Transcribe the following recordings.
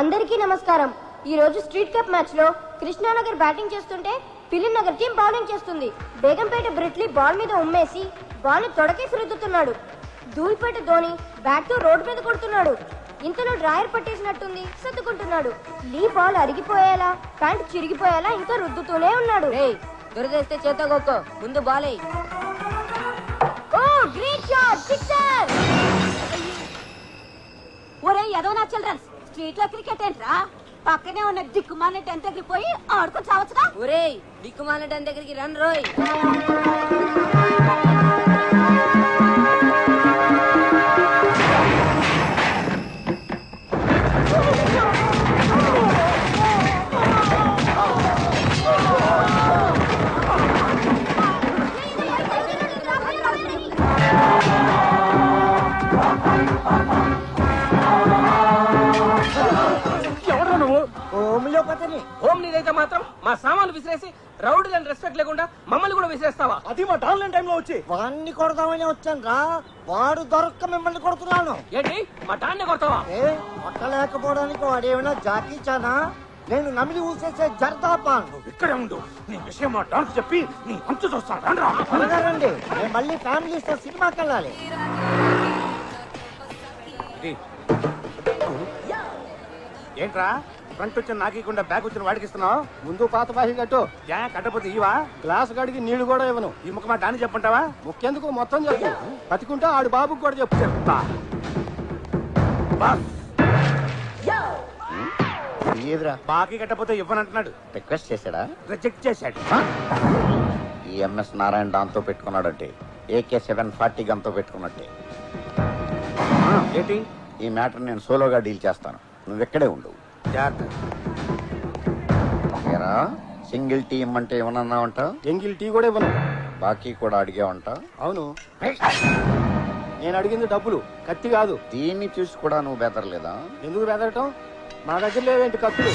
అందరికీ నమస్కారం. ఈ రోజు స్ట్రీట్ కప్ మ్యాచ్ లో కృష్ణానగర్ బ్యాటింగ్ చేస్తుంటే ఫిలిం నగర్ టీం బౌలింగ్ చేస్తుంది. బేగంపేట బ్రిట్లీ బాల్ మీద ఉమ్మేసి బాల్ తొడకేసి రుద్దుతున్నాడు. ధూళిపేట ధోని బ్యాట్ తో రోడ్డు మీద కొడుతున్నాడు. ఇంతలో డ్రాయర్ పట్టేసినట్టుంది, సర్దుకుంటున్నాడు. లీ బాల్ అరిగిపోయేలా ప్యాంట్ చిరిగిపోయేలా ఇంకా రుద్దుతూనే ఉన్నాడు. దొరికేస్తే చేత గొక్కో, ముందు బాల్ ఎయ్. ఓ గ్రేట్ షాట్, సిక్సర్! ఒరే యదవనా చిల్డ్రన్స్, స్ట్రీట్ లో క్రికెట్ ఏంట్రా? పక్కనే ఉన్న దిక్కుమాల టెన్ దగ్గరికి పోయి ఆడుకొని చావచ్చుగా. ఒరే దిక్కుమాల టెన్ దగ్గరికి రన్ రోయ్. హోమ్ నీదైతే మాత్రం మా సామాన్లు విసిరేసి రౌడీలను రెస్పెక్ట్ లేకుండా మమ్మల్ని కూడా విసిరేస్తావా? అది మా డాన్లైన్ టైంలో వచ్చి వాడిని కొడదామని వచ్చాను రా. వాడు దొరక్క మిమ్మల్ని కొడుతున్నాను. ఏంటి మా డాన్ని కొడతావా? కొట్టలేకపోవడానికి వాడేమైనా జాకీ చానా? నేను నమిలి ఊసేసే జర్దాపాన్. ఇక్కడే ఉండు, నీ విషయం మా డాన్స్ చెప్పి నీ అంచు చూస్తాను. రండి, నేను మళ్ళీ ఫ్యామిలీతో సినిమాకి వెళ్ళాలి. ఏంట్రా ఫ్రంట్ వచ్చిన నాకీకుండా బ్యాక్ వచ్చిన వాడికి ఇస్తున్నావు? ముందు పాత బాహి కట్టు. కట్టపోతే ఇవా గ్లాస్ గడికి నీళ్లు కూడా ఇవ్వను. ఈ ముఖ మా డాన్ని చెప్పంటావా? ముఖ్యందుకు మొత్తం చెప్పు. బతికుంటే ఆడు బాబుకి కూడా చెప్పు. చెప్తా. ఏదిరా బాకీ కట్టపోతే ఇవ్వనంటున్నాడు. రిక్వెస్ట్ చేశాడా? రిజెక్ట్ చేశాడు. ఈ ఎంఎస్ నారాయణ దాంతో పెట్టుకున్నాడంటే AK-740 గన్తో పెట్టుకున్నట్టే. ఏంటి? ఈ మ్యాటర్ నేను సోలోగా డీల్ చేస్తాను, నువ్వు ఎక్కడే ఉండు. సింగిల్ టీ ఇమ్మంటే ఏమన్నావంట? ఎంగిల్ టీ కూడా ఇవ్వను. బాకీ కూడా అడిగావంట? అవును, నేను అడిగింది డబ్బులు, కత్తి కాదు. దీన్ని చూసి కూడా నువ్వు బెదరలేదా? ఎందుకు బెదరటం? మా దగ్గర లేవేంటి కత్తులు?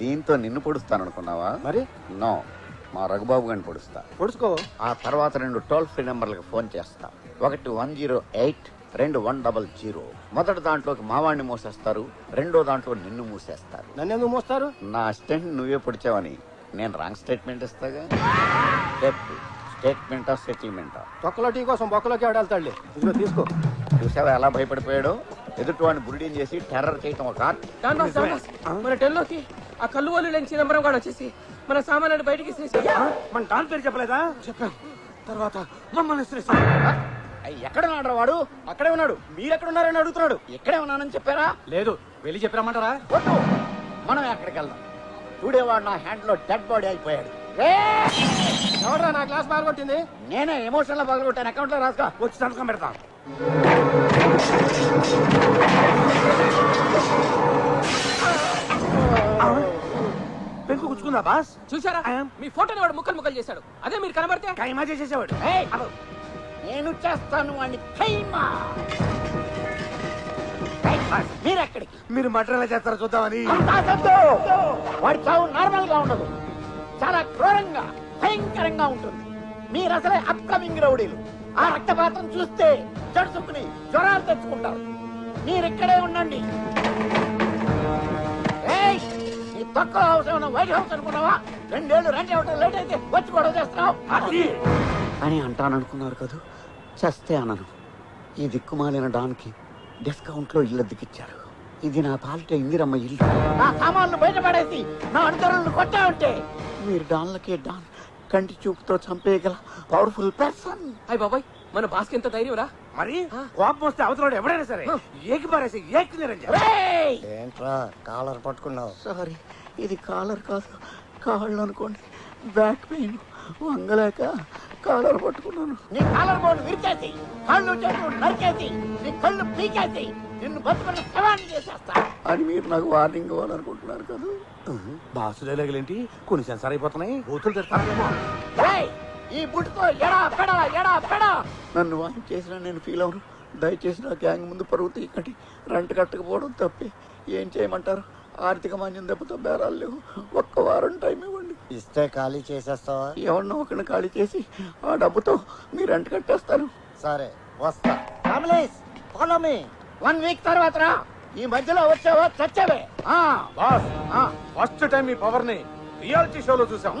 దీంతో నిన్ను పొడుస్తాననుకున్నావా? మరి నో, మా రఘుబాబు గారిని పొడుస్తా. పొడుచుకో. ఆ తర్వాత 2 టోల్ ఫ్రీ నెంబర్లకు ఫోన్ చేస్తా. ఒకటి 108, 2 100. మొదటి దాంట్లోకి మావాణ్ణి మూసేస్తారు, రెండో దాంట్లో నిన్ను మూసేస్తారు. నన్ను ఎందుకు మోస్తారు? నా అసిస్టెంట్ నువ్వే పొడిచావని నేను రాంగ్ స్టేట్మెంట్ ఇస్తాగా. స్టేట్మెంటా సెటిల్మెంటా? తొక్కలో టీ కోసం బొక్కలోకి ఆడాలి. ఇదిగో తీసుకో. చూసావా ఎలా భయపడిపోయాడో? ఎదుటివాడిని బురిడీని చేసి టెర్రర్ చేయటం ఒక ఆర్ట్. మన టెన్లోకి ఆ కళ్ళు వాళ్ళు లేని చిదంబరం కూడా వచ్చేసి మన సామాన్లు బయటికి మన డాన్ పేరు చెప్పలేదా? చెప్పాను. తర్వాత మమ్మల్ని ఎక్కడ ఉన్నాడు వాడు? అక్కడే ఉన్నాడు. మీరెక్కడున్నారని అడుగుతున్నాడు. ఎక్కడే ఉన్నానని చెప్పారా? లేదు, వెళ్ళి చెప్పరామంటారా? వద్దు, మనం ఎక్కడికి వెళ్దాం. చూడేవాడు నా హ్యాండ్ లో డెడ్ బాడీ అయిపోయాడు. ఎవడరా నా గ్లాస్ బాగా కొట్టింది? నేనే ఎమోషన్ లో పగలగొట్టాను. అకౌంట్ లో రాసుకో. వచ్చి సంతకం పెడతాం. పెంకు గుచ్చుకుందా బాస్? చూసారా, మీ ఫోటోని వాడు ముక్కలు ముక్కలు చేశాడు. అదే మీరు కనబడితే కైమా చేసేసేవాడు. నేను చేస్తాను వాడిని. మీరెక్కడికి? మీరు మటర్ ఎలా చేస్తారో చూద్దామని. వాడి చావు నార్మల్ గా ఉండదు, చాలా క్రూరంగా భయంకరంగా ఉంటుంది. మీరు అసలే అప్కమింగ్ రౌడీలు. ఆ రక్తపాతం చూస్తే జడుసుకుని జ్వరాలు తెచ్చుకుంటారు. మీరిక్కడే ఉండండి. ఈ తక్కువ హౌస్ ఏమన్నా వైట్ హౌస్ అనుకున్నావా? 2 ఏళ్ళు రెంట్ ఇవ్వటం లేట్ అయితే వచ్చి గొడవ చేస్తున్నావు అని అంటాననుకున్నారు కదా. చేస్తే అనను. ఈ దిక్కుమాలిన డాన్కి డిస్కౌంట్ లో ఇల్లు దిక్కిచ్చారు. ఇది నా పాలిట ఇందిరమ్మ ఇల్లు. నా సామాన్లు బయటపడేసి నా అనుచరులను కొట్టా ఉంటే మీరు డాన్లకే డాన్ కంటి చూపుతో చంపేయగల పవర్ఫుల్ పర్సన్. అయ్య బాబాయ్, మన బాస్కి ఎంత ధైర్యం రా. మరి కోపం వస్తే అవతల ఎవడైనా సరే ఏకి పారేసి ఏకి నిరంజన్. ఏంట్రా కాలర్ పట్టుకున్నావు? సారీ, ఇది కాలర్ కాదు, కాళ్ళు అనుకోండి. బ్యాక్ పెయిన్ వంగలేక కాలర్ పట్టుకున్నాను. నీ కాలర్ బోర్డు విరిచేసి, కాళ్ళు చేతులు నరికేసి, నీ కళ్ళు పీకేసి నిన్ను బతుకున్న శవాన్ని చేసేస్తా అని మీరు నాకు వార్నింగ్ ఇవ్వాలనుకుంటున్నారు కదా. బాసులే లేగలేంటి కొన్ని సెన్సార్ అయిపోతున్నాయి. బూతులు తెస్తారేమో. ఈ బుట్టుతో ఎడా పెడా ఎడా పెడా నన్ను వార్న్ చేసినా నేను ఫీల్ అవును. దయచేసి నా గ్యాంగ్ ముందు పరువు తీయకండి. రెంట్ కట్టకపోవడం తప్పే. ఏం చేయమంటారు? ఆర్థిక మాన్యం దెబ్బతో బేరాలు లేవు. 1 వారం టైం ఇవ్వండి. ఇస్తే ఖాళీ చేసేస్తావా? ఎవరినో ఒకరిని ఖాళీ చేసి ఆ డబ్బుతో మీ రెంట్ కట్టేస్తాను. సరే, వస్తా. Families follow me. 1 వీక్ తర్వాత రా. ఈ మధ్యలో వచ్చావో చచ్చావే. బాస్ ఫస్ట్ టైం మీ పవర్ ని రియాలిటీ షోలో చూసాం.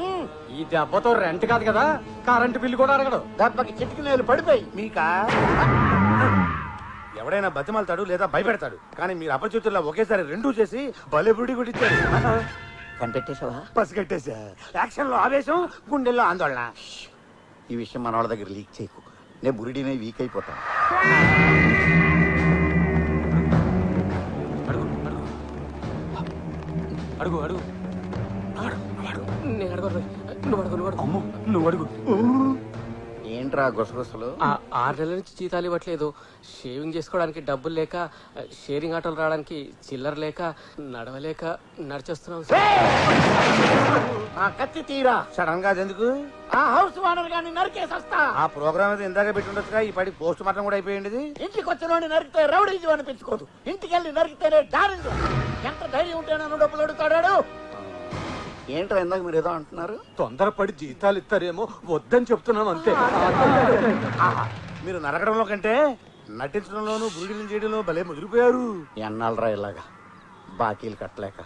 ఈ దెబ్బతో రెంట్ కాదు కదా, కరెంటు బిల్లు కూడా అడగడు. దెబ్బకి చిటికి నేలు పడిపోయి. మీకా ఎవడైనా బతిమాలతాడు లేదా భయపెడతాడు, కానీ మీరు అపరిచితుల్లో ఒకేసారి రెండూ చేసి భలే బుడి గుడిచ్చారు. కనిపెట్టేశావా? పసిగట్టేశా. యాక్షన్ లో ఆవేశం, గుండెల్లో ఆందోళన. ఈ విషయం మన వాళ్ళ దగ్గర లీక్ చేయకు. నేను బురిడినే వీక్ అయిపోతాను. అడుగు అడుగు నేను అడగదు. నువ్వు అడుగు, నువ్వు అడుగు. అమ్మో, నువ్వు అడుగు. ఏంట్రా గుసగుసలు? 6 నెలల నుంచి జీతాలు ఇవ్వట్లేదు. షేవింగ్ చేసుకోవడానికి డబ్బులు లేక, షేరింగ్ ఆటోలు రావడానికి చిల్లర లేక, నడవలేక నడిచేస్తున్నాం. ఆ కత్తి తీరా. సడన్ గా ఎందుకు? ఆ హౌస్ ఓనర్ గాని నరికేసొస్తా. ఆ ప్రోగ్రామ్ అయితే ఇందాక పెట్టుండొచ్చుగా. ఈ పడి పోస్ట్ మార్టం కూడా అయిపోయింది. ఇంటికి వచ్చిన నరికితే రౌడీజం అనిపించుకోదు. ఇంటికి వెళ్ళి నరికితేనే డారింగ్. ఎంత ధైర్యం ఉంటే నన్ను డబ్బులు అడుగుతాడాడు. ఏంట్రా ఇందాక మీరు ఏదో అంటున్నారు? తొందరపడి జీతాలు ఇస్తారేమో వద్దని చెప్తున్నాం అంతే. మీరు నరకడంలో కంటే నటించడంలోనూ బురిడిని చేయడంలో భలే ముదిరిపోయారు. ఎన్నాళ్ళరా ఇలాగా బాకీలు కట్టలేక,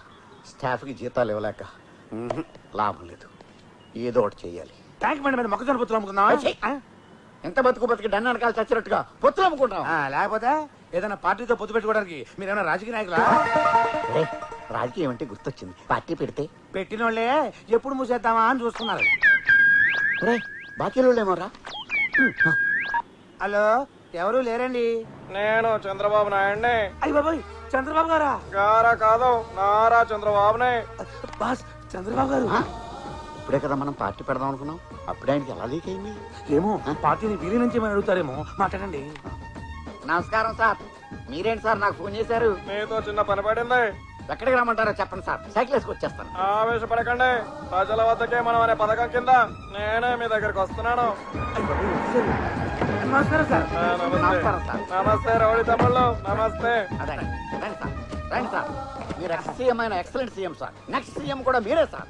స్టాఫ్కి జీతాలు ఇవ్వలేక లాభం లేదు. ఏదో ఒకటి చెయ్యాలి. ట్యాంక్ బండి మీద మొక్కజొన్న పొత్తులు అమ్ముకుందాం. ఎంత బతుకు బతికి డన్న వెనకాల చచ్చినట్టుగా పొత్తులు అమ్ముకుంటాం. లేకపోతే ఏదైనా పార్టీతో పొత్తు పెట్టుకోవడానికి మీరేమైనా రాజకీయ నాయకులా? రాజకీయం అంటే గుర్తొచ్చింది. పార్టీ పెడితే పెట్టిన వాళ్ళే ఎప్పుడు మూసేద్దామా అని చూస్తున్నారు. బాకీలు ఏమోరా. హలో, ఎవరు లేరండి? నేను చంద్రబాబు నాయుడిని. అయ్య బాబాయ్, చంద్రబాబు గారా? గారా కాదు, నారా చంద్రబాబునే. బాస్, చంద్రబాబు గారు. ఇప్పుడే కదా మనం పార్టీ పెడదాం అనుకున్నాం. అప్పుడే ఆయనకి ఎలా లీక్ అయింది? ఏమో, పార్టీని వీరి నుంచి ఏమైనా అడుగుతారేమో. మాట్లాడండి. నమస్కారం సార్. మీరేంటి సార్ నాకు ఫోన్ చేశారు? మీతో చిన్న పని పడింది. ఎక్కడికి రమ్మంటారో చెప్పండి సార్, సైకిల్ వేసుకు వచ్చేస్తాను. ఆవేశపడకండి. ప్రజల వద్దకే మనం అనే పథకం కింద నేనే మీ దగ్గరికి వస్తున్నాను. నమస్కారం సార్. నమస్కారం సార్. నమస్తే రౌడీ తమ్ముళ్ళు, నమస్తే. అదే రండి సార్, రండి సార్. మీరు ఎక్స్ సీఎం అయిన excellent CM sir. Next CM కూడా మీరే సార్.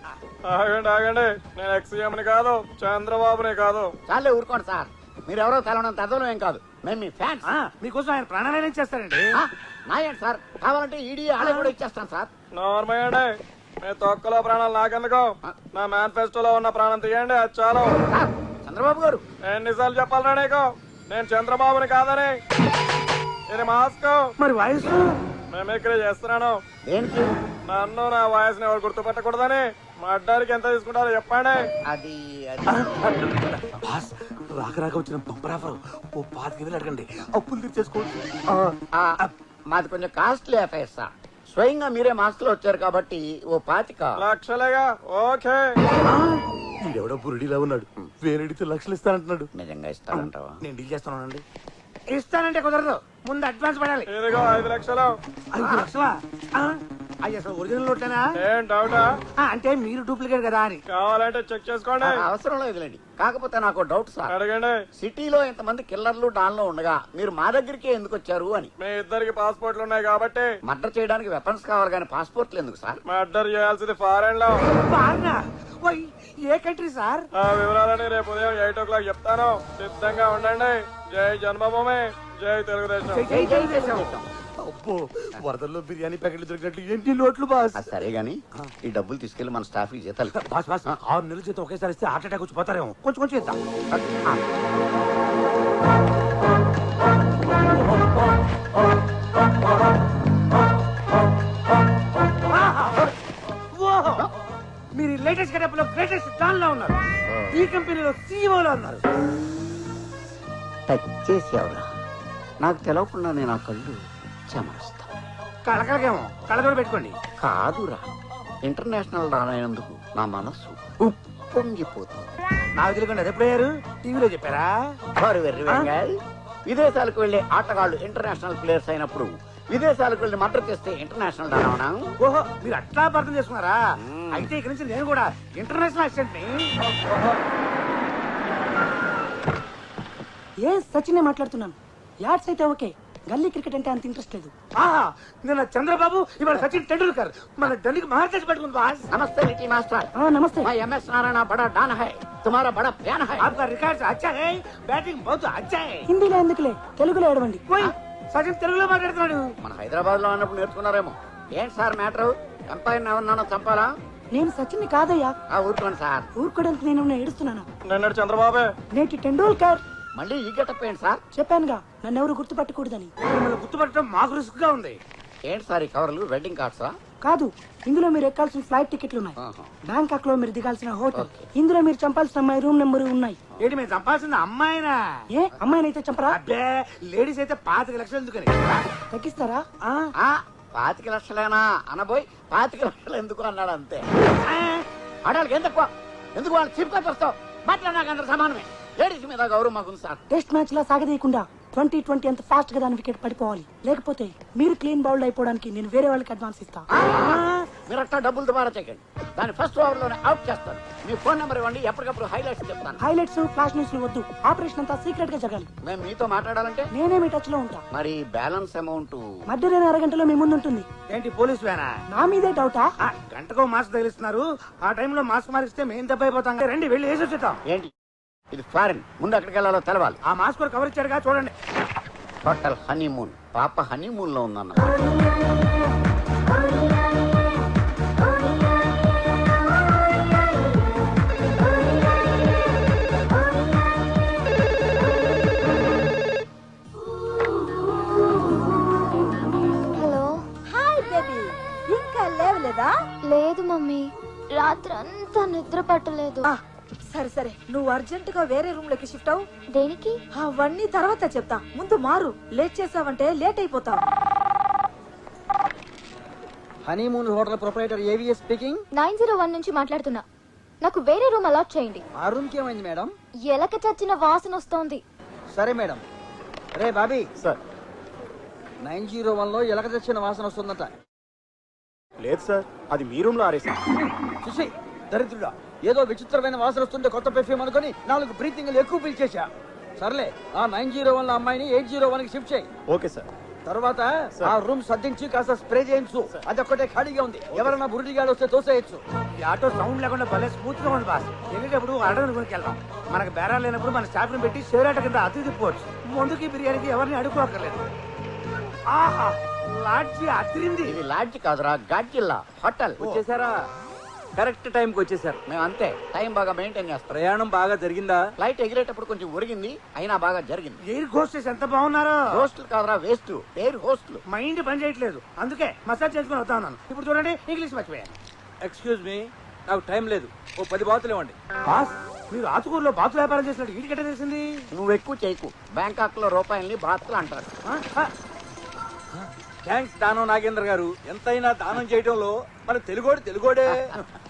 ఆగండి ఆగండి, నేను ఎక్స్-సీఎంని కాదు, చంద్రబాబుని కాదు. చాలే ఊరుకోండి సార్. మీరెవరో తెలవనంత అర్థం ఏం కాదు. మేము మీ ఫ్యాన్స్. మీకోసం ఆయన ప్రాణాలైనా ఇచ్చేస్తారండి. నాయండి సార్, కావాలంటే ఈడీ ఆడే కూడా ఇచ్చేస్తాను సార్. నార్మయ్యండి, మీ తొక్కలో ప్రాణాలు నాకెందుకు? నా మేనిఫెస్టోలో ఉన్న ప్రాణం తీయండి, అది చాలు. చంద్రబాబు గారు, ఎన్నిసార్లు చెప్పాలరా నీకు నేను చంద్రబాబుని కాదని? ఇది మాస్క్. మరి వాయిస్ మిమిక్రీ చేస్తున్నాను. దేనికి? నన్ను నా వాయిస్ ని ఎవరు గుర్తుపెట్టకూడదని. మా అడ్డానికి ఎంత తీసుకుంటారో చెప్పండి. అది బాస్, రాక రాక వచ్చిన బంపర్ ఆఫర్. ఓ 5,000 అడగండి, అప్పులు తీర్చేసుకోవచ్చు. మాది కొంచెం కాస్ట్లీ అఫైర్ సార్. స్వయంగా మీరే మాస్క్ లో వచ్చారు కాబట్టి ఓ 25 లక్షలేగా. ఓకే. వీడెవడో బురుడిలా ఉన్నాడు, వేరేడితో లక్షలు ఇస్తానంటున్నాడు. నిజంగా ఇస్తానంటావా? నేను డీల్ చేస్తానండి. ఇస్తానంటే కుదరదు, ముందు అడ్వాన్స్ పడాలి. ఇదిగో 5 లక్షలు. 5 లక్షలా? అయ్యి అసలు ఒరిజినల్ నోట్లేనా? ఏం డౌటా? అంటే మీరు డూప్లికేట్ కదా అని. కావాలంటే చెక్ చేసుకోండి. అవసరం లేదులేండి. కాకపోతే నాకు డౌట్ సార్. అడగండి. సిటీలో ఇంతమంది కిల్లర్లు డాన్లో ఉండగా మీరు మా దగ్గరికి ఎందుకు వచ్చారు అని. మీ ఇద్దరికి పాస్పోర్ట్లు ఉన్నాయి కాబట్టి. మర్డర్ చేయడానికి వెపన్స్ కావాలి కానీ పాస్పోర్ట్లు ఎందుకు సార్? మర్డర్ చేయాల్సింది ఫారెన్ లో. ఏ కంట్రీ సార్? ఆ వివరాలని రేపు ఉదయం 8 o'clock చెప్తాను. సిద్ధంగా ఉండండి. జై జన్మభూమి, జై తెలుగుదేశం. అబ్బో, వరదల్లో బిర్యానీ ప్యాకెట్లు దొరికినట్లు ఏంటి లోట్లు బాస్? సరే గాని ఈ డబ్బులు తీసుకెళ్లి మన స్టాఫ్ కి జీతాలు బాస్ బాస్ 6 నెలల జీతం ఒకేసారి ఇస్తే హార్ట్ అటాక్ వచ్చి పోతారేమో. కొంచెం కొంచెం ఇద్దాం. మీరు లేటెస్ట్ గెటప్ లో గ్రేటెస్ట్ డాన్ లో ఉన్నారు. ఈ కంపెనీలో CEO లో ఉన్నారు. టచ్ చేసేవరా? నాకు తెలవకుండా నేను ఆ కళ్ళు చెమరుస్తా. కళకళకేమో కళ్ళజోడు పెట్టుకోండి. కాదురా, ఇంటర్నేషనల్ రానైనందుకు నా మనస్సు ఉప్పొంగిపోతుంది. నాకు తెలియకుండా అది ఎప్పుడయ్యారు? టీవీలో చెప్పారా? విదేశాలకు వెళ్లే ఆటగాళ్లు ఇంటర్నేషనల్ ప్లేయర్స్ అయినప్పుడు విదేశాలకు వెళ్లి మర్డర్ చేస్తే ఇంటర్నేషనల్ డానా? ఓహో, మీరు అట్లా అర్థం చేసుకున్నారా? అయితే ఇక్కడి నుంచి నేను కూడా ఇంటర్నేషనల్ అసిస్టెంట్ ని. ఏ సచినే మాట్లాడుతున్నాను. యాడ్స్ అయితే ఓకే, గల్లీ క్రికెట్ అంటే అంత ఇంట్రెస్ట్ లేదు. నిన్న చంద్రబాబు, ఇవాళ సచిన్ టెండూల్కర్. మన దండికి మహారాజ్ పట్టుకుంది బాస్. నమస్తే లిటిల్ మాస్టర్. నమస్తే. मैं MS नारायण बड़ा डान है, तुम्हारा बड़ा प्यान है. आपका रिकॉर्ड अच्छा है, बैटिंग बहुत अच्छा है. హిందీలో ఎందుకులే, తెలుగులో ఏడవండి. कोई సచిన్ తెలుగులో మాట్లాడుతున్నాడు. మన హైదరాబాద్ లో ఉన్నప్పుడు నేర్చుకున్నారేమో. ఏంటి సార్ మ్యాటర్? ఎంపైర్ ఎవరినన్నా చంపాలా? నేను సచిన్ని కాదయ్యా. ఊరుకోండి సార్. ఊరుకోవడానికి నేను ఏడుస్తున్నాను. నిన్నటి చంద్రబాబే. నేటి టెండూల్కర్. మళ్ళీ ఈ గెటప్ ఏంటి సార్? చెప్పానుగా నన్ను ఎవరు గుర్తుపట్టకూడదని. మిమ్మల్ని గుర్తుపట్టడం మాకు రిస్క్ గా ఉంది. ఏంటి సార్ ఈ కవర్లు? వెడ్డింగ్ కార్డ్సా? కాదు, ఇందులో మీరు ఎక్కాల్సిన ఫ్లైట్ టికెట్లు ఉన్నాయి. ఆహా. బ్యాంకాక్ లో మీరు దిగాల్సిన హోటల్. ఓకే. ఇందులో మీరు చంపాల్సిన అమ్మాయి రూమ్ నెంబర్ ఉన్నాయి. ఏంటి మేము చంపాల్సింది అమ్మాయినా? ఏ అమ్మాయినైతే చంపరా? అబ్బే లేడీస్ అయితే 5 లక్షలు ఎందుకని? తగ్గిస్తారా? ఆ, 25 లక్షలేనా అనబోయి 25 లక్షలు ఎందుకు అన్నాడు అంతే. ఆడాళ్ళకి ఏం తక్కువ? ఎందుకు వాళ్ళు చీప్ గా చూస్తావు? బట్ల నాకు అందరు సమానమే. లేడీస్ మీద గౌరవం మాకుంది సార్. టెస్ట్ మ్యాచ్ లా సాగదీయకుండా 2020 అంత ఫాస్ట్ గా దాని వికెట్ పడిపోవాలి. లేకపోతే మీరు క్లీన్ బౌల్డ్ అయిపోవడానికి నేను వేరే వాళ్ళకి అడ్వాన్స్ ఇస్తా. మీరు అట్లా డబ్బులు దుబారా చేయకండి. దాన్ని ఫస్ట్ ఓవర్ లోనే అవుట్ చేస్తాను. మీ ఫోన్ నెంబర్ ఇవ్వండి, ఎప్పటికప్పుడు హైలైట్స్ చెప్తాను. హైలైట్స్ ఫ్లాష్ న్యూస్ వద్దు. ఆపరేషన్ అంతా సీక్రెట్ గా జరగాలి. మేము మీతో మాట్లాడాలంటే నేనే మీ టచ్ లో ఉంటా. మరి బ్యాలెన్స్ అమౌంట్ మధ్యాహ్నం అరగంటలో మీ ముందు ఉంటుంది. ఏంటి పోలీస్ వేనా? నా మీదే డౌటా? గంటకో మాస్క్ తగిలిస్తున్నారు. ఆ టైంలో మాస్క్ మారిస్తే మేము దెబ్బ అయిపోతాం. రండి వెళ్ళి వేసి వచ్చేద్దాం. ఏంటి? ఇది ఫారెన్. ముందు అక్కడికి వెళ్ళాలో తెలవాలి. ఆ మాస్క్ కూడా కవర్ ఇచ్చాడుగా చూడండి. Hotel honeymoon. పాప హనీమూన్ లో ఉందన్న. హలో. హాయ్ బేబీ, ఇంకా లేవలేదా? లేదు మమ్మీ, రాత్రి అంతా నిద్ర పట్టలేదు. సరే సరే, నువ్వు అర్జెంట్ గా వేరే రూమ్ లోకి షిఫ్ట్ అవు. దేనికి? అవన్నీ తర్వాత చెప్తా, ముందు మారు. లేట్ చేసావంటే లేట్ అయిపోతావు. Honeymoon hotel proprietor AVS speaking. 901 నుంచి మాట్లాడుతున్నా. నాకు వేరే రూమ్ అలాట్ చేయండి. ఆ రూమ్ కి ఏమైంది మేడం? ఎలక చచ్చిన వాసన వస్తోంది. సరే మేడం. రే బాబీ సార్. 901 లో ఎలక తెచ్చిన వాసన వస్తుందట. లేదు సార్, అది మీ రూమ్ లో ఆరేసా. చూసి దరిద్రుడా, ఏదో విచిత్రమైన వాసన వస్తుంటే కొత్త పెర్ఫ్యూమ్ అనుకుని 4 బ్రీతింగ్లు ఎక్కువ పీల్చేశా. సర్లే, ఆ 901 లో అమ్మాయిని 801 కి షిఫ్ట్ చేయి. Okay sir. తర్వాత ఆ రూమ్ సర్దించి కాస్త స్ప్రే చేయించు. అది ఒక్కటే ఖాళీగా ఉంది. ఎవరైనా బురుడిగాడు వస్తే తోసేయచ్చు. ఈ ఆటో సౌండ్ లేకుండా భలే స్మూత్ గా ఉంది బాస్. వెళ్ళేటప్పుడు అడగని కొనికి వెళ్దాం. మనకు బేరాలు లేనప్పుడు మన స్టాఫ్ ని పెట్టి షేర్ ఆట కింద అతి తిప్పవచ్చు. ముందుకి బిర్యానీకి ఎవరిని అడుక్కోక్కర్లేదు. ఆహా, లాడ్జి అదిరింది. ఇది లాడ్జి కాదురా, గాడ్జిల్లా హోటల్. వచ్చేసారా? కరెక్ట్ టైం కి వచ్చేసారు. మేము అంతే, టైం బాగా మెయింటైన్ చేస్తాం. ప్రయాణం బాగా జరిగిందా? ఫ్లైట్ ఎగిరేటప్పుడు కొంచెం ఒరిగింది, అయినా బాగా జరిగింది. ఎయిర్ హోస్టెస్ ఎంత బాగున్నారో. హోస్టల్ కాదురా, వేస్ట్. Air hostel. మైండ్ పని చేయట్లేదు, అందుకే మసాజ్ చేసుకుని వస్తా ఉన్నాను. ఇప్పుడు చూడండి, ఇంగ్లీష్ మర్చిపోయాను. ఎక్స్క్యూజ్ మీ, నాకు టైం లేదు. ఓ 10 బాతులు ఇవ్వండి. బాస్, మీరు ఆతుకూరులో బాతులు వ్యాపారం చేసినట్టు వీటికెట్ట తెలిసింది? నువ్వు ఎక్కువ చేయకు. బ్యాంకాక్ లో రూపాయల్ని బాత్లు అంటారు. థ్యాంక్స్ దానం నాగేంద్ర గారు. ఎంతైనా దానం చేయడంలో మన తెలుగోడే.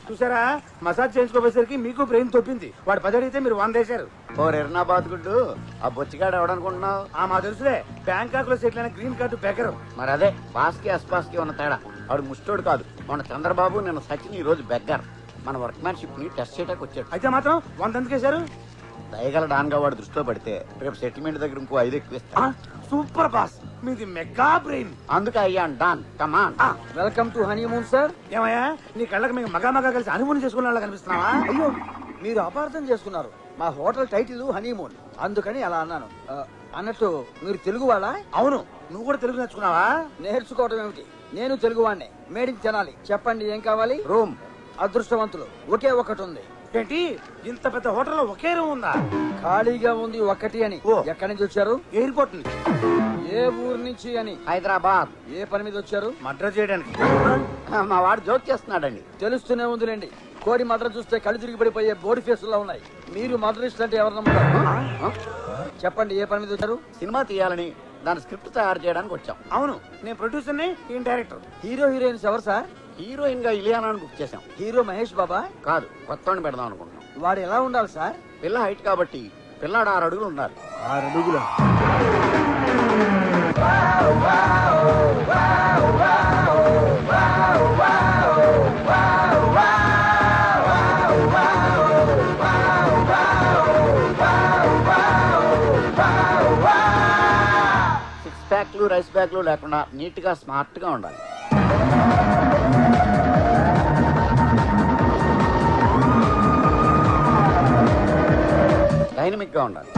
చూసారా, మసాజ్ చేయించుకోపోయేసరికి మీకు బ్రెయిన్ తొప్పింది. వాడు 10 అడిగితే మీరు 100 వేశారు. ఓ ఎర్నాబాద్ గుడ్డు, ఆ బొచ్చిగాడు ఎవడనుకుంటున్నావు? మా తెలుసులే, బ్యాంకాక్ లో సెటిల్ అయిన గ్రీన్ కార్డు బెకరు. మరి అదే బాస్కి అస్పాస్కి ఉన్న తేడా. వాడు ముష్టోడు కాదు. మన చంద్రబాబు నిన్న సచిన్ ఈ రోజు బెగ్గర్. మన వర్క్మ్యాన్షిప్ ని టెస్ట్ చేయడానికి వచ్చాడు. అయితే మాత్రం 100 ఎందుకు వేశారు? దయగల డాన్గా వాడు దృష్టిలో పడితే రేపు సెటిల్మెంట్ దగ్గర ఇంకో 5 ఎక్కువ ఇస్తా. సూపర్ బాస్, మీది మెగా బ్రెయిన్. అందుకే అయ్యాను don. Come on. Welcome to honeymoon sir. ఏమయ్యా, నీ కళ్ళకి మేము మగా కలిసి అనుమతి చేసుకున్న వాళ్ళ కనిపిస్తున్నావా? అయ్యో, మీరు అపార్థం చేసుకున్నారు. మా హోటల్ టైటిల్ హనీమూన్, అందుకని అలా అన్నాను. అన్నట్టు మీరు తెలుగు వాళ్ళా? అవును. నువ్వు కూడా తెలుగు నేర్చుకున్నావా? నేర్చుకోవటం ఏమిటి, నేను తెలుగు వాడినే. మేడికి తినాలి. చెప్పండి ఏం కావాలి? రూమ్. అదృష్టవంతులు, ఒకే ఒకటి ఉంది. ఏంటి, ఇంత పెద్ద హోటల్లో ఒకే రూమ్ ఉందా? ఖాళీగా ఉంది ఒకటి అని. ఓ. ఎక్కడి నుంచి వచ్చారు? ఎయిర్పోర్ట్ నుంచి. ఏ ఊరు నుంచి అని? హైదరాబాద్. ఏ పని మీద వచ్చారు? మర్డర్ చేయడానికి. మా వాడు జోక్ చేస్తున్నాడండి. తెలుస్తూనే ఉందిలేండి. కోడి మద్ర చూస్తే కళ్ళు తిరిగి పడిపోయే బోడి ఫేసుల్లో ఉన్నాయి. మీరు మద్రస్ట్ అంటే ఎవరు నమ్ముతారు? చెప్పండి ఏ పని మీద వచ్చారు? సినిమా తీయాలని, దాని స్క్రిప్ట్ తయారు చేయడానికి వచ్చాం. అవును, నేను ప్రొడ్యూసర్ని, ఈయన డైరెక్టర్. హీరో హీరోయిన్స్ ఎవరు సార్? హీరోయిన్ గా ఇలియానాని బుక్ చేశాం. హీరో మహేష్ బాబా? కాదు, కొత్తవాడిని పెడదాం అనుకుంటున్నాం. వాడు ఎలా ఉండాలి సార్? పిల్ల హైట్ కాబట్టి పిల్లాడు 6 అడుగులు ఉండాలి. 6 అడుగులు. సిక్స్ ప్యాక్లు రైస్ బ్యాగ్లు లేకుండా నీట్ గా స్మార్ట్ గా ఉండాలి. డైనమిక్ గా ఉండాలి.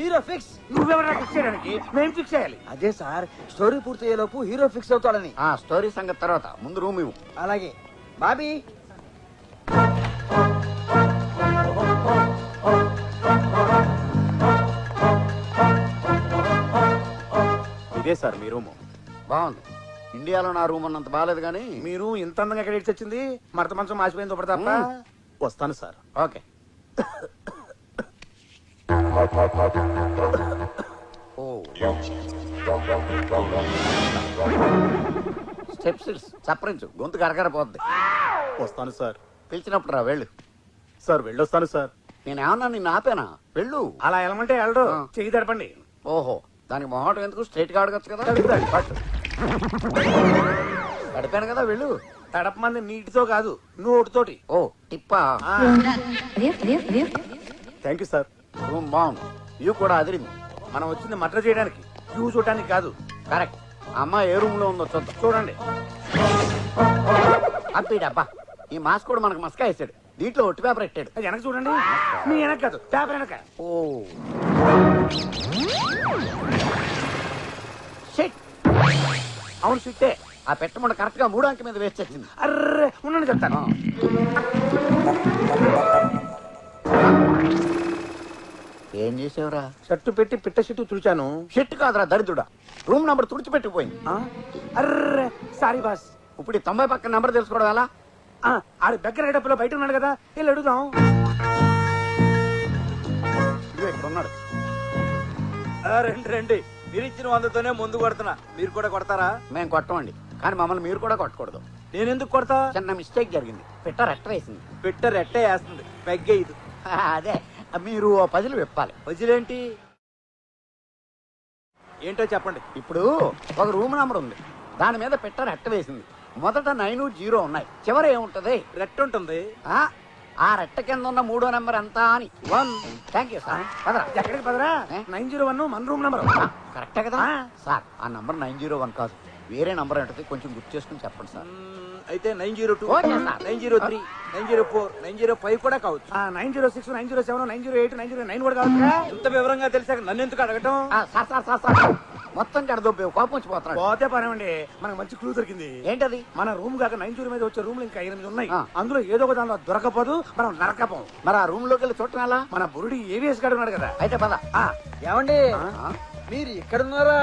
Hero fix. నువ్వెవరా ఫిక్స్ చేయడానికి? మేము ఫిక్స్ చేయాలి. అదే సార్, స్టోరీ పూర్తయ్యేలోపు హీరో ఫిక్స్ అవుతాడని. ఆ స్టోరీ సంగతి తర్వాత ముందు రూమ్ ఇవ్వు. అలాగే బాబీ. ఇదే సార్ మీ రూము. బాగుంది. ఇండియాలో నా రూమ్ ఉన్నంత బాగాలేదు కానీ మీరు ఇంత అందంగా ఎక్కడ ఇచ్చి వచ్చింది? మరత మంచం మాసిపోయింది ఒకటి తప్ప. వస్తాను సార్. ఓకే. స్టెప్స్ చప్పరించు, గొంతు కరకరపోద్ది. వస్తాను సార్. పిలిచినప్పుడు రా, వెళ్ళు. సార్ వెళ్ళొస్తాను సార్. నేనేమన్నా నిన్ను ఆపేనా? వెళ్ళు. అలా వెళ్ళమంటే వెళ్ళడు. చెయ్యి తడపండి. ఓహో, దానికి మొహటం ఎందుకు? స్ట్రైట్ గా అడగచ్చు కదా. పట్టు. గడిపాను కదా, వెళ్ళు. తడపమంది నీటితో కాదు, నోటితోటి. ఓ టిప్పా. Thank you sir. రూమ్ బాగుంది. వ్యూ కూడా అదిరింది. మనం వచ్చింది మటర్ చేయడానికి, వ్యూ చూడటానికి కాదు. కరెక్ట్. అమ్మ ఏ రూమ్ లో ఉందో చూద్దాం. చూడండి. అబ్బా, ఈ మాస్క్ కూడా మనకు మస్కా వేసాడు. దీంట్లో ఒట్టి పేపర్ పెట్టాడు. అది వెనక చూడండి. మీ వెనక కాదు, పేపర్ వెనక. Oh shit. అవును సిట్టే. ఆ పెట్టమంట కరెక్ట్ గా 3 అంకె మీద వేసి వచ్చింది. అర్రే ఉండండి చెప్తాను. ఏం చేసావురా? షర్టు పెట్టి పిట్ట షర్టు తుడిచాను. షిట్ కాదురా దరిద్రుడా, రూమ్ నంబర్ తుడిచిపెట్టిపోయింది. అర్రే సారీ బాస్. ఇప్పుడు 90 పక్కన నంబర్ తెలుసుకోవడం ఎలా? ఆడి దగ్గర డబ్బులో బయట ఉన్నాడు కదా, వెళ్ళి అడుగుదాం. ఇక్కడ ఉన్నాడు. రండి రండి, మీరు ఇచ్చిన 100తోనే ముందు కొడుతున్నా. మీరు కూడా కొడతారా? మేము కొట్టమండి, కానీ మమ్మల్ని మీరు కూడా కొట్టకూడదు. నేను ఎందుకు కొడతా? చిన్న మిస్టేక్ జరిగింది. పిట్ట రెట్ట వేసింది. పెట్ట రెట్టే వేస్తుంది, పెగ్గే ఇది. అదే మీరు 10 విప్పాలి. వదిలేంటి? ఏంటో చెప్పండి. ఇప్పుడు ఒక రూమ్ నంబర్ ఉంది, దాని మీద పిట్ట రెట్ట వేసింది. మొదట 9, 0 ఉన్నాయి, చివరి ఏముంటది? రెట్ట ఉంటుంది. ఆ రెట్ట కింద ఉన్న 3వ నెంబర్ ఎంత అని. 1. Thank you sir. పదరా. ఎక్కడికి పదరా? 901 మన రూమ్ నంబర్. కరెక్టే కదా సార్? ఆ నంబర్ 901 కాదు, వేరే నంబర్ ఉంటుంది. కొంచెం గుర్తు చేసుకుని చెప్పండి సార్. అయితే 902, ఓకే సార్. 903, 904, 905 కూడా కావచ్చు. 906, 907, 908, 909 కూడా కావచ్చు. ఇంత వివరంగా తెలిసాక నన్ను ఎందుకు అడగటం? సార్ సార్ సార్ సార్ మొత్తం కడదొబ్బే కోపం వచ్చిపోతున్నాడు. పోతే పనేమండి, మనకు మంచి క్లూ దొరికింది. ఏంటది? మన రూమ్ కాక 90 మీద వచ్చే రూమ్లు ఇంకా 8 ఉన్నాయి. అందులో ఏదో ఒక దానిలో దొరకపోదు, మనం నరకపోం. మరి ఆ రూమ్ లోకి వెళ్ళి చూడటం ఎలా? మన బురుడి ఏవిఎస్ గారు ఉన్నాడు కదా. అయితే పద. ఏమండి, మీరు ఇక్కడ ఉన్నారా?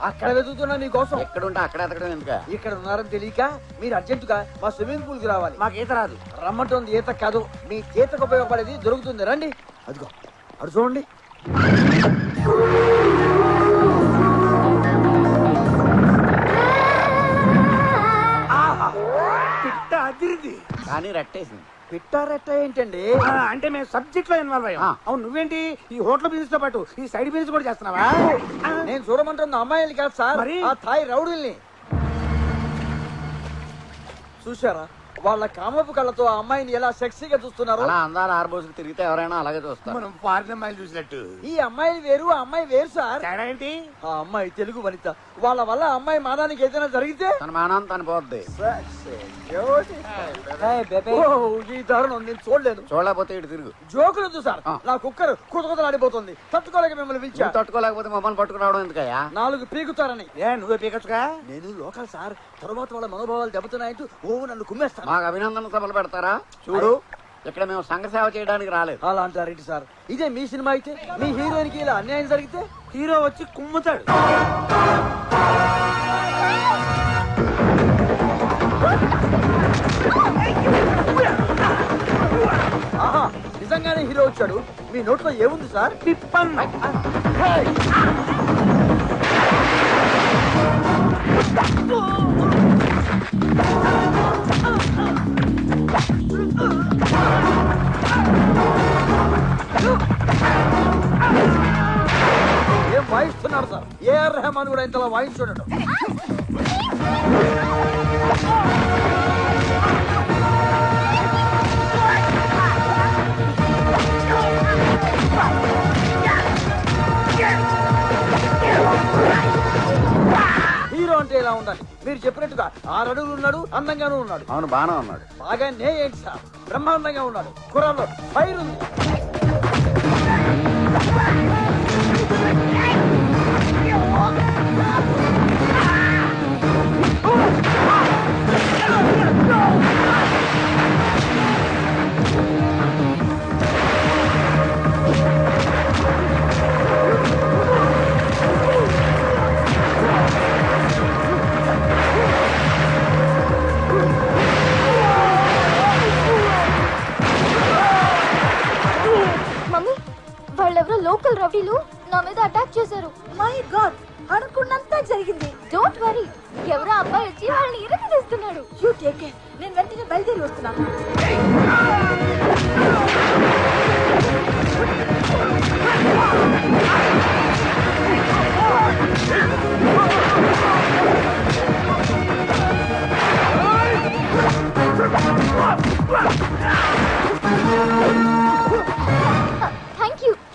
అక్కడ వెతుకుతున్నా మీకోసం. ఎక్కడుంటే అక్కడ ఎతకడం ఎందుక? ఇక్కడ ఉన్నారని తెలియక మీరు అర్జెంటుగా మా స్విమ్మింగ్ పూల్ కి రావాలి. మాకు ఈత రాదు. రమ్మంటుంది ఈత కాదు, మీ ఈతకు ఉపయోగపడేది దొరుకుతుంది. రండి. అదిగో అడు చూడండి. పిట్ట అదిరింది కానీ రెట్టేసింది. పిట్టారెట్ట ఏంటండి? అంటే మేము సబ్జెక్ట్ లో ఇన్వాల్వ్ అయ్యాం. అవును, నువ్వేంటి ఈ హోటల్ బిజినెస్ తో పాటు ఈ సైడ్ బిజినెస్ కూడా చేస్తున్నావా? నేను చూడమంటున్న అమ్మాయిలు కాదు సార్, మరి? ఆ థాయ్ రౌడీల్ని. చూశారా వాళ్ళ కామపు కళ్ళతో ఆ అమ్మాయిని ఎలా సెక్సీగా చూస్తున్నారు? అలా అందాల ఆర్బోసుకు తిరిగితే ఎవరైనా అలాగే చూస్తారు. మనం ఫారిన్ అమ్మాయిలు చూసినట్టు. ఈ అమ్మాయిలు వేరు, ఆ అమ్మాయి వేరు సార్. తేడా ఏంటి? ఆ అమ్మాయి తెలుగు వనిత. వాళ్ళ వల్ల ఆ అమ్మాయి మానానికి ఏదైనా జరిగితే తన మానాన్ని తను పోద్ది. ఈ దారుణం నేను చూడలేను. చూడలేకపోతే ఇటు తిరుగు. జోకులొద్దు సార్, నా కుక్కర్ కుతకుతలాడిపోతుంది. తట్టుకోలేక మిమ్మల్ని పిలిచా. నువ్వు తట్టుకోలేకపోతే మమ్మల్ని పట్టుకురావడం ఎందుకయ్యా? 4 పీకుతారని. నువ్వే పీకచ్చుగా. నేను లోకల్ సార్, తర్వాత వాళ్ళ మనోభావాలు దెబ్బతున్నాయంటూ నన్ను కుమ్మేస్తాను. మాకు అభినందన సభలు పెడతారా? చూడు, ఇక్కడ మేము సంఘ సేవ చేయడానికి రాలేదు. అలా అంటారేంటి సార్? ఇదే మీ సినిమా అయితే మీ హీరోయిన్ కి ఇలా అన్యాయం జరిగితే హీరో వచ్చి కుమ్ముతాడు. ఆహా, నిజంగానే హీరో వచ్చాడు. మీ నోట్లో ఏముంది సార్? పిప్పన్. ఏం వాయిస్తున్నారు సార్? ఏఆర్ రెహమాన్ కూడా ఇంతలా వాయించుండడు. హీరో అంటే ఇలా ఉండాలి. మీరు చెప్పినట్టుగా 6 అడుగులు ఉన్నాడు, అందంగానూ ఉన్నాడు. అవును, బాగానే ఉన్నాడు. బాగానే ఏంటి సార్, బ్రహ్మాండంగా ఉన్నాడు. కుర్రాల్లో ఫైర్ ఉంది. రౌడీలు నా మీద అటాక్ చేశారు. మై గాడ్, అనుకున్నంత జరిగింది. డోంట్ వరీ, ఎవరో అబ్బాయి వచ్చి వాళ్ళని ఇరకి తీస్తున్నాడు. You take care. నేను వెంటనే బయలుదేరి వస్తున్నాను.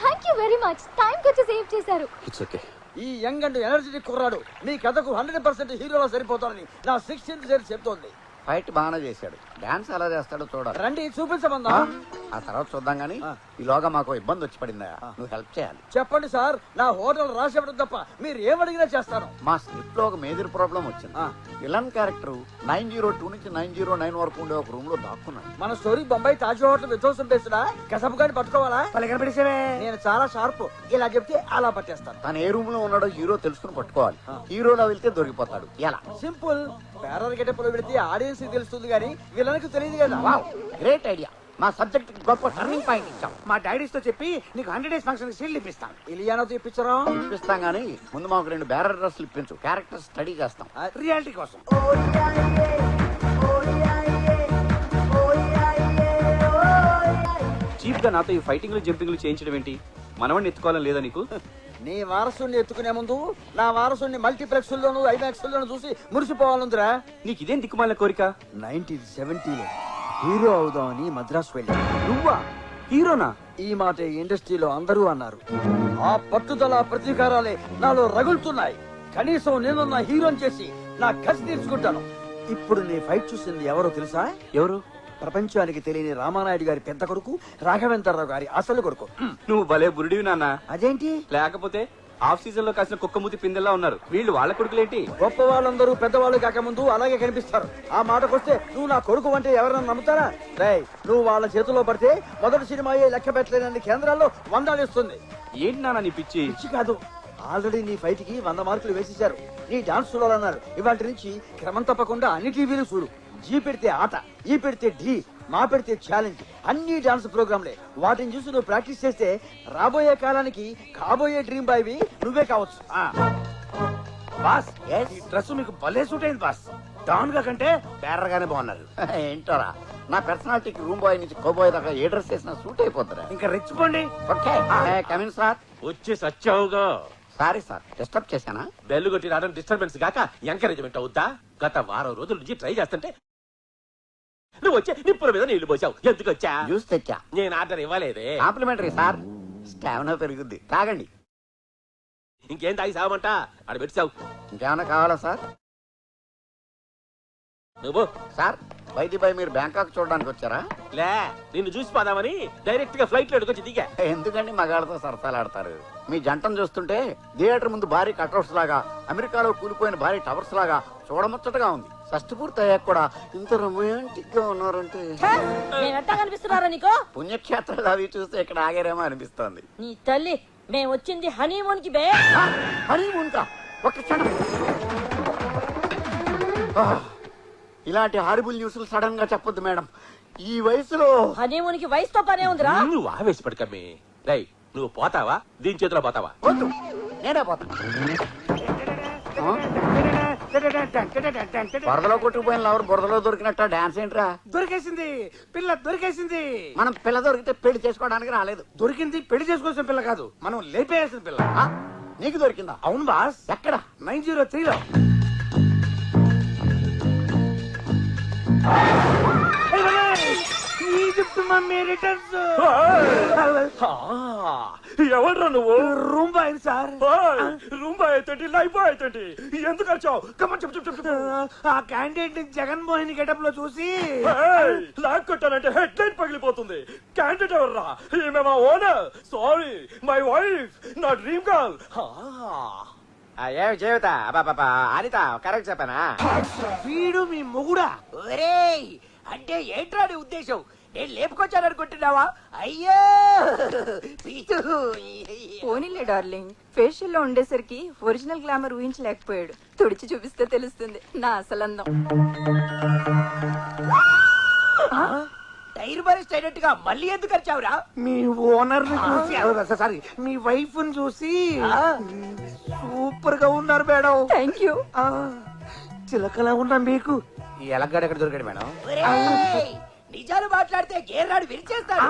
Thank you very much. Time వచ్చి సేవ్ చేశారు. It's okay. ఈ యంగ్ అండ్ ఎనర్జెటిక్ కుర్రాడు మీ కథకు 100% హీరోలో సరిపోతానని నా 16th సేర్ చెప్తోంది. ఫైట్ బాగానే చేశాడు. డాన్స్ ఎలా చేస్తాడో చూడాలి. రండి చూపించమందా. ఆ తర్వాత చూద్దాం గానీ ఈలోగా మాకు ఇబ్బంది వచ్చి పడిందా, నువ్వు హెల్ప్ చేయాలి. చెప్పండి సార్, నా హోటల్ రాసేవడం తప్ప మీరు ఏమడిగినా చేస్తాను. మా స్క్రిప్ట్ లో ఒక మేజర్ ప్రాబ్లం వచ్చింది. విలన్ క్యారెక్టర్ 902 నుంచి 909 వరకు ఉండే ఒక రూమ్ లో దాక్కున్నాడు. మన స్టోరీ బొంబాయి తాజ్ హోటల్ విధ్వంసం పేస్తున్నా కసపు గాని పట్టుకోవాలా? కనపడేసేవే. నేను చాలా షార్ప్, ఇలా చెప్తే అలా పట్టేస్తాను. తను ఏ రూమ్ లో ఉన్నాడో హీరో తెలుసుకుని పట్టుకోవాలి. హీరోలో వెళ్తే దొరికిపోతాడు. ఎలా? సింపుల్. పేరర్ గెటప్లో పెడితే ఆడియన్స్ తెలుస్తుంది కానీ విలన్కి తెలియదు కదా. Great idea. మా సబ్జెక్ట్ గొప్ప టర్నింగ్ పాయింట్ ఇచ్చాం. మా డాడీస్ తో చెప్పి నీకు 100 days ఫంక్షన్ సీల్ ఇప్పిస్తాం. ఇలియానాతో ఇప్పించరా? ఇప్పిస్తాం గానీ ముందు మాకు 2 బ్యారర్ డ్రెస్లు ఇప్పించు. క్యారెక్టర్ స్టడీ చేస్తాం. రియాలిటీ కోసం. చీప్ గా నాతో ఈ ఫైటింగ్లు జంపింగ్లు చేయించడం ఏంటి? మనవాడిని ఎత్తుకోవాలని లేదా నీకు? నీ వారసుని ఎత్తుకునే ముందు నా వారసుని మల్టీప్లెక్స్ లోను ఐమాక్స్ లోను చూసి మురిసిపోవాలందిరా. నీకు ఇదేం దిక్కుమాలిన కోరిక? 1970లో హీరో అవుదామని మద్రాసు వెళ్ళా. నువ్వా హీరోనా? ఈ మాట ఇండస్ట్రీలో అందరూ అన్నారు. ఆ పట్టుదల ప్రతీకారాలే నాలో రగులుతున్నాయి. కనీసం నేనున్న హీరోని చేసి నా కసి తీర్చుకుంటాను. ఇప్పుడు నీ ఫైట్ చూసింది ఎవరో తెలుసా? ఎవరు? ప్రపంచానికి తెలియని రామానాయుడు గారి పెద్ద కొడుకు, రాఘవేంద్రరావు గారి అసలు కొడుకు. నువ్వు భలే బురుడివి నాన్న. అదేంటి? లేకపోతే ఆఫ్ సీజన్ లో కాసిన కుక్కమూతి పిందెల్లా ఉన్నారు వీళ్ళు. వాళ్ళ కొడుకులేంటి? గొప్ప వాళ్ళందరూ పెద్దవాళ్ళు కాకముందు అలాగే కనిపిస్తారు. ఆ మాటకొస్తే నువ్వు నా కొడుకు అంటే ఎవరన్నా నమ్ముతారా? రేయ్, నువ్వు వాళ్ళ చేతిలో పడితే మొదటి సినిమాయే లెక్క పెట్టలేనన్ని కేంద్రాల్లో 100 ఇస్తుంది. ఏంటి నాన్న నీ పిచ్చి? పిచ్చి కాదు, ఆల్రెడీ నీ ఫైట్ కి 100 మార్కులు వేసేశారు. నీ డాన్స్ చూడాలన్నారు. ఇవాటి నుంచి క్రమం తప్పకుండా అన్ని టీవీలు చూడు. జీ పెడితే ఆట, ఈ పెడితే ఢీ, మా పెడితే ఛాలెంజ్, అన్ని డాన్స్ ప్రోగ్రాంలే. వాటిని చూసి నువ్వు ప్రాక్టీస్ చేస్తే రాబోయే కాలానికి కాబోయే డ్రీమ్ బాయ్ నువ్వే కావచ్చు. బాస్, ఈ డ్రెస్ మీకు భలే సూట్ అయింది బాస్. డాన్ గా కంటే బేరర్ గానే బాగున్నారు. ఏంటోరా, నా పర్సనాలిటీకి రూమ్ బాయ్ నుంచి కోబాయ్ దాకా ఏ డ్రెస్ వేసినా సూట్ అయిపోతారా. ఇంకా రెచ్చిపోండి. Okay, come in sir. వచ్చి సచ్చావుగా. సారీ సార్, డిస్టర్బ్ చేశానా? బెల్లు కొట్టి రావడం డిస్టర్బెన్స్ గాక ఎంకరేజ్మెంట్ అవుతా? గత వారం రోజుల నుంచి ట్రై చేస్తుంటే నువ్వు వచ్చే నిప్పుల మీద నీళ్లు పోసావు. ఎందుకు వచ్చా? జ్యూస్ తెచ్చా. నేను ఆర్డర్ ఇవ్వలేదే. కాంప్లిమెంటరీ సార్, స్టామినా పెరుగుద్ది. తాగండి. ఇంకేం తాగి సావమంట? ఆడ పెట్టావు. ఇంకేమైనా కావాలా సార్? నువ్వు సార్, బయటి బై మీరు బ్యాంకాక్ చూడడానికి వచ్చారా? లే, నిన్ను చూసిపోదామని డైరెక్ట్ గా ఫ్లైట్ లో ఎడుకొచ్చి దిగా. ఎందుకండి మగాళ్ళతో సరసాలాడతారు? మీ జంటను చూస్తుంటే థియేటర్ ముందు భారీ కట్అవుట్స్ లాగా, అమెరికాలో కూలిపోయిన భారీ టవర్స్ లాగా చూడముచ్చటగా ఉంది. షష్టి పూర్తి అయ్యాక కూడా ఇంత రొమాంటిక్ గా ఉన్నారంటే కనిపిస్తున్నారా నీకు? పుణ్యక్షేత్రాలు అవి చూస్తే ఇక్కడ ఆగారేమో అనిపిస్తోంది. నీ తల్లి, మేము వచ్చింది హనీమూన్ కి. హనీమూన్ కా? ఒక క్షణం. ఇలాంటి హారిబుల్ న్యూస్ సడన్ గా చెప్పొద్దు మేడం. ఈ వయసులో హనీమూన్ కి వయసుతో పనే ఉందిరా. నువ్వు ఆవేశపడకమ్మి. రై, నువ్వు పోతావా? దీని చేతిలో పోతావా? వద్దు, నేనే పోతా. బురదలో కొట్టుకుపోయిన లవర్ బురదలో దొరికినట్ట డాన్స్ ఏంట్రా? దొరికేసింది పిల్ల, దొరికేసింది. మనం పిల్ల దొరికితే పెళ్లి చేసుకోవడానికి రాలేదు. దొరికింది పెళ్లి చేసుకోవాల్సిన పిల్ల కాదు, మనం లేపేయాల్సిన పిల్ల. నీకు దొరికిందా? అవును బాస్. ఎక్కడ? 903లో. Egypt mummy returns. ఎవడ్రా నువ్వు? Room boy sir. Room boy అయితే లైఫ్ బాయ్ అయితే ఎందుకు వచ్చావు? కమన్ చెప్పు చెప్పు చెప్పు. ఆ క్యాండిడేట్ జగన్మోహన్ గెటప్ లో చూసి లాక్ కొట్టానంటే హెడ్ లైట్ పగిలిపోతుంది. క్యాండిడేట్ ఎవర్రా? ఈమె మా ఓనర్. సారీ, మై వైఫ్, నా డ్రీమ్ గర్ల్. ఏమి జీవిత అనిత కరెక్ట్ చెప్పానా? వీడు మీ మొగుడా? ఒరేయ్, అంటే ఏంట్రా నీ ఉద్దేశం? నేను లేపుకొచ్చాను అనుకుంటున్నావా? అయ్యో పోనీలే డార్లింగ్, ఫేషియల్ లో ఉండేసరికి ఒరిజినల్ గ్లామర్ ఊహించలేకపోయాడు. తుడిచి చూపిస్తే తెలుస్తుంది నా అసలందం. టైర్ డబ్బులు భరిస్తే అయినట్టుగా మళ్ళీ ఎందుకు వచ్చావురా? మీ ఓనర్ చూసి సారీ మీ వైఫ్ చూసి సూపర్ గా ఉన్నారు మేడం. Thank you. చిలకలా ఉన్నా మీకు ఈ ఎలగాడు ఎక్కడ దొరికాడు మేడం? ఒరేయ్, నిజాలు మాట్లాడితే గేర్రాడు విరిచేస్తాడు.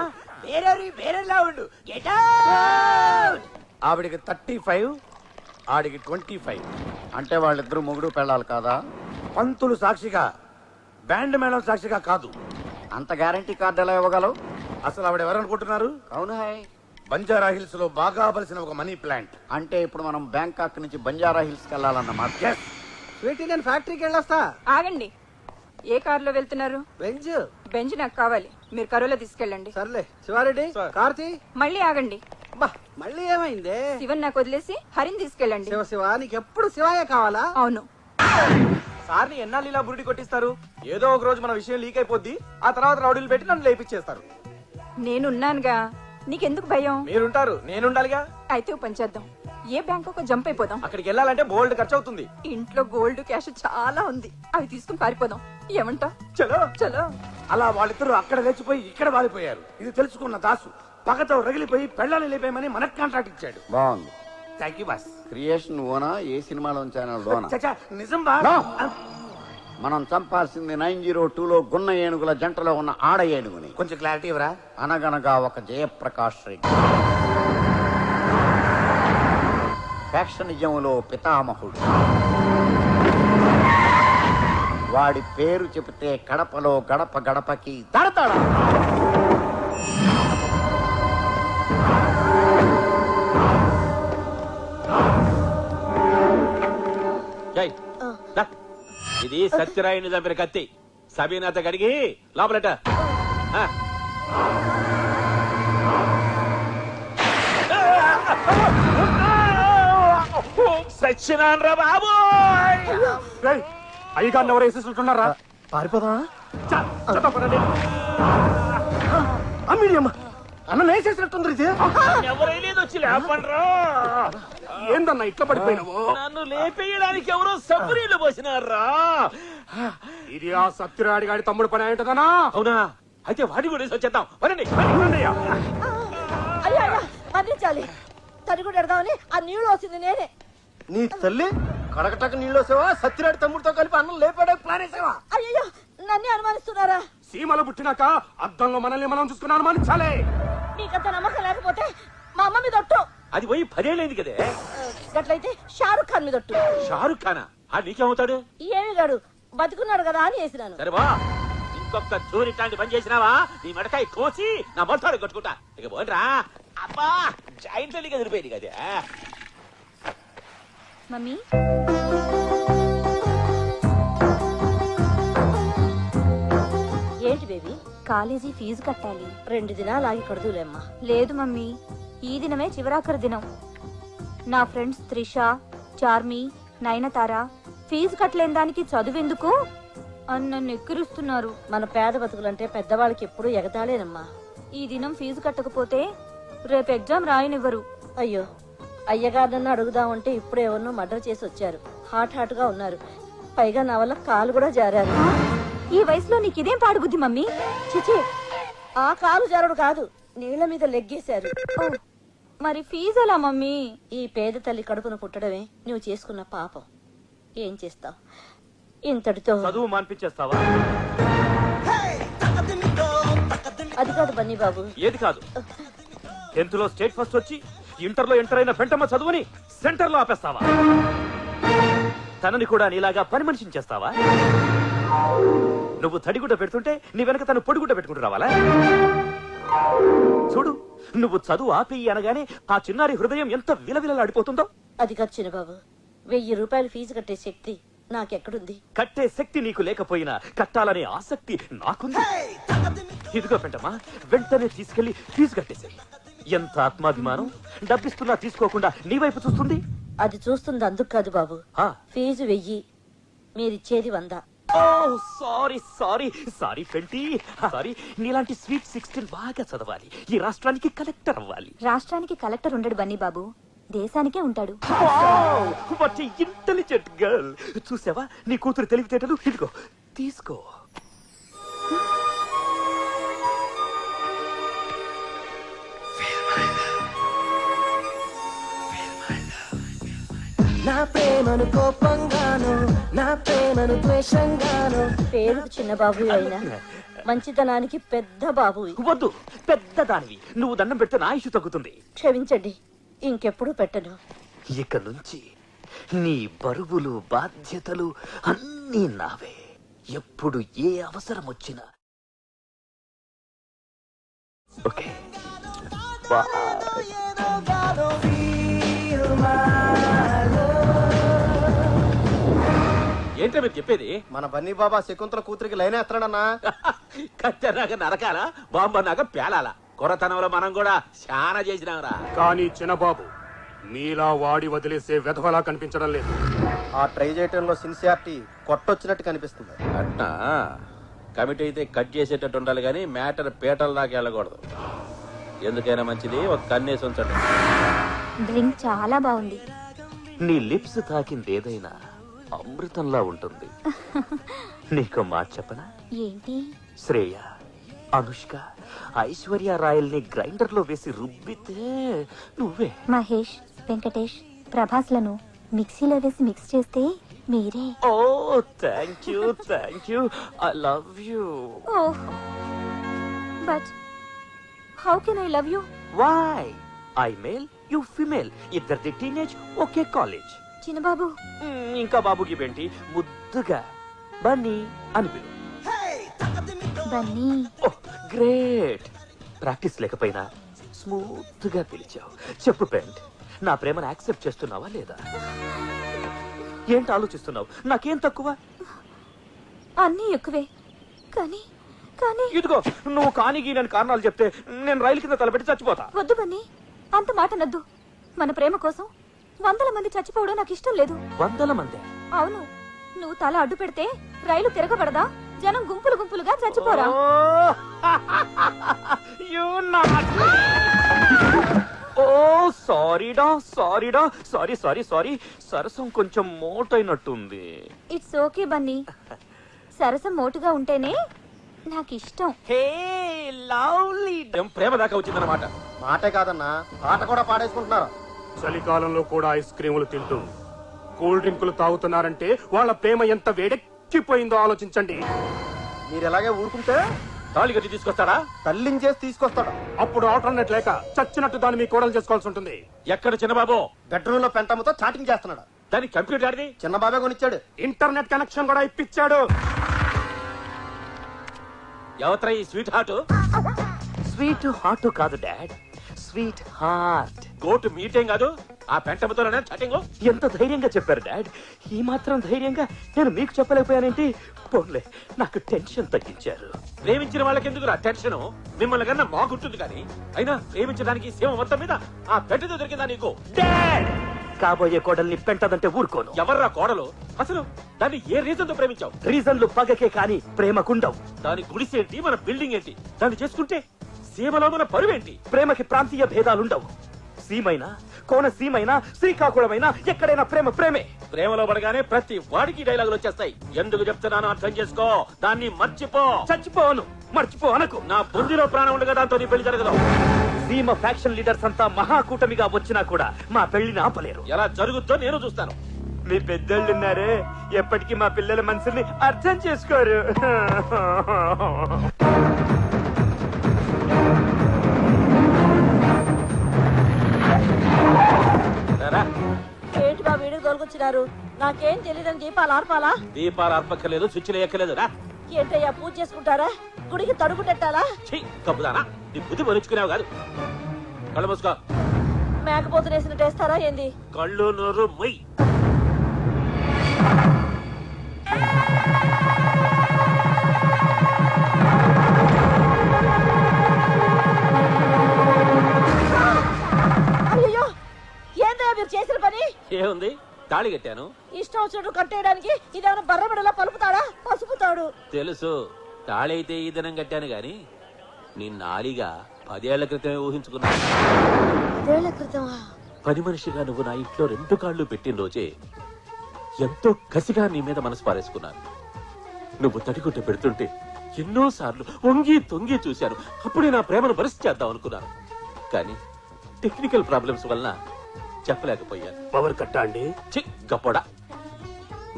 వేరేలా ఉండు. Get out. ఆవిడికి 35, ఆడికి 25. అంటే వాళ్ళిద్దరు మొగుడు పెళ్ళాలి కాదా? పంతులు సాక్షిగా, బ్యాండ్ మేడం సాక్షిగా కాదు. అంత గ్యారంటీ కార్డు ఎలా ఇవ్వగలవు? అసలు ఆవిడ ఎవరు అనుకుంటున్నారు? అవును హాయ్. బంజారా హిల్స్ లో బాగా బలిసిన ఒక మనీ ప్లాంట్. అంటే ఇప్పుడు మనం బ్యాంకాక్ నుంచి బంజారా హిల్స్ కి వెళ్ళాలన్నమాట. స్వీటీ, నేను ఫ్యాక్టరీకి వెళ్ళొస్తా. ఆగండి. ఏ కారులో వెళ్తున్నారు? బెంజ్. బెంజ్ నాకు కావాలి. మీరు కరోలో తీసుకెళ్ళండి. సర్లే. శివారెడ్డి, కార్తీ. మళ్ళీ ఆగండి. మళ్ళీ ఏమైంది? శివన్ నాకు వదిలేసి హరిని తీసుకెళ్ళండి. శివ శివ, నీకు ఎప్పుడు శివాయ కావాలా? అవును. సార్ని ఎన్నాళ్ళు ఇలా బురుడి కొట్టిస్తారు? ఏదో ఒక రోజు మన విషయం లీక్ అయిపోద్ది, ఆ తర్వాత రౌడీలు పెట్టి నన్ను లేపించేస్తారు. నేనున్నానుగా, నీకెందుకు భయం? మీరుంటారు, నేనుండాలిగా. అయితే ఓ పని చేద్దాం. ఏ బ్యాంకు జంప్ అయిపోదాం. అక్కడికి వెళ్ళాలంటే బోల్డ్ ఖర్చు అవుతుంది. ఇంట్లో గోల్డ్ క్యాష్ చాలా ఉంది, అవి తీసుకుని పారిపోదాం. ఏమంటా? చలో చలో. అలా వాళ్ళిద్దరూ అక్కడ లేచిపోయి ఇక్కడ వాలిపోయారు. ఇది తెలుసుకున్న దాసు పగతో రగిలిపోయి పెళ్ళాన్ని లేపేయమని మనకు కాంట్రాక్ట్ ఇచ్చాడు. బాగుంది. Thank you boss. క్రియేషన్ ఓనా, ఏ సినిమాలో లోనా? చచ్చా, నిజం బా. మనం చంపాల్సింది 902లో గున్న ఏనుగుల జంటలో ఉన్న ఆడ ఏనుగుని. కొంచెం క్లారిటీ ఇవ్వరా? అనగనగా ఒక జయప్రకాష్ రెడ్డి, ఫ్యాక్షనిజంలో పితామహుడు. వాడి పేరు చెబితే కడపలో గడప గడపకి తడతాడా. ఇది సత్యరాయుని చంపిన కత్తి. సబీనాథ గడిగి లోపలట. సత్యనారాయణ బాబు. అయ్యగారిని ఎవరు వేసేస్తున్నారా? పారిపోదా? అన్న వేసేసినట్టుంది. ఇది ఎవరైలేదు వచ్చి లేపండ్రా. ఏందన్నా ఇట్లా పడిపోయినావు? నన్ను లేపేయడానికి ఎవరో సబ్బురీలు పోసినారా? ఇది ఆ సత్యరాడి గారి తమ్ముడు పని అయింటదనా? అవునా? అయితే వాడి కూడా వచ్చేద్దాం. అందించాలి. తడి కూడా ఎడదామని ఆ నీళ్లు వచ్చింది నేనే. నీ తల్లి కడకటక నీళ్ళు వస్తావా? సత్యరాడి తమ్ముడితో కలిపి అన్నం లేపాడే ప్లాన్ వేసావా? అయ్యో, నన్నే అనుమానిస్తున్నారా? సీమలో పుట్టినాక అద్దంలో మనల్ని మనం చూసుకుని అనుమానించాలి. నీకంత నమ్మకం లేకపోతే మా అమ్మ మీద ఒట్టు. అది పోయి 10 ఏళ్ళైంది కదే. గట్లయితే షారుఖ్ ఖాన్ మీద ఒట్టు. షారుఖ్ ఖానా? ఆ నీకేమవుతాడు? ఏమి గాడు బతుకున్నాడు కదా అని వేసినాను. సరే బా, ఇంకొక చోరీ ఇట్లాంటి పని చేసినావా నీ మెడకాయ కోసి నా మొత్తాడు కొట్టుకుంటా. ఇక పోండ్రా. అబ్బా, జాయింట్ లీగ్ ఎదిరిపోయింది కదా. మమ్మీ, ఏంటి బేబీ? కాలేజీ ఫీజు కట్టాలి. 2 దినాలు ఆగి కడుదులేమ్మా. లేదు మమ్మీ, ఈ దినమే చివరాఖరి దినం. నా ఫ్రెండ్స్ త్రిష, చార్మి, నయనతార ఫీజు కట్టలేని దానికి చదువెందుకు అని నన్ను ఎక్కిరిస్తున్నారు. మన పేద బతుకులంటే పెద్దవాళ్ళకి ఎప్పుడు ఎగతాళేనమ్మా. ఈ దినం ఫీజు కట్టకపోతే రేపు ఎగ్జామ్ రాయనివ్వరు. అయ్యో, అయ్యగారినన్ను అడుగుదామంటే ఇప్పుడు ఎవరినో మర్డర్ చేసి వచ్చారు. హాట్ గా ఉన్నారు. పైగా నా వల్ల కాలు కూడా జారారు. ఈ వయసులో నీకిదేం పాడుబుద్ధి మమ్మీ? చిచి, ఆ కాలు జారుడు కాదు, నీళ్ల మీద లెగ్గేశారు. మరి ఫీజు ఎలా మమ్మీ? ఈ పేద తల్లి కడుపున పుట్టడమే నువ్వు చేసుకున్న పాపం. ఏం చేస్తావు? ఇంతటితో చదువు మాన్పించేస్తావా? అది కాదు బన్నీ బాబు. ఏది కాదు? 10th లో స్టేట్ ఫస్ట్ వచ్చి ఇంటర్ లో ఎంటర్ అయిన పెంటమ్మ చదువుని సెంటర్ లో ఆపేస్తావా? తనని కూడా నీలాగా పని మనిషిని చేస్తావా? నువ్వు తడిగుడ్డ పెడుతుంటే నీ వెనక తను పొడిగుడ్డ పెట్టుకుంటూ రావాలా? చూడు, నువ్వు చదువు ఆపేయి అనగానే ఆ చిన్నారి హృదయం ఎంత విలవిలలాడిపోతుందో. అది కాదు చిన్నబాబు, 1000 రూపాయలు ఫీజు కట్టే శక్తి నాకెక్కడుంది? కట్టే శక్తి నీకు లేకపోయినా కట్టాలనే ఆసక్తి నాకుంది. ఇదిగో పెంటమ్మా, వెంటనే తీసుకెళ్లి ఫీజు కట్టేసేయి. ఎంత ఆత్మాభిమానం! డబ్బిస్తున్నా తీసుకోకుండా నీ వైపు చూస్తుంది. అది చూస్తుంది అందుకు కాదు బాబు. ఫీజు 1000, మీరిచ్చేది 100. సారీ సారీ సారీ పెంటి, సారీ. నీలాంటి స్వీట్ 16 బాగా చదవాలి, ఈ రాష్ట్రానికి కలెక్టర్ అవ్వాలి. రాష్ట్రానికి కలెక్టర్ ఉండడు బన్నీ బాబు, దేశానికే ఉంటాడు. What a intelligent girl. చూసావా నీ కూతురు తెలివితేటలు? ఇదిగో తీసుకో. ప్రేమను కోపంగాను నా ప్రేమను ద్వేషంగాను. పేరుకు చిన్న బాబు అయినా మంచితనానికి పెద్ద బాబు. వద్దు, పెద్ద దానివి. నువ్వు దండం పెడితే నా ఇష్యూ తగ్గుతుంది. క్షమించండి, ఇంకెప్పుడు పెట్టను. ఇక నుంచి నీ బరువులు బాధ్యతలు అన్నీ నావే. ఎప్పుడు ఏ అవసరం వచ్చినా. ఓకే, ఏంటో మీరు చెప్పేది? మన బన్నీ బాబా శకుంతల కూతురికి లైన్ వేస్తాడన్నా. కత్తెనాక నరకాల, బాంబన్నాక పేలాల. కొరతనంలో మనం కూడా చాలా చేసినాంరా. కానీ చిన్నబాబు మీలా వాడి వదిలేసే వెధవలా కనిపించడం లేదు. ఆ ట్రై చేయటంలో సిన్సియారిటీ కొట్టొచ్చినట్టు కనిపిస్తుంది. అట్నా? కమిటీ అయితే కట్ చేసేటట్టు ఉండాలి కానీ మ్యాటర్ పీటల దాకా వెళ్ళకూడదు. ఎందుకైనా మంచిది ఒక కన్నేసి ఉంచండి. డ్రింక్ చాలా బాగుంది. నీ లిప్స్ తాకింది ఏదైనా అమృతంలా ఉంటుంది. నీకు మాట చెప్పనా? ఏంటి? శ్రేయ, అనుష్క, ఐశ్వర్య రాయల్ని గ్రైండర్ లో వేసి రుబ్బితే నువ్వే. మహేష్, వెంకటేష్, ప్రభాస్లను మిక్సీలో వేసి మిక్స్ చేస్తే మీరే. Oh thank you, thank you, I love you. Oh, but how can I love you? Why? I male, you female, ఇద్దరిది టీనేజ్, ఒకే కాలేజ్. చిన్నబాబు. ఇంకా బాబుకి ఏంటి? ముద్దుగా బన్నీ అని పిలు. బన్నీ. గ్రేట్. ప్రాక్టీస్ లేకపోయినా స్మూత్ గా పిలిచావు. చెప్పు ఫ్రెండ్, నా ప్రేమను యాక్సెప్ట్ చేస్తున్నావా లేదా? ఏంటి ఆలోచిస్తున్నావు? నాకేం తక్కువ? అన్నీ ఎక్కువే. కానీ కానీ ఇదిగో నువ్వు కానీ గీనని కారణాలు చెప్తే నేను రైలు కింద తలపెట్టి చచ్చిపోతా. వద్దు బన్నీ, అంత మాట నద్దు. మన ప్రేమ కోసం 100 మంది చచ్చిపోవడం నాకు ఇష్టం లేదు. 100 మంది? అవును. నువ్వు తల అడ్డు పెడితే రైలు తిరగబడదా? జనం గుంపులు గుంపులుగా చచ్చిపోరా? ఓ సారీడా, సారీడా, సారీ సారీ సారీ. సరసం కొంచెం మోటైనట్టుంది. It's okay Bunny. సరసం మోటుగా ఉంటేనే నాకు ఇష్టం. హే లవ్లీ. ప్రేమ దాకా వచ్చిందన్నమాట. మాటే కాదన్నా, పాట కూడా పాడేసుకుంటున్నారు. చలికాలంలో కూడా ఐస్ క్రీములు తింటూ కూల్ డ్రింకులు తాగుతున్నారంటే వాళ్ళ ప్రేమ ఎంత వేడెక్కిపోయిందో ఆలోచించండి. మీరు ఎలాగే ఊరుకుంటే తాళి కట్టి తీసుకొస్తాడా? తల్లించేసి తీసుకొస్తాడు. అప్పుడు ఆల్టర్నేట్ లేక చచ్చినట్టు దాన్ని మీ కోడలు చేసుకోవాల్సి ఉంటుంది. ఎక్కడ చిన్నబాబు? బెడ్రూమ్ లో పెంటమ్మతో చాటింగ్ చేస్తున్నాడు. దానికి కంప్యూటర్ ఆడిది చిన్నబాబే కొనిచ్చాడు. ఇంటర్నెట్ కనెక్షన్ కూడా ఇప్పించాడు. ఎవత్రా ఈ స్వీట్ హార్ట్? స్వీట్ హార్ట్ కాదు డాడ్, స్వీట్ హార్ట్. గోటు మీటేం కాదు, ఆ పెంటమ్మతోనే చాటింగ్. ఎంత ధైర్యంగా చెప్పారు డాడ్. ఈ మాత్రం ధైర్యంగా నేను మీకు చెప్పలేకపోయానేంటి? పోన్లే, నాకు టెన్షన్ తగ్గించారు. ప్రేమించిన వాళ్ళకి ఎందుకు రా టెన్షన్? మిమ్మల్ని కన్నా మాకుంటుంది కానీ. అయినా ప్రేమించడానికి సీమ మొత్తం మీద ఆ పెంటతో దొరికిందా నీకు? డాడ్, కాబోయే కోడల్ని పెంటదంటే ఊరుకోను. ఎవర్రా కోడలు? అసలు దాన్ని ఏ రీజన్ తో ప్రేమించావు? రీజన్లు పగకే కాని ప్రేమకుండవు. దాని గుడిసేంటి, మన బిల్డింగ్ ఏంటి? దాన్ని చేసుకుంటే సీమలో మన పరువేంటి? ప్రేమకి ప్రాంతీయ భేదాలుండవు. సీమైనా, కోనసీమైనా, శ్రీకాకుళమైనా ఎక్కడైనా ప్రేమ ప్రేమే. ప్రేమలో పడగానే ప్రతి వాడికి డైలాగులు వచ్చేస్తాయి. ఎందుకు చెప్తున్నానో అర్థం చేసుకో. దాన్ని మర్చిపో. చచ్చిపోను, మర్చిపో అనకు. నా బుద్ధిలో ప్రాణం ఉండగా దాంతో నీ పెళ్లి జరగదు. సీమ ఫ్యాక్షన్ లీడర్స్ అంతా మహాకూటమిగా వచ్చినా కూడా మా పెళ్లిని ఆపలేరు. ఎలా జరుగుద్దో నేను చూస్తాను. మీ పెద్దోళ్ళున్నారే, ఎప్పటికీ మా పిల్లల మనసుల్ని అర్థం చేసుకోరు. ఏంటి బాబు వీడికి తోలుకొచ్చినారు? నాకేం తెలియదని దీపాలు ఆర్పాలా? దీపాలు ఆర్పక్కర్లేదు, స్విచ్లు ఎక్కలేదు. రా ఏంటయ్యా, పూజ చేసుకుంటారా? గుడికి తడుగు పెట్టాలా? కప్పుదానా? నీ బుద్ధి మరుచుకునేవు కాదు. కళ్ళు మూసుకో. మేకపోతు వేసినట్టు వేస్తారా ఏంది? కళ్ళు నోరు మొయ్. అయ్యో, ఏందా మీరు చేసిన పని? ఏముంది, తాళి కట్టాను. ఇష్టం వచ్చినట్టు కట్టేయడానికి ఇదేమైనా బర్రబడిలా పలుపుతాడా? పసుపుతాడు. తెలుసు, తాళి అయితే ఈ దినం కట్టాను గాని నీ నాలిగా 10 ఏళ్ల క్రితమే ఊహించుకున్నాను. 10 ఏళ్ల క్రితమా? పని మనిషిగా నువ్వు నా ఇంట్లో 2 కాళ్ళు పెట్టిన రోజే ఎంతో కసిగా నీ మీద మనసు పారేసుకున్నాను. నువ్వు తడిగుడ్డ పెడుతుంటే ఎన్నోసార్లు వంగి తొంగి చూశాను. అప్పుడే నా ప్రేమను బరిసి చేద్దాం అనుకున్నాను. కానీ టెక్నికల్ ప్రాబ్లమ్స్ వలన చెప్పలేకపోయాను. పవర్ కట్టా అండి? గప్పడా,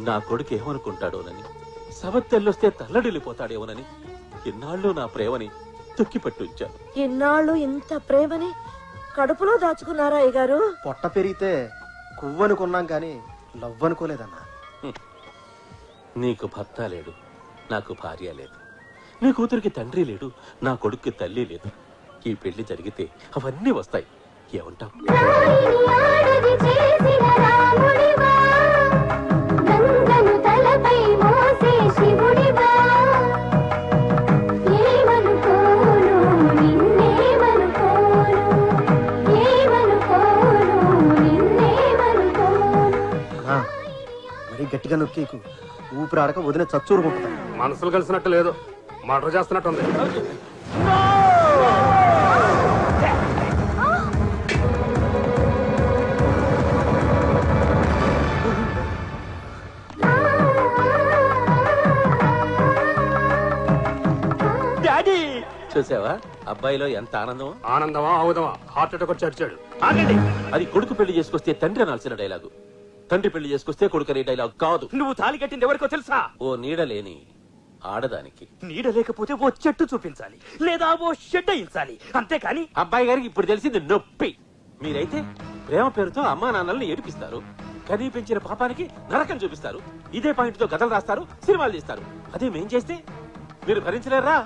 నా కొడుకు ఏమనుకుంటాడోనని, సవత్తెల్లొస్తే తల్లడిల్లిపోతాడేమోనని ఇన్నాళ్ళు నా ప్రేమని తొక్కిపట్టుంచాను. ఇన్నాళ్ళు ఇంత ప్రేమని కడుపులో దాచుకున్నారా అయ్యగారు? పొట్ట పెరిగితే కువ్వనుకున్నాం కానీ లవ్ అనుకోలేదన్నా. నీకు భర్త లేడు, నాకు భార్య లేదు. నీ కూతురికి తండ్రి లేడు, నా కొడుక్కి తల్లి లేదు. ఈ పెళ్లి జరిగితే అవన్నీ వస్తాయి. ఏమంటావు? మరీ గట్టిగా నొక్కేకు, ఊపిరాడక వదిన చచ్చూరుకుంటా. మనసులు కలిసినట్టు లేదు, మర్డర్ చేస్తున్నట్టు ఉంది. డాడీ, చూసావా అబ్బాయిలో ఎంత ఆనందం? ఆనందమా అవుదమా? హార్ట్ అటాక్ వచ్చి అడిచాడు. ఆగండి, అది కొడుకు పెళ్లి చేసుకొస్తే తండ్రి అనాల్సిన డైలాగు. తండ్రి పెళ్లి చేసుకొస్తే కొడుకు అనే డైలాగ్ కాదు. నువ్వు తాలి కట్టింది ఎవరికో తెలుసా? ఓ నీడ లేని ఆడదానికి. నీడ లేకపోతే ఓ చెట్టు చూపించాలి, లేదా ఓ షెడ్ అయించాలి, అంతేకాని అబ్బాయి గారికి ఇప్పుడు తెలిసింది నొప్పి. మీరైతే ప్రేమ పేరుతో అమ్మా నాన్నల్ని ఏడిపిస్తారు, కనీ పెంచిన పాపానికి నరకం చూపిస్తారు, ఇదే పాయింట్ తో కథలు రాస్తారు, సినిమాలు తీస్తారు. అదే మేం చేస్తే మీరు భరించలేరా?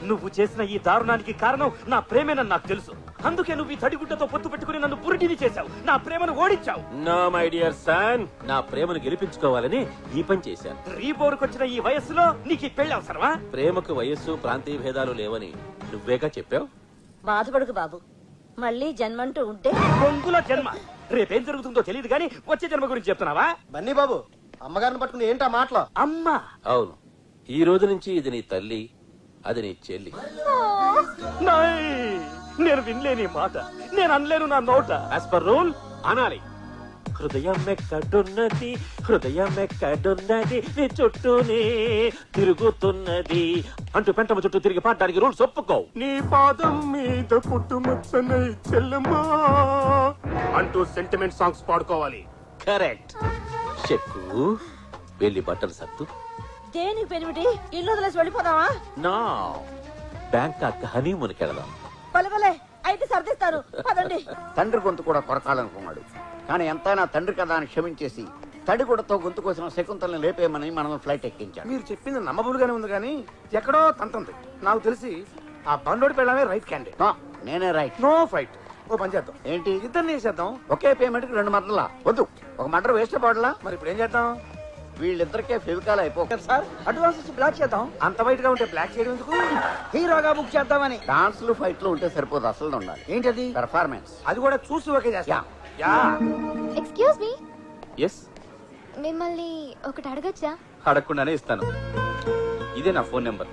నువ్వు చేసిన ఈ దారుణానికి కారణం నా ప్రేమేనని నాకు తెలుసు. అందుకే నువ్వు ఈ తడిగుడ్డతో పొత్తు పెట్టుకుని నన్ను పురిటిని చేశావు, నా ప్రేమను ఓడించావు. నో మై డియర్ సన్, నా ప్రేమను గెలిపించుకోవాలని ఈ పని చేశాను. రీబోర్కొచ్చిన ఈ వయస్సులో నీకు ఈ పెళ్లి అవసరమా? ప్రేమకు వయస్సు ప్రాంతీయ భేదాలు లేవని నువ్వేగా చెప్పావు. బాధపడకు బాబు, మళ్ళీ జన్మంటూ ఉంటే బొంగుల జన్మ. రేపేం జరుగుతుందో తెలియదు గానీ వచ్చే జన్మ గురించి చెప్తున్నావా? బన్నీ బాబు, అమ్మగారిని పట్టుకుని ఏంటా మాటలు? అమ్మా? అవును, ఈ రోజు నుంచి ఇది నీ తల్లి, అది నీ చెల్లి. నేను వినలేని మాట, నేను అనలేను నా నోట. యాజ్ పర్ రూల్ అనాలి. హృదయం ఎక్కడున్నది, హృదయం ఎక్కడున్నది, నీ చుట్టూనే తిరుగుతున్నది అంటూ పెంటమ్మ చుట్టూ తిరిగి పాడడానికి రూల్స్ ఒప్పుకో. నీ పాదం మీద పుట్టుమచ్చనై చెల్లమ్మా అంటూ సెంటిమెంట్ సాంగ్స్ పాడుకోవాలి. కరెక్ట్. చెక్కు వెళ్ళి బట్టలు సత్తు. దేనికి పెనిమిటి? ఇల్లు వదిలేసి వెళ్ళిపోదామా? నా బ్యాంకాక్ హనీమూన్కి వెళదాం. పలవలే, అయితే సర్దిస్తారు, పదండి. తండ్రి గొంతు కూడా కొరకాలనుకున్నాడు, కానీ ఎంతైనా తండ్రి కదా అని క్షమించేసి తడిగుడతో గొంతు కోసిన శకుంతలను లేపేయమని మనం ఫ్లైట్ ఎక్కించాం. మీరు చెప్పింది నమ్మబులుగానే ఉంది కానీ ఎక్కడో తంతుంది. నాకు తెలిసి ఆ బండోడి పెళ్ళమే రైట్ క్యాండిడేట్. నేనే రైట్. No fight. ఓ పని చేద్దాం. ఏంటి? ఇద్దరిని చేసేద్దాం. ఒకే పేమెంట్ కి 2 మర్డర్లా? వద్దు, ఒక మర్డర్ వేస్ట్ పడలా. మరి ఇప్పుడు ఏం చేద్దాం? వీళ్ళిద్దరికే ఫెవికాల్ అయిపోతుంది సార్. అడ్వాన్స్ ఇచ్చి బ్లాక్ చేద్దాం. అంత వైట్ గా ఉంటే బ్లాక్ చేయడం ఎందుకు? హీరోగా బుక్ చేద్దామని. డాన్స్లు ఫైట్లు ఉంటే సరిపోదు, అసలు ఉండాలి. ఏంటది? పెర్ఫార్మెన్స్. అది కూడా చూసి ఓకే చేస్తా. ఎక్స్క్యూజ్ మీ, ఎస్, మిమ్మల్ని ఒకటి అడగచ్చా? అడగకుండానే ఇస్తాను. ఇదే నా ఫోన్ నెంబర్.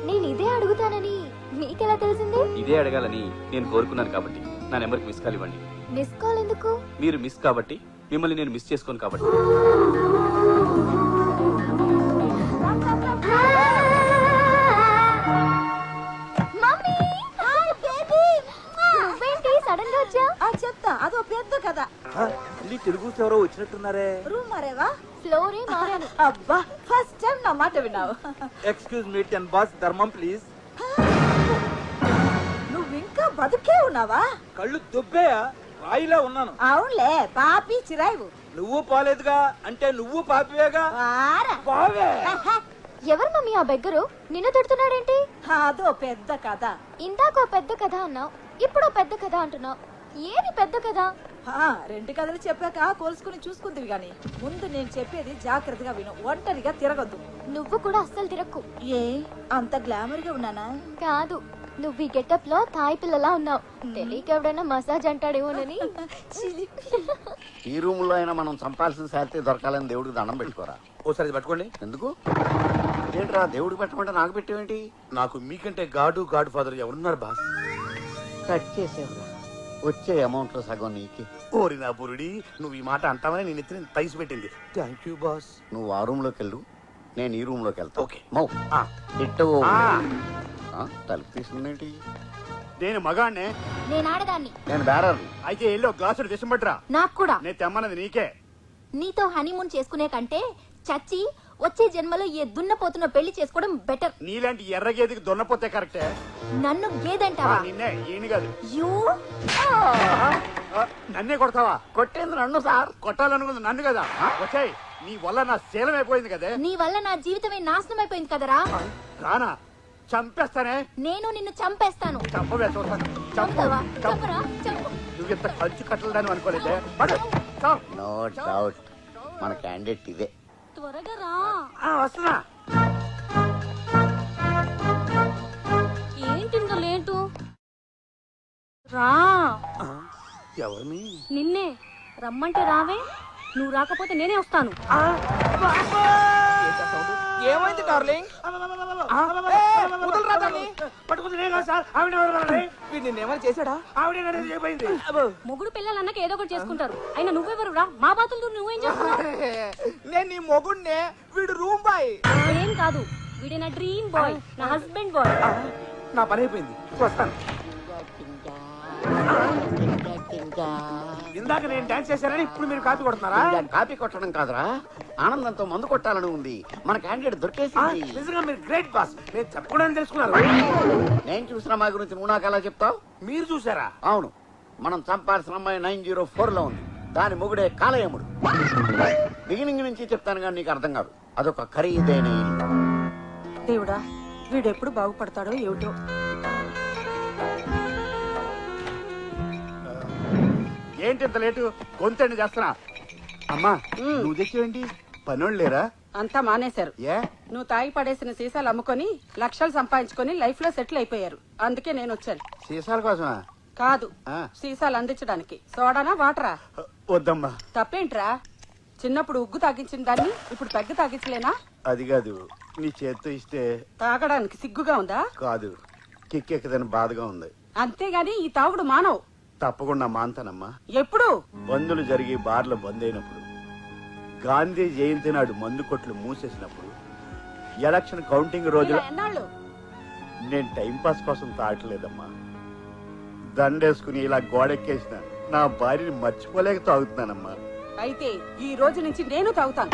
నేను ఇదే అడుగుతానని మీకెలా తెలిసింది? ఇదే అడగాలని నేను కోరుకున్నాను కాబట్టి నా నెంబర్కి మిస్ కాల్ ఇవ్వండి. మిస్ కాల్ ఎందుకు? మీరు మిస్ కాబట్టి, మిమ్మల్ని నేను మిస్ చేసుకోను కాబట్టి. సడన్ గా వచ్చా? చెప్తా, అదో పెద్ద కథ. తెలుగు ఎవరో వచ్చినట్టున్నారే. రూమ్ మారేవా? ఫ్లోరే మారాను. అబ్బా, ఫస్ట్ టైం నా మాట విన్నావు. ఎక్స్క్యూజ్ మీ, 10 బాస్ ధర్మం ప్లీజ్. నువ్వు ఇంకా బతుకే ఉన్నావా? కళ్ళు దుబ్బేయా? రాయిలా ఉన్నాను. అవునులే, పాపి చిరాయివు. నువ్వు పోలేదుగా, అంటే నువ్వు పాపివేగా. పావే. ఎవరు మమ్మీ ఆ బెగ్గరు? నిన్ను తిడుతున్నాడేంటి? అదో పెద్ద కథ. ఇందాక పెద్ద కథ అన్నావు, ఇప్పుడు పెద్ద కథ అంటున్నావు. ఏది పెద్ద కథ? 2 కథలు చెప్పాక కోల్చుకుని చూసుకుందివి గాని ముందు నేను చెప్పేది జాగ్రత్తగా విను. ఒంటరిగా తిరగద్దు. నువ్వు కూడా అస్సలు తిరక్కు. ఏ అంత గ్లామర్ గా ఉన్నానా? కాదు, నువ్వు ఈ గెటప్ లో తాయి పిల్లలా ఉన్నావు. తెలియక ఎవడైనా మసాజ్ అంటాడేమోనని. ఈ రూమ్ లో అయినా మనం చంపాల్సిన శాలరీ దొరకాలని దేవుడికి దండం పెట్టుకోరా. ఓసారి పట్టుకోండి. ఎందుకు? ఏంట్రా దేవుడికి పెట్టమంటే నాకు పెట్టేవేంటి? నాకు మీకంటే గాడు గాడ్ ఫాదర్ ఎవరున్నారు బాస్? కట్ చేసేవరా, వచ్చే అమౌంట్ లో సగం నీకి. ఓరి నా బురుడి, నువ్వు ఈ మాట అంటావని నేను ఎత్తిన తైసి పెట్టింది. Thank you boss. నువ్వు ఆ రూమ్ లోకి వెళ్ళు, నేను ఈ రూమ్ లోకి వెళ్తా. ఓకే. మౌ ఇట్టు తలుపు తీసుకుందేంటి? నేను మగాడినే. నేను ఆడదాన్ని. నేను బేరర్ని. అయితే ఎల్లో గ్లాసుడు విషం పట్టురా. నాకు కూడా. నేను తెమ్మన్నది నీకే. నీతో హనీమూన్ చేసుకునే కంటే చచ్చి వచ్చే జన్మలో ఏ దున్నపోతున్న పెళ్లి చేసుకోవడం బెటర్. నీలాంటి ఎర్ర గేదెకి దున్నపోతే కరెక్టే. నన్ను గేదంటావా? నిన్నే ఈయన కాదు. యూ నన్నే కొడతావా? కొట్టేంది నన్ను సార్. కొట్టాలనుకుంది నన్ను కదా. వచ్చాయి నీ వల్ల నా శీలం అయిపోయింది కదే. నీ వల్ల నా జీవితమే నాశనం అయిపోయింది కదరా. రానా చంపేస్తానే. నేను నిన్ను చంపేస్తాను. చంపవే చూస్తాను. చంపుతావా? చంపరా? చంపు. నువ్వు ఇంత ఖర్చు కట్టలేదని అనుకోలేదే. నో డౌట్ మన క్యాండిడేట్ ఇదే. త్వరగా రా. వస్తున్నా. ఏంటింత లేటు? రా. ఎవరిని? నిన్నే రమ్మంటే రావే. నువ్వు రాకపోతే నేనే వస్తాను. ఏమైంది డార్లింగ్? నిన్నేమైనా చేశాడా? మొగుడు పిల్లలన్నాక ఏదో ఒకటి చేసుకుంటారు. అయినా నువ్వెవరు రా? మా బాతులు నువ్వేం చేస్తున్నావు? నేను నీ మొగుడినే. వీడు రూమ్ బాయ్. ఏం కాదు, వీడే నా డ్రీమ్ బాయ్, నా హస్బెండ్ బాయ్. నా పని అయిపోయింది, వస్తాను. ఇందాక నేను డాన్స్ చేశానని ఇప్పుడు మీరు కాపీ కొడుతున్నారా? కాపీ కొట్టడం కాదురా, ఆనందంతో మందు కొట్టాలని ఉంది. మన క్యాండిడేట్ దొరికేసింది. నిజంగా మీరు గ్రేట్ బాస్. నేను చెప్పకూడదని తెలుసుకున్నారు. నేను చూసిన మా గురించి నువ్వు నాకు ఎలా చెప్తావు? మీరు చూసారా? అవును, మనం చంపాల్సిన అమ్మాయి 904 లో ఉంది. దాని మొగుడే కాలయముడు. బిగినింగ్ నుంచి చెప్తాను కానీ నీకు అర్థం కాదు. అదొక ఖరీదైన ఇల్లు. దేవుడా, వీడెప్పుడు బాగుపడతాడో ఏమిటో. ఏంటి ఇంత లేటు? గొంతండి చేస్తున్నా. అమ్మా నువ్వు తెచ్చేవేంటి? పనోళ్ళు లేరా? అంతా మానేశారు. ఏ? నువ్వు తాగి పడేసిన సీసాలు అమ్ముకొని లక్షలు సంపాదించుకొని లైఫ్ లో సెటిల్ అయిపోయారు. అందుకే నేను వచ్చాను. సీసాల కోసమా? కాదు, సీసాలు అందించడానికి. సోడానా వాటరా? వద్దమ్మా. తప్పేంట్రా? చిన్నప్పుడు ఉగ్గు తాగించిన దాన్ని ఇప్పుడు పెగ్గ తాగించలేనా? అది కాదు, నీ చేత్తో ఇస్తే తాగడానికి సిగ్గుగా ఉందా? కాదు, కిక్కెక్కదని బాధగా ఉంది. అంతేగాని ఈ తాగుడు మానవు. తప్పకుండా మాంతానమ్మా. ఎప్పుడు? బందులు జరిగి బార్లు బంద్ అయినప్పుడు, గాంధీ జయంతి నాడు మందు కొట్లు మూసేసినప్పుడు, ఎలక్షన్ కౌంటింగ్ రోజులు. నేను టైం పాస్ కోసం తాగట్లేదమ్మా. దండేసుకుని ఇలా గోడెక్కేసిన నా భార్యని మర్చిపోలేక తాగుతున్నానమ్మా. అయితే ఈ రోజు నుంచి నేను తాగుతాను.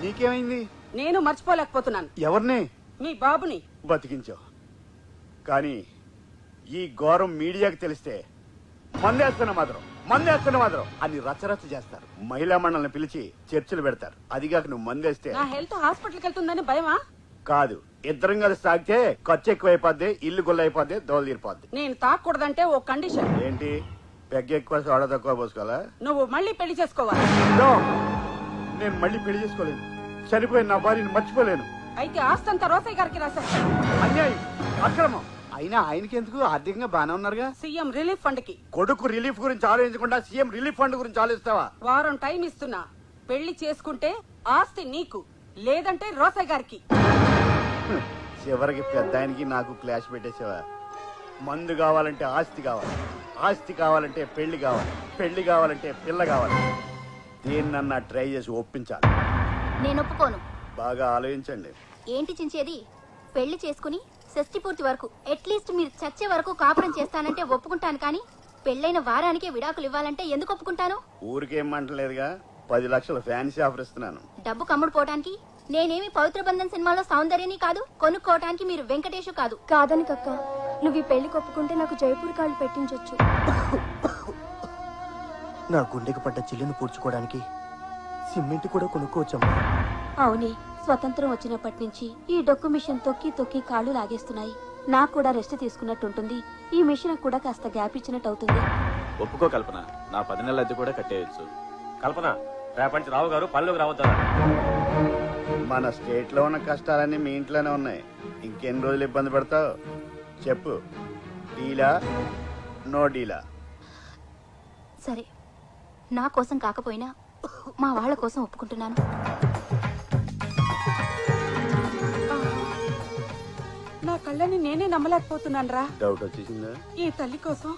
నీకేమైంది? నేను మర్చిపోలేకపోతున్నాను. ఎవరిని? మీ బాబుని. బతికించావు. కానీ ఈ ఘోరం మీడియాకి తెలిస్తే మందేస్తున్న మాత్రం అని రచ్చరచ్చ చేస్తారు. మహిళా మండలిని పిలిచి చర్చలు పెడతారు. అదిగాక నువ్వు మందేస్తే నా హెల్త్ హాస్పిటల్కి వెళ్తుందని భయమా? కాదు, ఇద్దరం కలిసి తాగితే ఖర్చు ఎక్కువైపోద్ది, ఇల్లు గుల్లైపోద్ది, దోలు తీరిపోద్ది. నేను తాగకూడదంటే ఓ కండిషన్. ఏంటి? పెగ్గ ఎక్కువ సోడా తక్కువ పోసుకోవాలా? నువ్వు మళ్ళీ పెళ్లి చేసుకోవాలి. నేను మళ్ళీ పెళ్లి చేసుకోలేను. చనిపోయిన నా భార్యని మర్చిపోలేను. అయితే ఆస్తంతా రోసయ్య గారికి రాశారు. అన్యాయం, అక్రమం. అయినా ఆయనకి ఎందుకు? ఆర్థికంగా బానే ఉన్నారుగా. సీఎం రిలీఫ్ ఫండ్ కి. కొడుకు రిలీఫ్ గురించి ఆలోచించకుండా సీఎం రిలీఫ్ ఫండ్ గురించి ఆలోచిస్తావా? వారం టైం ఇస్తున్నా. పెళ్లి చేసుకుంటే ఆస్తి నీకు, లేదంటే రోసయ్య గారికి. చివరికి పెద్ద ఆయనకి నాకు క్లాష్ పెట్టేసావా? మందు కావాలంటే ఆస్తి కావాలి, ఆస్తి కావాలంటే పెళ్లి కావాలి, పెళ్లి కావాలంటే పిల్ల కావాలి. దేన్నన్నా ట్రై చేసి ఒప్పించాలి. నేను ఒప్పుకోను. బాగా ఆలోచించండి. ఏంటి చించేది? పెళ్లి చేసుకుని షష్టి పూర్తి వరకు అట్లీస్ట్ మీరు చచ్చే వరకు కాపురం చేస్తానంటే ఒప్పుకుంటాను, కానీ పెళ్ళైన వారానికే విడాకులు ఇవ్వాలంటే ఎందుకు ఒప్పుకుంటాను? ఊరికేం మంటలేదుగా. 10 లక్షల ఫ్యాన్సీ ఆఫర్ ఇస్తున్నాను. డబ్బు కమ్ముడు పోవటానికి. నేనేమి పవిత్ర బంధం సినిమాలో సౌందర్యని కాదు, కొనుక్కోవటానికి మీరు వెంకటేష్ కాదు. కాదని కక్క, నువ్వు ఈ పెళ్లి ఒప్పుకుంటే నాకు జైపూర్ కాళ్ళు పెట్టించొచ్చు. నా గుండెకి పడ్డ చిల్లును పూడ్చుకోవడానికి సిమెంట్ కూడా కొనుక్కోవచ్చమ్మా. అవునే, స్వతంత్రం వచ్చినప్పటి నుంచి ఈ డొక్కు మిషన్ తొక్కి తొక్కి కాళ్ళు లాగేస్తున్నాయి. నాకు కూడా రెస్ట్ తీసుకున్నట్టుంటుంది. ఈ మిషన్ కూడా కాస్త గ్యాప్ ఇచ్చినట్టు అవుతుంది. ఒప్పుకో కల్పన, నా 10 నెలల అద్దె కూడా కట్టేయచ్చు. కల్పన, రేపటి రావు గారు పనిలోకి రావద్దా? మన స్టేట్ లో ఉన్న కష్టాలన్నీ మీ ఇంట్లోనే ఉన్నాయి. ఇంకెన్ని రోజులు ఇబ్బంది పడతావు చెప్పు. డీలా నో డీలా? సరే, నా కోసం కాకపోయినా మా వాళ్ళ కోసం ఒప్పుకుంటున్నాను. నా కళ్ళని నేనే నమ్మలేకపోతున్నాను రా. డౌట్ వచ్చేసిందా? ఈ తల్లి కోసం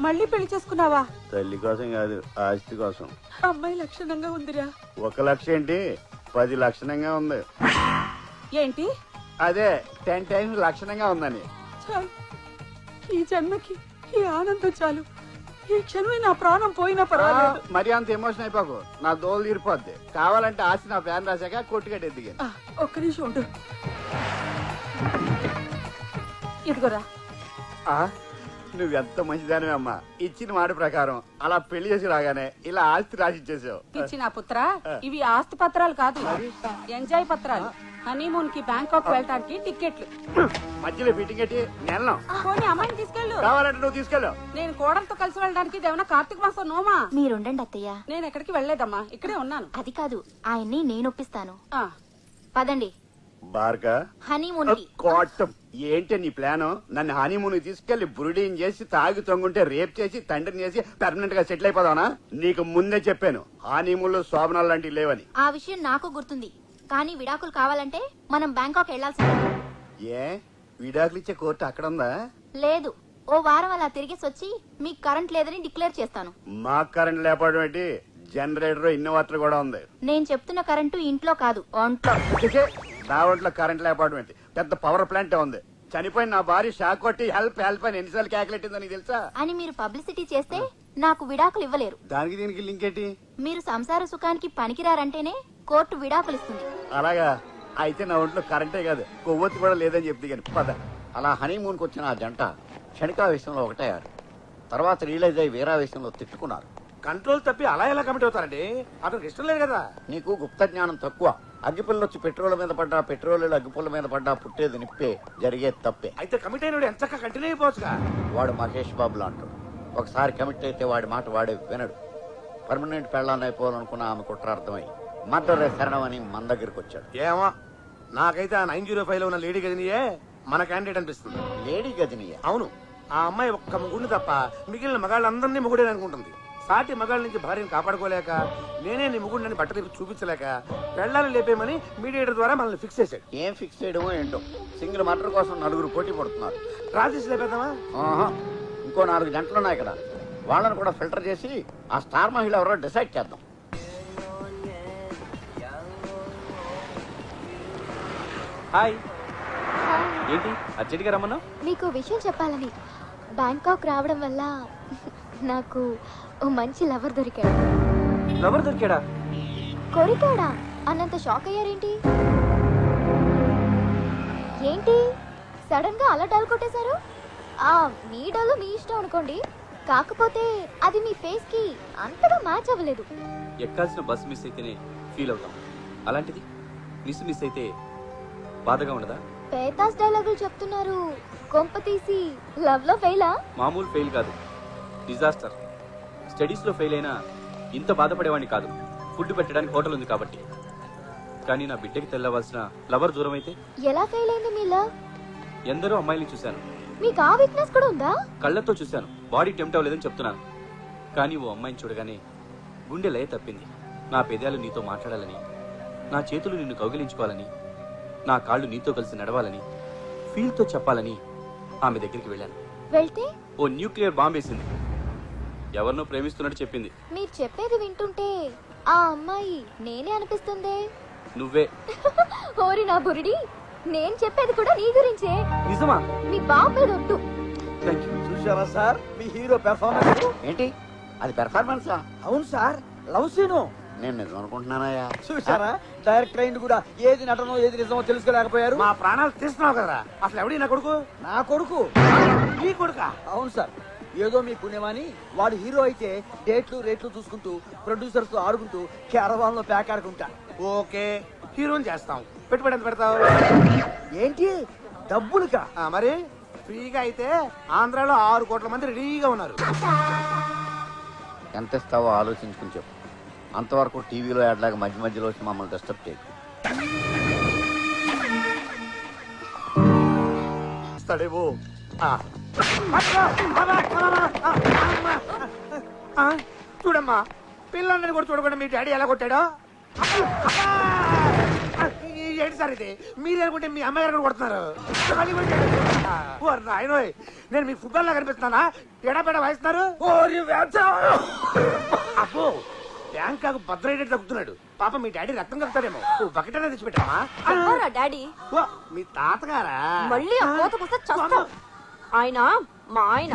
మళ్ళీ పెళ్లి చేసుకున్నావా? తల్లి కోసం కాదు, ఆస్తి కోసం. అమ్మాయి లక్షణంగా ఉందిరా. 1 లక్ష ఏంటి, 10 లక్షణంగా ఉంది. ఏంటి? అదే 10 టైమ్స్ లక్షణంగా ఉందని. ఈ జన్మకి ఈ ఆనందం చాలు. ఈ క్షణమే నా ప్రాణం పోయినా పర్వాలేదు. మరి అంత ఎమోషన్ అయిపోకు, నా దోలు తీరిపోద్ది. కావాలంటే ఆస్తి నా ప్లాన్ రాశాక కొట్టుకట్టి ఎదిగాను. ఒక్క నిమిషం ఉండు. ఇదిగోరా. నువ్వెంత మంచిదానివే అమ్మా. ఇచ్చిన మాట ప్రకారం అలా పెళ్లి చేసి రాగానే ఇలా ఆస్తి రాసి ఇచ్చేసావు. పిచ్చి నా పుత్ర, ఇవి ఆస్తి పత్రాలు కాదు, ఎంజాయ్ పత్రాలు. హనీమూన్ కి బ్యాంకాక్ వెళ్ళటానికి టికెట్లు. మధ్యలో ఫిట్టింగ్ ఎట్టి నెలను పోనీ అమ్మాయిని తీసుకెళ్ళు. కావాలంటే నువ్వు తీసుకెళ్ళు. నేను కోడలతో కలిసి వెళ్ళడానికి ఇదేమన్నా కార్తీక మాసం నోమా? మీరుండండి అత్తయ్య. నేను ఎక్కడికి వెళ్ళలేదమ్మా, ఇక్కడే ఉన్నాను. అది కాదు, ఆయన్ని నేను ఒప్పిస్తాను. పదండి. బార్గా హనీమూన్ కి. కోటం ఏంటి నీ ప్లాన్? నన్ను హనీమూన్ తీసుకెళ్లి బ్రూడింగ్ చేసి తాగి తొంగుంటే రేప్ చేసి తండ్రిని చేసి పర్మనెంట్ గా సెటిల్ అయిపోదావనా? నీకు ముందే చెప్పాను హనీమూన్ లో శోభనాలు లాంటివి లేవని. ఆ విషయం నాకు గుర్తుంది, కానీ విడాకులు కావాలంటే మనం బ్యాంకాక్ వెళ్లాల్సిందే. ఏ విడాకులు ఇచ్చే కోర్టు అక్కడ ఉందా? లేదు, ఓ వారం అలా తిరిగేసి వచ్చి మీకు కరెంట్ లేదని డిక్లేర్ చేస్తాను. మాకు కరెంట్ లేకపోవడం ఏంటి? జనరేటర్ ఇన్వర్టర్ కూడా ఉంది. నేను చెప్తున్న కరెంటు ఇంట్లో కాదు, ఒంట్లో. నా ఒంట్లో కరెంట్ లేకపోవడం ఏంటి? పెద్ద పవర్ ప్లాంట్ ఉంది. చనిపోయిన నా భార్య షాక్ కొట్టి హెల్ప్ హెల్ప్ అని ఎన్నిసార్లు క్యాకులెట్టిందో నీకు తెలుసా? అని మీరు పబ్లిసిటీ చేస్తే నాకు విడాకులు ఇవ్వలేరు. దానికి దీనికి లింక్ ఏంటి? మీరు సంసార సుఖానికి పనికిరారంటేనే కోర్టు విడాకులు ఇస్తుంది. అలాగా? అయితే నా ఒంట్లో కరెంటే కాదు కొవ్వొత్తి కూడా లేదని చెప్తే కానీ పద. అలా హనీమూన్కి వచ్చిన ఆ జంట క్షణికావేశంలో ఒకటయ్యారు. తర్వాత రియలైజ్ అయ్యి వీరావేశంలో తిట్టుకున్నారు. కంట్రోల్ తప్పి అలా ఎలా కమిట్ అవుతారండి? అతనికి ఇష్టం లేదు కదా. నీకు గుప్త జ్ఞానం తక్కువ. అగ్గిపుల్ల వచ్చి పెట్రోల్ మీద పడ్డా, పెట్రోల్ అగ్గిపుల్ల మీద పడ్డా పుట్టేది నిప్పే, జరిగేది తప్పే. అయితే కమిట్ అయిన ఎంత కంటిన్యూ అయిపోవచ్చుగా. వాడు మహేష్ బాబులా అంటాడు. ఒకసారి కమిట్ అయితే వాడి మాట వాడే వినడు. పర్మనెంట్ పెళ్ళాన్ని అయిపోవాలనుకున్న ఆమె కుట్రార్థమై మర్డర్ శరణం అని మన దగ్గరికి వచ్చాడు. ఏమో నాకైతే ఆ 905 లో ఉన్న లేడీ గదినియే మన క్యాండిడేట్ అనిపిస్తుంది. లేడీ గదినియే? అవును. ఆ అమ్మాయి ఒక్క ముగ్గురిని తప్ప మిగిలిన మగాళ్ళందరినీ ముగుడే అనుకుంటుంది. సాటి మగాళ్ళ నుంచి భార్యను కాపాడుకోలేక, నేనే నీ ముగుడిని బట్టలు చూపించలేక పెళ్ళాలని లేపేమని మీడియేటర్ ద్వారా మనల్ని ఫిక్స్ చేశాడు. ఏం ఫిక్స్ చేయడమో ఏంటో. సింగిల్ మర్డర్ కోసం 9 పోటీ పడుతున్నారు. రాజేష్ లేపేద్దామా? ఇంకో 4 గంటలు ఉన్నాయి ఇక్కడ. వాళ్ళని కూడా ఫిల్టర్ చేసి ఆ స్టార్ మహిళ ఎవరో డిసైడ్ చేద్దాం. హాయ్. ఏంటి అర్జెంట్గా రమ్మన్నావు? మీకు విషయం చెప్పాలని. బ్యాంకాక్ రావడం వల్ల నాకు ఓ మంచి లవర్ దొరికాడు. లవర్ దొరికాడా? కొరికాడా అన్నంత షాక్ అయ్యారేంటి? ఏంటి సడన్ గా అలా డల్ కొట్టేశారు? మీ డల్ మీ ఇష్టం అనుకోండి, కాకపోతే అది మీ ఫేస్ కి అంతగా మ్యాచ్ అవ్వలేదు. ఎక్కాల్సిన బస్ మిస్ అయితేనే ఫీల్ అవుతాం, అలాంటిది మిస్ అయితే బాధగా ఉండదా? పేతాస్ డైలాగులు చెప్తున్నారు. కొంప తీసి లవ్ లో ఫెయిలా? మామూలు ఫెయిల్ కాదు, డిజాస్టర్. స్టడీస్ లో ఫెయిల్ అయినా ఇంత బాధపడేవాడిని కాదు. ఫుడ్ పెట్టడానికి హోటల్ ఉంది కాబట్టి. కానీ నా బిడ్డకి తెల్లవలసిన లవర్ దూరం అయితే ఎలా ఫెయిల్ అయింది మీ లవ్? ఎందరో అమ్మాయిని చూశాను. మీకు ఆ వీక్నెస్ కూడా ఉందా? కళ్ళతో చూశాను, బాడీ టెంప్ట్ అవ్వలేదని చెప్తున్నాను. కానీ ఓ అమ్మాయిని చూడగానే గుండె లయ తప్పింది. నా పెదాలు నీతో మాట్లాడాలని, నా చేతులు నిన్ను కౌగిలించుకోవాలని, నా కాళ్ళు నీతో కలిసి నడవాలని, ఫీల్తో చెప్పాలని ఆమె దగ్గరికి వెళ్ళాను. వెళ్తే ఓ న్యూక్లియర్ బాంబ్ వేసింది. ఎవరినో ప్రేమిస్తున్నట్టు చెప్పింది. మీరు చెప్పేది వింటుంటే ఆ అమ్మాయి నేనే అనిపిస్తుంది. నువ్వే. ఓరి నా బురిడి, నేను చెప్పేది కూడా నీ గురించే. నిజమా? మీ బాబు మీద ఒట్టు. చూసావా సార్ మీ హీరో పెర్ఫార్మెన్స్? ఏంటి అది పెర్ఫార్మెన్సా? అవును సార్, లవ్ సీను. నేను నిజం అనుకుంటున్నానయ్యా. చూసారా డైరెక్టర్ అయింది కూడా ఏది నటనో ఏది నిజమో తెలుసుకోలేకపోయారు. మా ప్రాణాలు తీస్తున్నావు కదా. అసలు ఎవడి నా కొడుకు? నా కొడుకు. మీ కొడుక? అవును సార్. ఏదో మీ పుణ్యమాని వాడు హీరో అయితే డేట్లు రేట్లు చూసుకుంటూ ప్రొడ్యూసర్స్ తో ఆడుకుంటూ క్యారవాన్ లో ప్యాక్ ఆడుకుంటా. ఓకే, హీరోని చేస్తాం. పెట్టుబడి ఎంత పెడతావు? ఏంటి డబ్బులుకా? మరి ఫ్రీగా అయితే ఆంధ్రాలో 6 కోట్ల మంది రెడీగా ఉన్నారు. ఎంత ఇస్తావో ఆలోచించుకుని చెప్పు. అంతవరకు టీవీలో యాడ్లాగా మధ్య మధ్యలో వచ్చి మమ్మల్ని డిస్టర్బ్ చేయకు. ఇస్తాడేవో. చూడమ్మా, పిల్లల్ని కూడా చూడకుండా మీ డాడీ ఎలా కొట్టాడో. ఏంటి సార్ ఇది? మీరు అనుకుంటే మీ అమ్మగారు కొడుతున్నారు. నాయనోయ్, నేను మీకు ఫుట్బాల్ లా కనిపిస్తున్నానా? ఎడాపెడ వాయిస్తున్నారు. అబ్బో, బ్యాంకాకు భద్రైడెడ్ తగ్గుతున్నాడు. పాప మీ డాడీ రక్తం కలుగుతాడేమో. బకెట్ అనేది తెచ్చిపెట్టామా? డాడీ మీ తాతగారా? మళ్ళీ ఆ కోతకొస్తే చస్తావు. ఆయన మా ఆయన.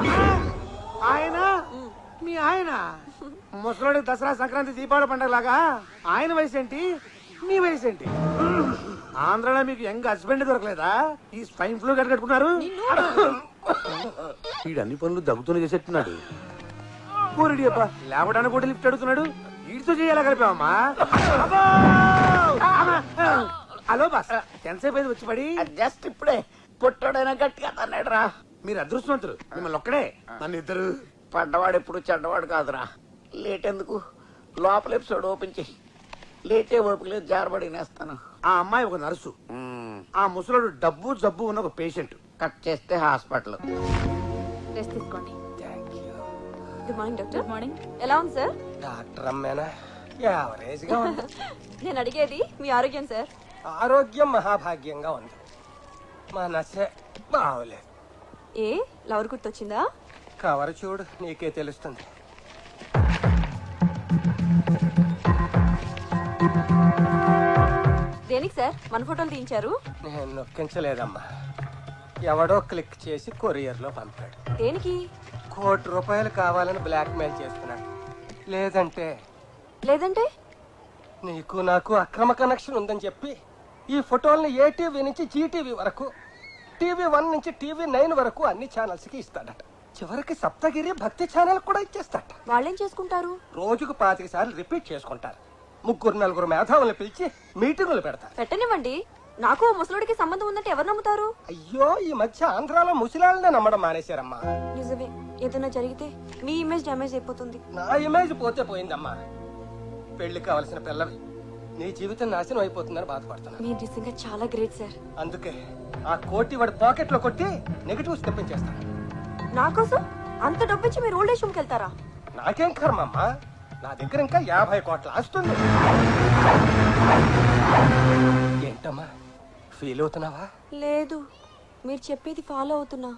ఆయన మీ ఆయన ముసలోడి దసరా సంక్రాంతి దీపావళి పండగలాగా ఆయన వయసు ఏంటి మీ వయసు ఏంటి? ఆంధ్రాలో మీకు యంగ్ హస్బెండ్ దొరకలేదా? ఈ స్పైన్ ఫ్లూ కట్టుకున్నారు. వీడు అన్ని పనులు దగ్గుతూనే చేసేట్టున్నాడు. కూరడి అబ్బా లేవడానికి కూడా లిఫ్ట్ అడుగుతున్నాడు. వీడితో చేయాలా కలిపావమ్మా? హలో బాస్, ఎంతసేపు అయింది వచ్చి పడి? జస్ట్ ఇప్పుడే పొట్టోడైనా గట్టిగా తన్నాడు రా. మీరు అదృష్టవంతులు, మిమ్మల్ని ఒక్కడే. నన్ను ఇద్దరు. పడ్డవాడు ఎప్పుడు చెడ్డవాడు కాదురా. లేట్ ఎందుకు, లోపల ఎపిసోడ్ ఓపెన్ చెయ్యి. లేటే ఓపిక లేదు, జారబడి నేస్తాను. ఆ అమ్మాయి ఒక నర్సు, ఆ ముసలోడు డబ్బు జబ్బు ఉన్న ఒక పేషెంట్. కట్ చేస్తే హాస్పిటల్. రెస్ట్ తీసుకోండి. Good morning doctor. Good morning. ఎలా ఉంది సార్? డాక్టర్ అమ్మేనా? యావరేజ్ గా ఉంది. నేను అడిగేది మీ ఆరోగ్యం సార్. ఆరోగ్యం మహాభాగ్యంగా ఉంది. మా నచ్చే బాగోలేదు. ఏ లవర్ గుర్తొచ్చిందా? కవర్ చూడు, నీకే తెలుస్తుంది. దేనికి సార్ మన ఫోటోలు తీయించారు? నేను నొక్కించలేదమ్మా, ఎవడో క్లిక్ చేసి కొరియర్లో పంపాడు. దేనికి? ₹1 కోటి కావాలని బ్లాక్ మెయిల్ చేస్తున్నాడు. లేదంటే నీకు నాకు అక్రమ కనెక్షన్ ఉందని చెప్పి ఈ ఫోటోల్ని ఏటీవీ నుంచి జీటీవీ వరకు, TV1 నుంచి TV9 వరకు అన్ని ఛానల్స్ కి ఇస్తాడట. చివరికి సప్తగిరి భక్తి ఛానల్ కూడా ఇచ్చేస్తాడట. వాళ్ళేం చేసుకుంటారు? రోజుకు 25 సార్లు రిపీట్ చేసుకుంటారు. 3-4 మేధావులను పిలిచి మీటింగులు పెడతారు. పెట్టనివ్వండి. నాకు ముసలుడికి సంబంధం ఉందంటే ఎవరు నమ్ముతారు? అయ్యో, ఈ మధ్య ఆంధ్రాలో ముసలాళ్ళనే నమ్మడం మానేశారమ్మా. నిజమే, ఏదైనా జరిగితే మీ ఇమేజ్ డ్యామేజ్ అయిపోతుంది. నా ఇమేజ్ పోతే పోయిందమ్మా. పెళ్లి కావలసిన పిల్లవి నీ జీవితం నాశనం అయిపోతుందని బాధపడుతున్నా. మీరు నిజంగా చాలా గ్రేట్ సార్. అందుకే ఆ కోటి వాడి పాకెట్ లో కొట్టి నెగటివ్స్ తెప్పించేస్తాను. నా కోసం అంత డబ్బిచ్చి మీరు ఓల్డ్ ఏజ్ హోమ్కి వెళ్తారా? నాకేం కర్మమ్మా, నా దగ్గర ఇంకా 50 కోట్ల ఆస్తుంది. ఏంటమ్మా ఫీల్ అవుతున్నావా? లేదు, మీరు చెప్పేది ఫాలో అవుతున్నా.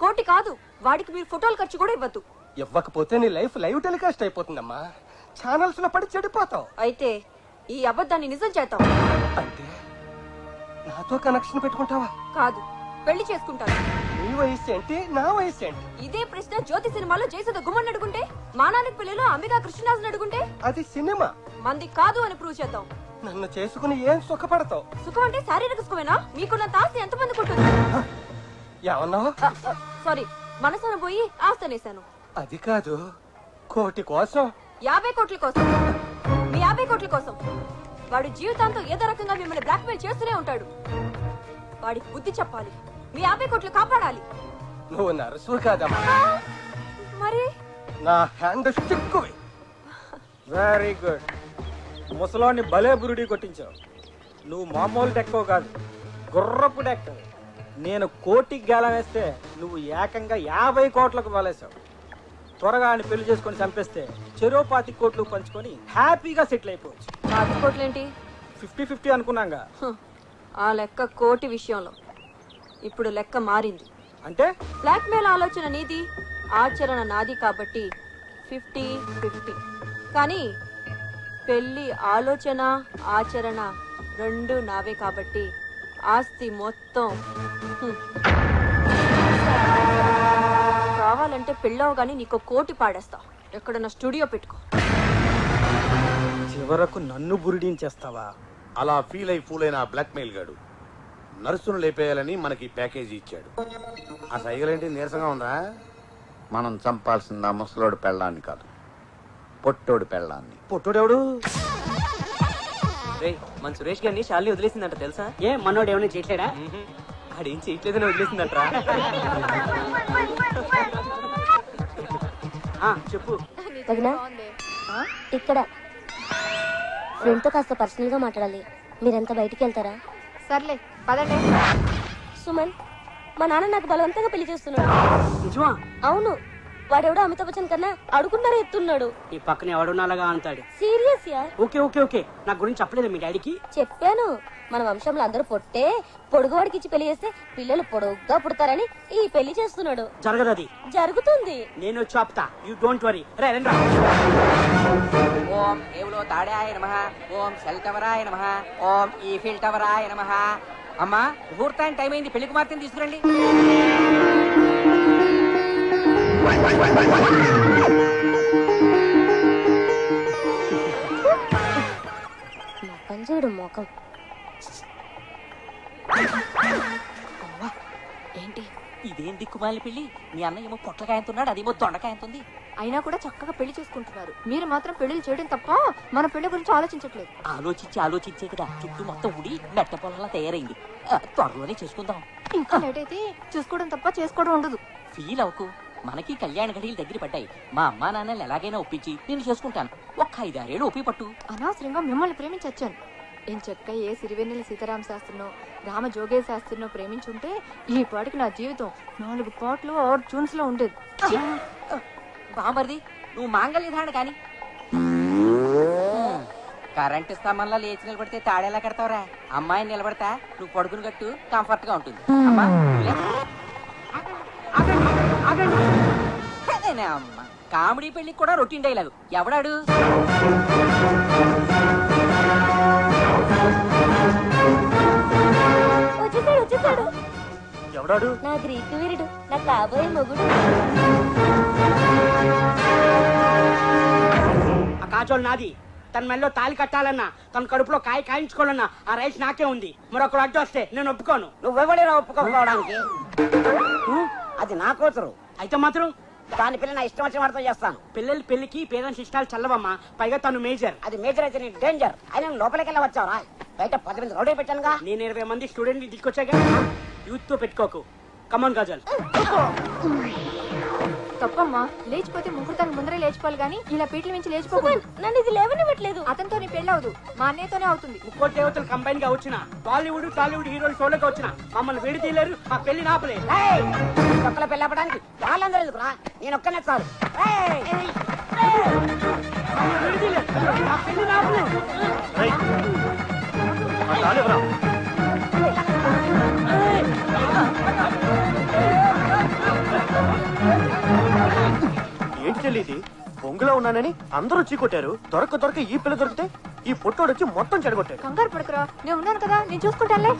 కోటి కాదు, వాడికి మీరు ఫోటోలు ఖర్చు కూడా ఇవ్వద్దు. ఇవ్వకపోతే నీ లైఫ్ లైవ్ టెలికాస్ట్ అయిపోతుందమ్మా. ఛానల్స్ లో పడి చెడిపోతావు. అయితే ఈ అబద్ధాన్ని నిజం చేద్దాం. అంటే నాతో కనెక్షన్ పెట్టుకుంటావా? కాదు, పెళ్లి చేసుకుంటాను. నీ వయసు ఏంటి, నా వయసు ఏంటి? ఇదే ప్రశ్న జ్యోతి సినిమాలో జయసుధ గుమ్మని అడుగుంటే, మా నాన్నకి పెళ్లిలో అంబికా కృష్ణరాజుని అడుగుంటే, అది సినిమా, మంది కాదు అని ప్రూవ్ చేద్దాం. నన్ను చేసుకుని ఏం సుఖపడతావు? సుఖం అంటే శారీరక సుఖమేనా? మీకున్నంత ఆస్తి ఎంతమందికి ఉంటుంది? ఏమన్నావు? సారీ, మనసున పోయి ఆస్తి అనేసాను. అది కాదు, కోటి కోసం. 50 కోట్ల కోసం. మీ 50 కోట్ల కోసం వాడు జీవితాంతం ఏదో రకంగా మిమ్మల్ని బ్లాక్మెయిల్ చేస్తూనే ఉంటాడు. వాడికి బుద్ధి చెప్పాలి, మీ 50 కోట్లు కాపాడాలి. నువ్వు నర్సు కాదమ్మా, మరి నా హ్యాండ్ స్టిక్. Very good. ముసలాన్ని భలే బురుడి కొట్టించావు. నువ్వు మామూలు డెక్కో కాదు, గుర్రపు డెక్క. నేను కోటికి గేల వేస్తే నువ్వు ఏకంగా 50 కోట్లకు వాలేసావు. త్వరగా ఆయన పెళ్లి చేసుకొని చంపేస్తే 25 కోట్లు పంచుకొని హ్యాపీగా సెటిల్ అయిపోవచ్చు. 50 కోట్లేంటి? 50-50 అనుకున్నాగా. ఆ లెక్క కోటి విషయంలో ఇప్పుడు లెక్క మారింది. అంటే బ్లాక్మెయిల్ ఆలోచన నీది, ఆచరణ నాది కాబట్టి 50-50. కానీ పెళ్లి ఆలోచన ఆచరణ రెండు నావే కాబట్టి ఆస్తి మొత్తం కావాలంటే పెళ్ళవగానే నీకు 1 కోటి పాడేస్తా. ఎక్కడన్నా స్టూడియో పెట్టుకో. చివరకు నన్ను బురిడించేస్తావా? అలా ఫీల్ అయి ఫూల్ అయిన బ్లాక్ మెయిల్ గాడు నర్సును లేపేయాలని మనకి ప్యాకేజీ ఇచ్చాడు. ఆ సైగలేంటి నీరసంగా ఉందా? మనం చంపాల్సింది ఆ ముసలోడు పెళ్ళాన్ని కాదు, పొట్టోడు పెళ్ళాన్ని. పొట్టోడెవడు? మన సురేష్ గారిని శాలిని వదిలేసిందంట తెలుసా? ఏ మనోడు ఏమైనా చేయట్లేడా? ఆడేం చేయట్లేదని వదిలేసిందంటరా. చెప్పు. ఇక్కడ ఫ్రెండ్తో కాస్త పర్సనల్ గా మాట్లాడాలి. మీరంతా బయటికి వెళ్తారా? సర్లే పదండి. సుమన్, మా నాన్న నాకు బలవంతంగా పెళ్లి చేస్తున్నాడు. నిజమా? అవును, వాడెవడో అమితాబ్ బచ్చన్ కన్నా అడుగున్నారే ఎత్తున్నాడు. ఈ పక్కన ఎవడున్నాలాగా అంటాడు. Serious yeah? Okay okay okay, నా గురించి చెప్పలేదు మీ డాడీకి? చెప్పాను. మన వంశంలో అందరూ పొట్టే, పొడుగువాడికి ఇచ్చి పెళ్లి చేస్తే పిల్లలు పొడుగ్గా పుడతారని ఈ పెళ్లి చేస్తున్నాడు. జరగదు. అది జరుగుతుంది. నేను చెప్తా, యూ డోంట్ వరీ. ఓం ఏవులో తాడాయ నమః, ఓం సెల్ టవరాయ నమః, ఓం ఈఫిల్ టవరాయ నమః. అమ్మా, ముహూర్తానికి టైం అయింది, పెళ్లి కుమార్తెని తీసుకురండి. పంజాడు మొఖం. ఏంటి ఇదేం దిక్కుమాలి పెళ్లి? మీ అన్న ఏమో పొట్లకాయంతున్నాడు, అదేమో దొండకాయంతుంది. అయినా కూడా చక్కగా పెళ్లి చేసుకుంటున్నారు. మీరు మాత్రం పెళ్లిళ్ళు చేయడం తప్ప మన పెళ్లి గురించి ఆలోచించట్లేదు. ఆలోచించే కదా చుట్టూ మొత్తం ఉడి మెట్ట పొలంలా తయారైంది. త్వరలోనే చేసుకుందాం. ఇంకా లేట్ అయితే చూసుకోవడం తప్ప చేసుకోవడం ఉండదు. ఫీల్ అవ్వకు, మనకి కళ్యాణ గడియలు దగ్గర పడ్డాయి. మా అమ్మా నాన్నలు ఎలాగైనా ఒప్పించి నేను చేసుకుంటాను. ఒక్క 5-6 ఒప్పి పట్టు. అనవసరంగా మిమ్మల్ని ప్రేమించొచ్చాను. ఏం చెక్క ఏ సిరివెన్నెల సీతారామ శాస్త్రినో రామ జోగే శాస్త్రినో ప్రేమించుంటే ఈ పాటికి నా జీవితం 4 పాటలు 6 ట్యూన్స్ లో ఉండేది. బామర్ది నువ్వు మాంగళ్యధారణ కాని కరెంటు స్తంభంలో లేచి నిలబడితే తాడేలా కడతావురా? అమ్మాయిని నిలబడతా నువ్వు పడుకుని కట్టు, కంఫర్ట్ గా ఉంటుంది. అమ్మా అమ్మ కామెడీ పెళ్లికి కూడా రొటీన్ డైలాగు. ఎవడాడు? వచ్చేసాడు. ఎవడాడు? నా గ్రీకు వీరుడు, నా కాబోయే మొగుడు. ఆ కాజోలు నాది. తన మెల్లో తాలి కట్టాలన్నా, తన కడుపులో కాయించుకోవాలన్నా ఆ రైస్ నాకే ఉంది. మరొకరు అడ్డు వస్తే నేను ఒప్పుకోను. నువ్వెవడేరా ఒప్పుకోవడానికి? అది నా కూతురు. అయితే మాత్రం దాని పిల్ల నా ఇష్టం వచ్చిన వాడితో చేస్తాను. పిల్లల పెళ్లికి పేరెంట్స్ ఇష్టాలు చల్లవమ్మా. పైగా తను మేజర్. అది మేజర్ అయితే నీకు డేంజర్. అయినా లోపలికి వెళ్ళి వచ్చావురా? బయట 10 మంది రౌడీ పెట్టానుగా. నేను 20 మంది స్టూడెంట్ తీసుకొచ్చాగా. యూత్ తో పెట్టుకోకు. కమాన్ కాజల్. తప్పమ్మా, లేచిపోతే ముహూర్తానికి ముందరే లేచిపోవాలి గానీ ఇలా పీటల నుంచి లేచిపోకూడదు. నన్ను ఇది లేవనివ్వట్లేదు. అతనితో నీ పెళ్లి అవదు, మా అన్నయ్యతోనే అవుతుంది. ముక్కోటి దేవతలు కంబైన్ గా వచ్చిన బాలీవుడ్ టాలీవుడ్ హీరోలు షోలోకి వచ్చిన మమ్మల్ని విడి తీయలేరు. మా పెళ్లి నాపలే. ఒక్కల పెళ్లి అవ్వడానికి వాళ్ళందరూ ఎందుకురా? నేను ఒక్కనే చాలు. మా పెళ్లి నాపలే. ఏంటి చెల్లిది? బొంగులో ఉన్నానని అందరూ చీకొట్టారు. దొరక ఈ పిల్ల దొరికితే ఈ పొట్టోడు వచ్చి మొత్తం చెడగొట్టాడు. కంగారు పడుకురా, నేను ఉన్నాను కదా, నేను చూసుకుంటానులే.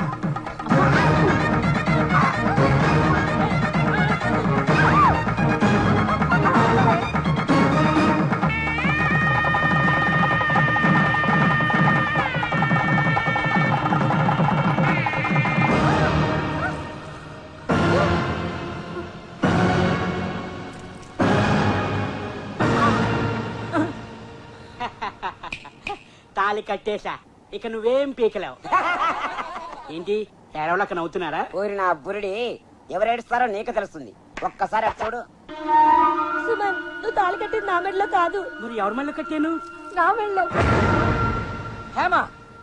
తాలి కట్టేశా, ఇక నువ్వేం పీకలేవు. ఏంటి ఏడవలక నవ్వుతున్నారా? ఊరి నా బురుడి ఎవరేడుస్తారో నీకు తెలుస్తుంది. ఒక్కసారి చూడు. సుమన్, నువ్వు తాళి కట్టింది నా మెడలో కాదు. మరి ఎవరి మెడలో కట్టాను? నా మెడలో. హేమా,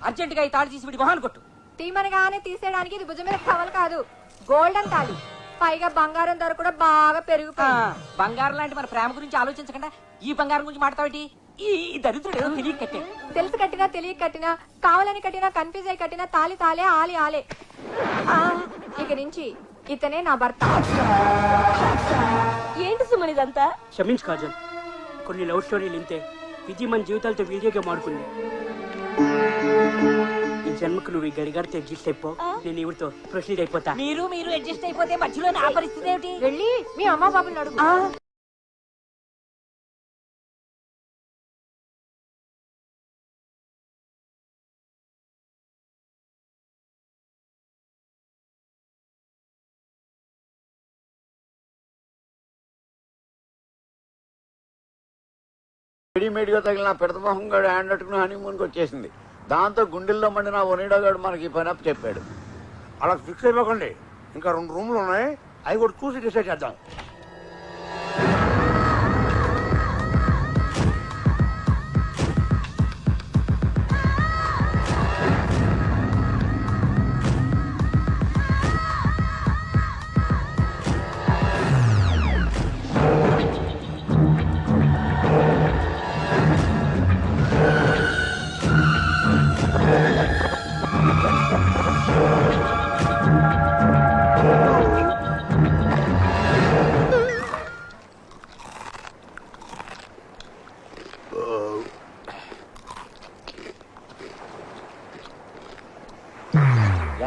అర్జెంట్ గా ఈ తాళి తీసి విడి మొహాన్ని కొట్టు. తీమనగానే తీసేయడానికి ఇది భుజం మీద కవలు కాదు, గోల్డెన్ తాళి. పైగా బంగారం ధర కూడా బాగా పెరిగిపోయింది. బంగారం లాంటి మన ప్రేమ గురించి ఆలోచించకుండా ఈ బంగారం గురించి మాట్లాడేటి? ఈ దరిద్రుడు ఏదో తెలియక కట్టాడు. తెలిసి కట్టినా తెలియక కట్టినా, కావాలని కట్టినా, కన్ఫ్యూజ్ అయి కట్టినా తాలి తాలే, ఆలి ఆలే. ఇక నుంచి ఇతనే నా భర్త. ఏంటి సుమన్ ఇదంతా? క్షమించు కాజల్, కొన్ని లవ్ స్టోరీలు ఇంతే. విధి మన జీవితాలతో వీడియోగా మాడుకుంది. ఈ జన్మకు నువ్వు ఈ గడిగారితో అడ్జస్ట్ అయిపో, నేను ఇవిడితో ప్రొసీడ్ అయిపోతా. మీరు అడ్జస్ట్ అయిపోతే మధ్యలో నా పరిస్థితి ఏమిటి? వెళ్ళి మీ అమ్మ బాబుని అడుగు. రెడీమేడ్ గా తగిలిన పెడతమోహం గారు హ్యాండ్ అట్టుకుని హనీమూన్కి వచ్చేసింది. దాంతో గుండెల్లో మండిన ఒనిడా గారు మనకి ఈ పని అప్పు చెప్పాడు. అలా ఫిక్స్ అయిపోకండి, ఇంకా 2 రూమ్లు ఉన్నాయి, అవి కూడా చూసి డిసైడ్ చేద్దాం.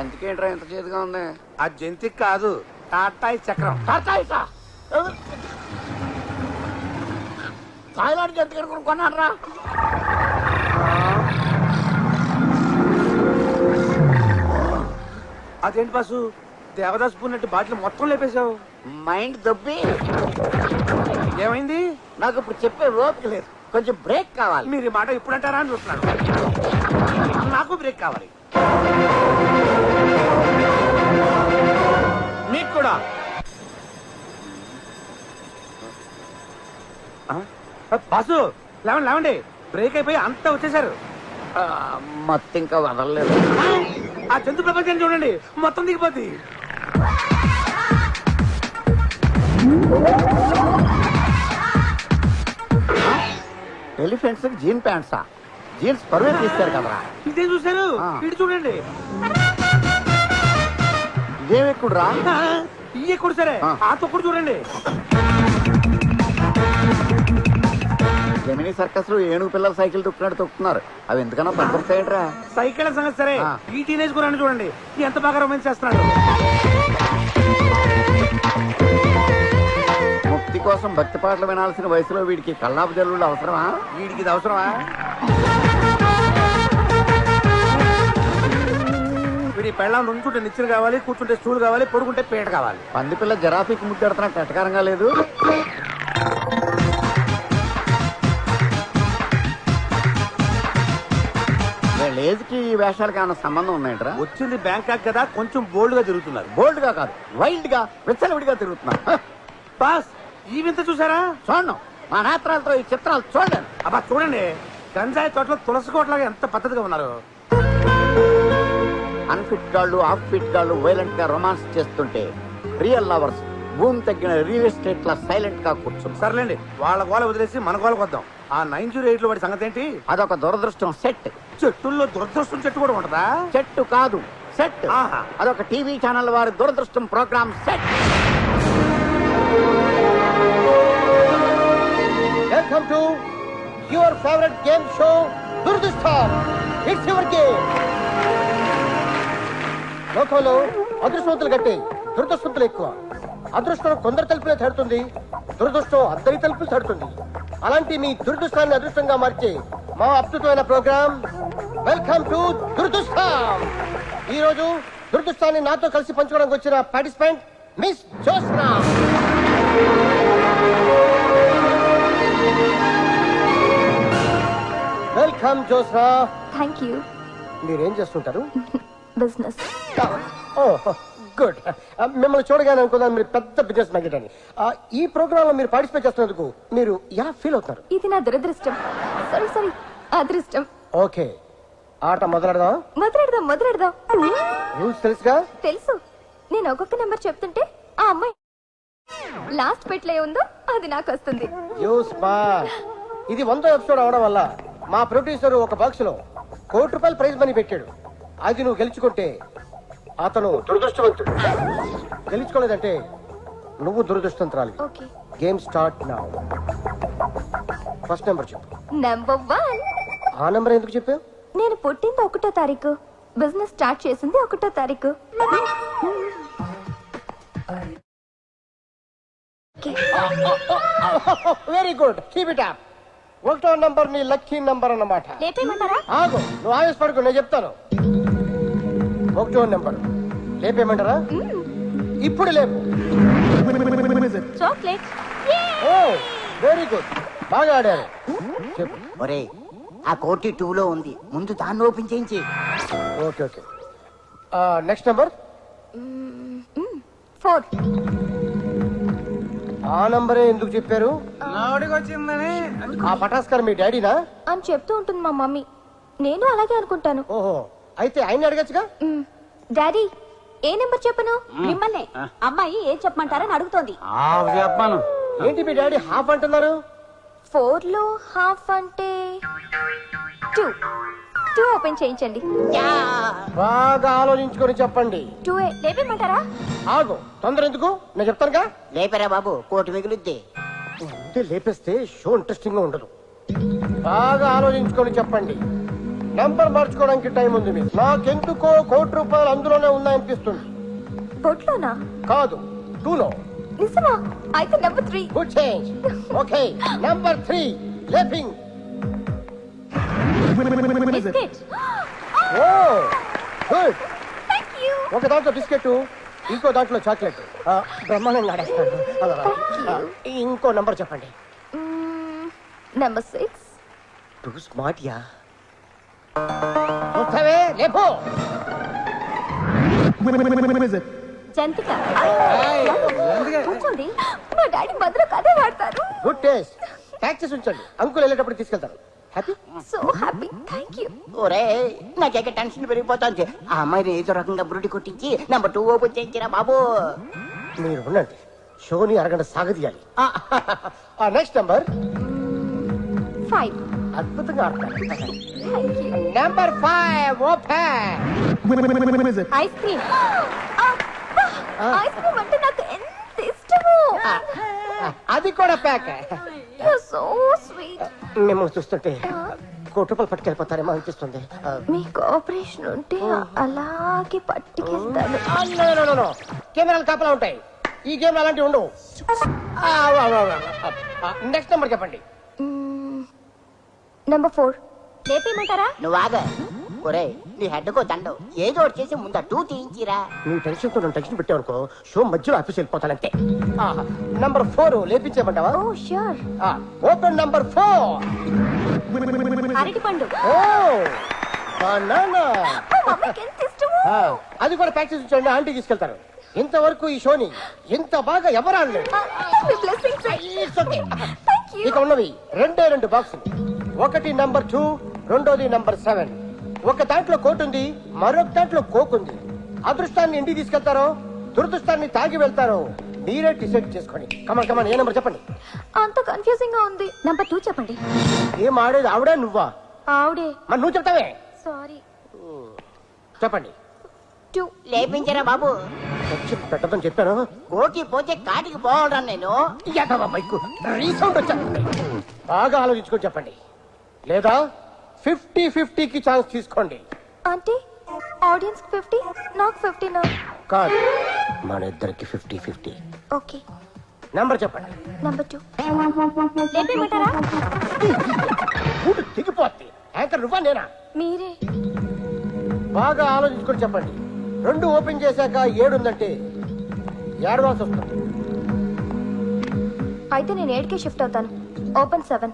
ఎంతకేంట్రా ఎంత చేతిగా ఉంది? ఆ జంతికి కాదు, టాటాయి చక్రం. టాటాయి థాయిలాండ్ జంతికలు కొనుక్కున్నాను రా. అదేంటి బాసు దేవదాస్ పూన్నట్టు బాటిల్ మొత్తం లేపేశావు? మైండ్ దొబ్బి. ఏమైంది? నాకు ఇప్పుడు చెప్పే ఓపిక లేదు, కొంచెం బ్రేక్ కావాలి. మీరు ఈ మాట ఇప్పుడు అంటారా అని చూస్తున్నాను. నాకు బ్రేక్ కావాలి. మీకు కూడా. బాసు లేవండి లేవండి, బ్రేక్ అయిపోయి అంతా వచ్చేసారు. మొత్తం ఇంకా వదలలేదు. ఆ జంతు ప్రపంచాన్ని చూడండి, మొత్తం దిగిపోద్ది. ఎలిఫెంట్స్ జీన్ ప్యాంట్సా? జీన్స్ పరువే తీస్తారు కదరా. ఇదే చూశారు, ఇటు చూడండి. ఇదేం ఎక్కుడురా? ఈ ఎక్కుడు సరే, ఆ తొక్కుడు చూడండి. జమినీ సర్కస్ లో ఏనుగు పిల్లలు సైకిల్ తొక్కున్నాడు తొక్కుతున్నారు. అవి ఎందుకన్నా పనికొస్తాయంట్రా? సైకిల్ సంగతి సరే, ఈ టీనేజ్ గురాన్ని చూడండి ఎంత బాగా రొమాన్స్ చేస్తున్నాడు. ముక్తి కోసం భక్తి పాటలు వినాల్సిన వయసులో వీడికి కల్లాపు జల్లుళ్ళు అవసరమా? వీడికి ఇది అవసరమా? వీడి పెళ్ళం నుంచుంటే నిచ్చెన కావాలి, కూర్చుంటే స్టూల్ కావాలి, పడుకుంటే పేట కావాలి. పంది పిల్ల జరాఫీకి ముద్దెడుతున్నట్టు ఎటకారంగా లేదు. లేజ్కి ఈ వేషాలకి ఏమైనా సంబంధం ఉన్నాయంటరా? వచ్చింది బ్యాంకాక్ కదా, కొంచెం బోల్డ్ గా తిరుగుతున్నారు. బోల్డ్ గా కాదు, వైల్డ్ గా విచ్చలవిడిగా తిరుగుతున్నారు. బాస్ ఈ వింత చూసారా? చూడను, మా నేత్రాలతో ఈ చిత్రాలు చూడండి. అబ్బా చూడండి, గంజాయి తోటలో తులసి కోటలాగా ఎంత పద్ధతిగా ఉన్నారు. అన్ఫిట్ గాళ్ళు, ఆఫ్ ఫిట్ గాళ్ళు వైలెంట్ గా రొమాన్స్ చేస్తుంటే రియల్ లవర్స్ భూమి తగ్గిన రియల్ ఎస్టేట్ లా సైలెంట్ గా కూర్చుంది. సర్లేండి, వాళ్ళ గోల వదిలేసి మన గోలకు వద్దాం. ఆ 908 లో వాడి సంగతి ఏంటి? అదొక దురదృష్టం సెట్. చెట్టుల్లో దురదృష్టం చెట్టు కూడా ఉంటదా? చెట్టు కాదు, సెట్. అదొక టీవీ ఛానల్ వారి దురదృష్టం programme set. Welcome to your favourite game show దురదృష్టం. It's your game. లోకంలో అదృష్టవంతులు గట్టి, దురదృష్టవంతులు ఎక్కువ. అదృష్టం కొందరు తలుపులే తడుతుంది, దురదృష్టం అందరి తలుపులు తడుతుంది. అలాంటి మీ దురదృష్టాన్ని అదృష్టంగా మార్చే మా అద్భుతమైన ప్రోగ్రామ్ వెల్కమ్ టు దురదృష్టం. ఈ రోజు దురదృష్టాన్ని నాతో కలిసి పంచుకోవడానికి వచ్చిన participant miss Josna. Welcome Josna. Thank you. మీరేం చేస్తుంటారు? బిజినెస్. గుడ్. మిమ్మల్ని చూడగానే అనుకున్నాను మీరు పెద్ద బిజినెస్ మ్యాగ్నెట్ అని. ఈ ప్రోగ్రామ్ లో మీరు పార్టిసిపేట్ చేస్తున్నందుకు మీరు ఎలా ఫీల్ అవుతారు? ఇది నా దురదృష్టం. సారీ అదృష్టం. ఓకే, ఆట మొదలెడదాం. మొదలెడదాం. రూల్స్ తెలుసుగా? తెలుసు. నేను ఒక్కొక్క నెంబర్ చెప్తుంటే ఆ అమ్మాయి లాస్ట్ పెట్లో ఉందో అది నాకు వస్తుంది. ఇది 100వ ఎపిసోడ్ అవడం వల్ల మా ప్రొడ్యూసర్ ఒక బాక్స్ లో ₹1,00,00,000 ప్రైజ్ మనీ పెట్టాడు. అది నువ్వు గెలుచుకుంటే అతను దురదృష్టవంతుడు, గెలుచుకోలేదంటే నువ్వు దురదృష్టవంతురాలి. Game start now. First number చెప్పు. నెంబర్ 1. ఆ నెంబర్ ఎందుకు చెప్పావు? నేను పుట్టింది 1వ తారీఖు, బిజినెస్ స్టార్ట్ చేసింది 1వ తారీఖు. Very good, keep it up. 1వ నంబర్ నీ లక్కీ నంబర్ అన్నమాట. లేపేయమంటారా? ఆగు, నువ్వు ఆవేశపడకు, నేను చెప్తాను. 1వ నంబర్ లేపేయమంటారా? ఇప్పుడు లేపు. చాక్లెట్. ఓ వెరీ గుడ్, బాగా ఆడారు. చెప్పు. ఒరే, ఆ కోటి 2లో ఉంది, ముందు దాన్ని ఓపెన్ చేయించి. ఓకే. Next number 4. ఆ నంబరే ఎందుకు చెప్పారు? వచ్చిందని. ఆ పటాస్కర్ మీ డాడీనా అని చెప్తూ ఉంటుంది మా మమ్మీ. నేను అలాగే అనుకుంటాను. ఓహో, అయితే ఆయన అడగచ్చుగా. డాడీ, ఏ నెంబర్ చెప్పను? మిమ్మల్ని అమ్మాయి ఏం చెప్పమంటారని అడుగుతోంది. చెప్పాను. ఏంటి మీ డాడీ హాఫ్ అంటున్నారు? 4లో హాఫ్ అంటే 2 ఓపెన్ చేయించండి. బాగా ఆలోచించుకొని చెప్పండి. 2 లేపేయమంటారా? ఆగు, తొందర ఎందుకు, నేను చెప్తానుగా. లేపరా బాబు, కోటి మిగులుద్ది. లేపేస్తే షో ఇంట్రెస్టింగ్ గా ఉండదు. బాగా ఆలోచించుకొని చెప్పండి. నంబర్ మార్చుకోవడానికి టైం ఉంది మీకు. నాకెందుకో ₹1,00,00,000 అందులోనే ఉన్నాయనిపిస్తుంది. బొట్లోనా? కాదు, 2లో. నిజమా? అయితే number 3. Good change. Okay, number 3 లేపింగ్. బిస్కెట్. Oh good. ఒక దాంట్లో బిస్కెట్, ఇంకో దాంట్లో చాక్లెట్. బ్రహ్మాండంగా ఆడేస్తాడు. ఇంకో నంబర్ చెప్పండి. నెంబర్ 6. టూ స్మార్ట్ యా. వస్తావే లేపో. జంతిక. కూర్చోండి, మా డాడీ భద్రకు అదే వాడతారు. Good taste. ట్యాక్సీస్ ఉంచండి, అంకుల్ వెళ్ళేటప్పుడు తీసుకెళ్తారు. Happy? So happy. Thank you. ఒరే నాకేక టెన్షన్ పెరిగిపోతుంది. ఆ అమ్మాయిని ఏదో రకంగా బురుడి కొట్టించి నెంబర్ 2 ఓపెన్ చేయించిరా బాబు. మీరు ఉండండి, షోని అరగంట సాగదీయాలి. Next number 5. అద్భుతంగా ఆడతారు. Number 5 open. Ice cream. Ice cream అంటే నాకు ఎంత ఇష్టమో. అది కూడా ప్యాక్. You're so sweet. మిమ్మల్ని చూస్తుంటే కోటుపలు పట్టుకెళ్ళిపోతారేమో అనిపిస్తుంది. మీకు ఆపరేషన్ ఉంటే అలాగే పట్టుకెళ్తాను. కెమెరాలు కాపలా ఉంటాయి, ఈ గేమ్ అలాంటివి ఉండవు. నెక్స్ట్ నెంబర్ చెప్పండి. నెంబర్ 4. లేపేయమంటారా? నువ్వు ఆగ. ఒరే నీ హెడ్కో దండం ఏదో ఒకటి చేసి ముందు 2 తీయించిరా. నువ్వు టెన్షన్ తో నన్ను టెన్షన్ పెట్టావనుకో, షో మధ్యలో ఆఫీస్ వెళ్ళిపోతానంటే. నంబర్ 4 లేపించేమంటావా? ఓ ష్యూర్. Open number 4. అరటిపండు. ఓ బనానా. మమ్మీకి ఎంత ఇష్టమో. అది కూడా ప్యాక్ చేసి ఉంచండి, ఆంటీ తీసుకెళ్తారు. ఇంతవరకు ఈ షోని ఇంత బాగా ఎవరు ఆడలేదు. ఇక ఉన్నవి 2 బాక్సులు. ఒకటి నంబర్ 2, రెండోది నంబర్ 7. ఒక దాంట్లో కోట్ ఉంది, మరొక దాంట్లో కోక్ ఉంది. అదృష్టాన్ని ఇంటికి తీసుకెళ్తారో దురదృష్టాన్ని తాగి వెళ్తారో మీరే డిసైడ్ చేసుకోండి. కమన్ కమన్, ఏ నెంబర్ చెప్పండి. అంత కన్ఫ్యూజింగ్ గా ఉంది. నెంబర్ 2 చెప్పండి. ఏం ఆడేది ఆవిడే నువ్వా? ఆవిడే. మరి నువ్వు చెప్తావే. సారీ. చెప్పండి. 2 లేపించరా బాబు. పెట్టదని చెప్పాను. కోకి పోతే కాటికి పోవడా నేను. రీసౌండ్ వచ్చా. బాగా ఆలోచించుకొని చెప్పండి, లేదా 50-50కి ఛాన్స్ తీసుకోండి. అంటే ఆడియన్స్ 50, నాకు 50 కాదు, మన ఇద్దరికి 50-50. ఓకే. నంబర్ చెప్పండి. నెంబర్ 2. లేపేయమంటారా? దిగిపోద్ది. యాంకర్ నువ్వా నేనా? మీరే. బాగా ఆలోచించుకొని చెప్పండి. 2 ఓపెన్ చేశాక 7 ఉందంటే ఏడవాల్సి వస్తుంది. అయితే నేను 8కే షిఫ్ట్ అవుతాను. ఓపెన్ 7.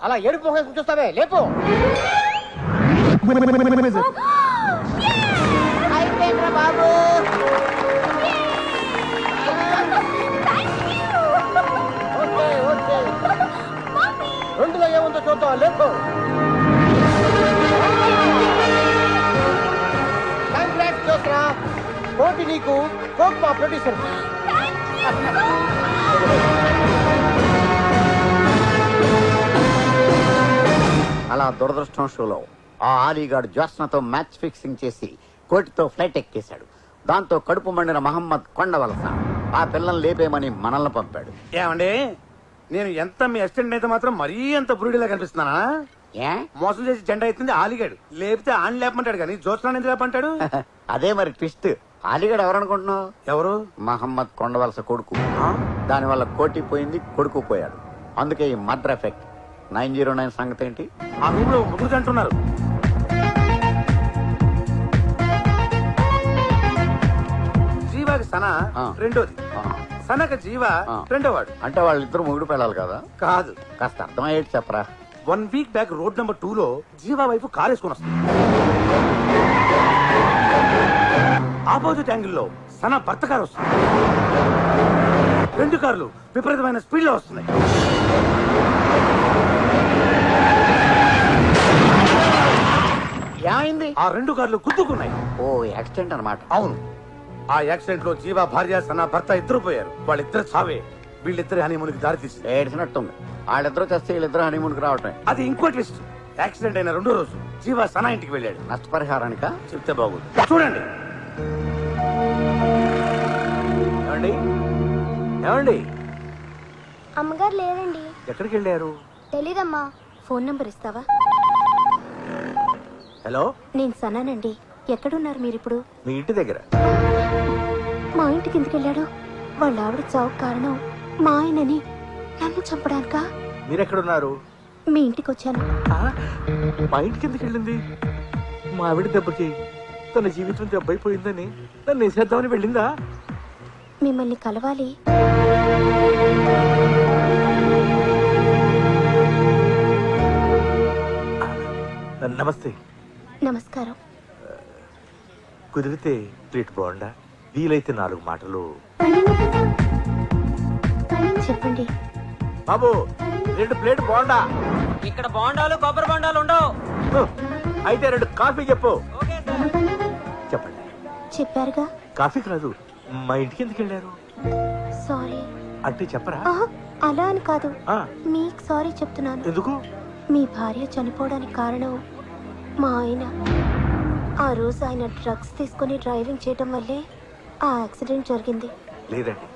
అలా ఏడుపు మొహం చూస్తావే, లేపు. అయిపోయిందిరా బాబు. ఓకే ఓకే, 2లో ఏముందో చూద్దాం, లేపు. కంగ్రాట్స్ జోస్రా, కోటి నీకు, కోక్ మా ప్రొడ్యూసర్. అలా దురదృష్టం షోలో ఆ ఆలీగాడు జ్యోత్స్నతో మ్యాచ్ ఫిక్సింగ్ చేసి కోటితో ఫ్లైట్ ఎక్కేశాడు. దాంతో కడుపు మండిన మహమ్మద్ కొండవలస ఆ పిల్లల్ని లేపేయమని మనల్ని పంపాడు. ఏమండి, నేను ఎంత మీ అసిస్టెంట్ అయితే మాత్రం మరీ అంత బ్రూడీలా కనిపిస్తున్నానా? మోసం చేసి జెండా అవుతుంది ఆలిగాడు, లేపితే ఆన్ లేపమంటాడు కానీ జ్యోత్స్నాన్ని ఎందుకు లేపంటాడు? అదే మరి ట్విస్ట్. ఆలీగాడు ఎవరనుకుంటున్నావు? ఎవరు? మహమ్మద్ కొండవలస కొడుకు. దానివల్ల కోటి పోయింది, కొడుకు పోయాడు. అందుకే ఈ మర్డర్ ఎఫెక్ట్. 909 సంగతి ఏంటి? ఆ రూమ్ లో ముగ్గురు అంటున్నారు. జీవాకి సన రెండోది, సనక జీవ రెండోవాడు. అంటే వాళ్ళిద్దరు మొగుడు పెళ్ళాలి కదా? కాదు. కాస్త అర్థమయ్యేది చెప్పరా. 1 వీక్ బ్యాక్ రోడ్ నెంబర్ 2లో జీవా వైపు కార్ వేసుకొని వస్తుంది. ఆపోజిట్ యాంగిల్లో సన భర్త కారు వస్తుంది. 2 కార్లు విపరీతమైన స్పీడ్ లో వస్తున్నాయి. ఏమైంది? ఆ 2 కార్లు గుద్దుకున్నాయి. ఓ యాక్సిడెంట్ అన్నమాట. అవును. ఆ యాక్సిడెంట్ లో జీవా భార్య సన భర్త ఇద్దరు పోయారు. వాళ్ళిద్దరు చావే వీళ్ళిద్దరు హనీమూన్కి దారి తీసింది. ఏడ్చినట్టుంది. వాళ్ళిద్దరు చేస్తే వీళ్ళిద్దరు హనీమూన్కి రావటం. అది ఇంకో ట్విస్ట్. యాక్సిడెంట్ అయిన 2వ రోజు జీవా సన ఇంటికి వెళ్ళాడు. నష్టపరిహారానికా? చెప్తే బాగుంది, చూడండి. ఏమండి ఏమండి, అమ్మగారు లేరండి. ఎక్కడికి వెళ్ళారు? తెలీదమ్మా. ఫోన్ నంబర్ ఇస్తావా? హలో, నేను సనానండి. ఎక్కడున్నారు మీరిప్పుడు? మీ ఇంటి దగ్గర. మా ఇంటికి ఎందుకు వెళ్ళాడు? వాళ్ళ ఆవిడ చావు కారణం మా ఆయనని నన్ను చంపడానికా? మీరెక్కడున్నారు? మీ ఇంటికి వచ్చాను. మా ఇంటికి ఎందుకు వెళ్ళింది? మా ఆవిడ దెబ్బకి తన జీవితం దెబ్బైపోయిందని నన్ను వేసేద్దామని వెళ్ళిందా? మిమ్మల్ని కలవాలి. నమస్తే. నమస్కారం. కుదిరితే ప్లేట్ బాగుండా, వీలైతే 4 మాటలు. చెప్పండి. బాబు 2 ప్లేట్ బాగుండా. ఇక్కడ బోండాలు కొబ్బరి బోండాలు ఉండవు. అయితే 2 కాఫీ చెప్పు. చెప్పండి. చెప్పారుగా. కాఫీ కాదు, మా ఇంటికి ఎందుకు వెళ్ళారు? సారీ. అంటే చెప్పరా? అలా అని కాదు, ఆ. మీకు సారీ చెప్తున్నాను. ఎందుకు? మీ భార్య చనిపోవడానికి కారణం మా ఆయన. ఆ రోజు ఆయన డ్రగ్స్ తీసుకుని డ్రైవింగ్ చేయటం వల్లే ఆ యాక్సిడెంట్ జరిగింది. లేదండి,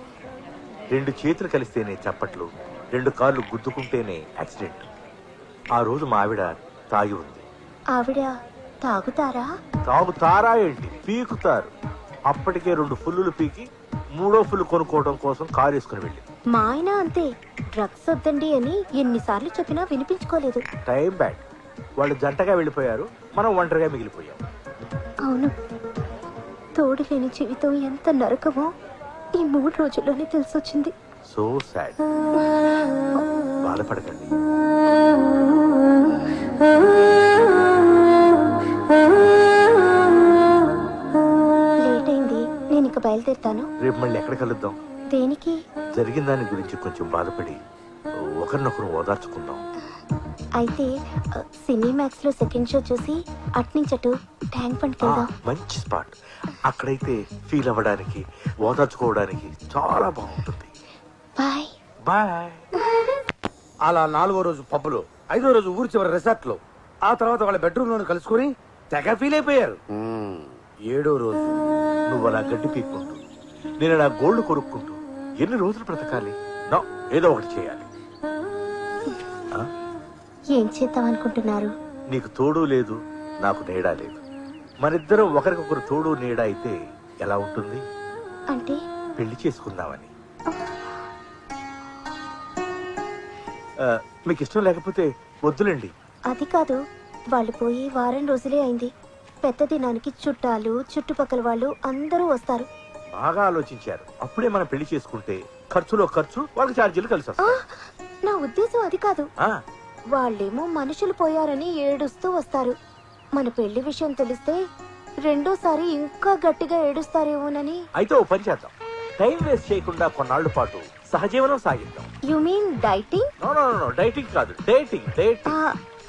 2 చేతులు కలిస్తేనే చప్పట్లు, 2 కార్లు గుద్దుకుంటేనే యాక్సిడెంట్. ఆ రోజు మా ఆవిడ తాగి ఉంది. ఆవిడ తాగుతారా? తాగుతారా ఏంటి, పీకుతారు. అప్పటికే 2 ఫుల్లులు పీకి 3వ ఫుల్ కొనుక్కోవడం కోసం కారు వేసుకుని వెళ్ళి. మా ఆయన అంతే, డ్రగ్స్ వద్దండి అని ఎన్నిసార్లు చెప్పినా వినిపించుకోలేదు. Time bad. వాళ్ళు జంటగా వెళ్ళిపోయారు, మనం ఒంటరిగా మిగిలిపోయాం. అవును, తోడు లేని జీవితం ఎంత నరకమో ఈ 3 రోజుల్లోనే తెలిసొచ్చింది. So sad. బాధపడకండి. లేట్ అయింది, నేను ఇక బయలుదేరుతాను. రేపు మళ్ళీ ఎక్కడ కలుద్దాం? దేనికి? జరిగిన దాని గురించి కొంచెం బాధపడి ఒకరినొకరు ఓదార్చుకుందాం. అయితే సినీమాక్స్ లో సెకండ్ షో చూసి అట్నుంచటు ట్యాంక్ బండ్కి వెళ్దాం. మంచి స్పాట్. అక్కడైతే ఫీల్ అవ్వడానికి, ఓదార్చుకోవడానికి చాలా బాగుంటుంది. Bye bye. అలా 4వ రోజు పబ్బులో, 5వ రోజు ఊరి చివరి రిసార్ట్ లో, ఆ తర్వాత వాళ్ళ బెడ్రూమ్ లో కలుసుకుని తెగ ఫీల్ అయిపోయారు. 7వ రోజు నువ్వు అలా గడ్డి పీక్కుంటూ, నేను నా గోల్డ్ కొనుక్కుంటూ ఎన్ని రోజులు బ్రతకాలి? నో, ఏదో ఒకటి చేయాలి. ఏం చేద్దాం అనుకుంటున్నారు? నీకు తోడు లేదు, నాకు నీడా లేదు. మనిద్దరం ఒకరికొకరు తోడు నీడ అయితే ఎలా ఉంటుంది? అంటే పెళ్లి చేసుకుందామని. మీకు ఇష్టం లేకపోతే వద్దులేండి. అది కాదు, వాళ్ళు పోయి వారం రోజులే అయింది. పెద్ద దినానికి చుట్టాలు, చుట్టుపక్కల వాళ్ళు అందరూ వస్తారు. బాగా ఆలోచించారు. అప్పుడే మనం పెళ్లి చేసుకుంటే ఖర్చులో ఖర్చు, వాళ్ళకి ఛార్జీలు కలిసి వస్తాయి. నా ఉద్దేశం అది కాదు. వాళ్ళేమో మనుషులు పోయారని ఏడుస్తూ వస్తారు. మన పెళ్లి విషయం తెలిస్తే రెండోసారి ఇంకా గట్టిగా ఏడుస్తారేమోనని. అయితే ఓ పని చేద్దాం, టైం వేస్ట్ చేయకుండా కొన్నాళ్ల పాటు సహజీవనం సాగిద్దాం. You mean dieting? No no no, dieting కాదు, డేటింగ్.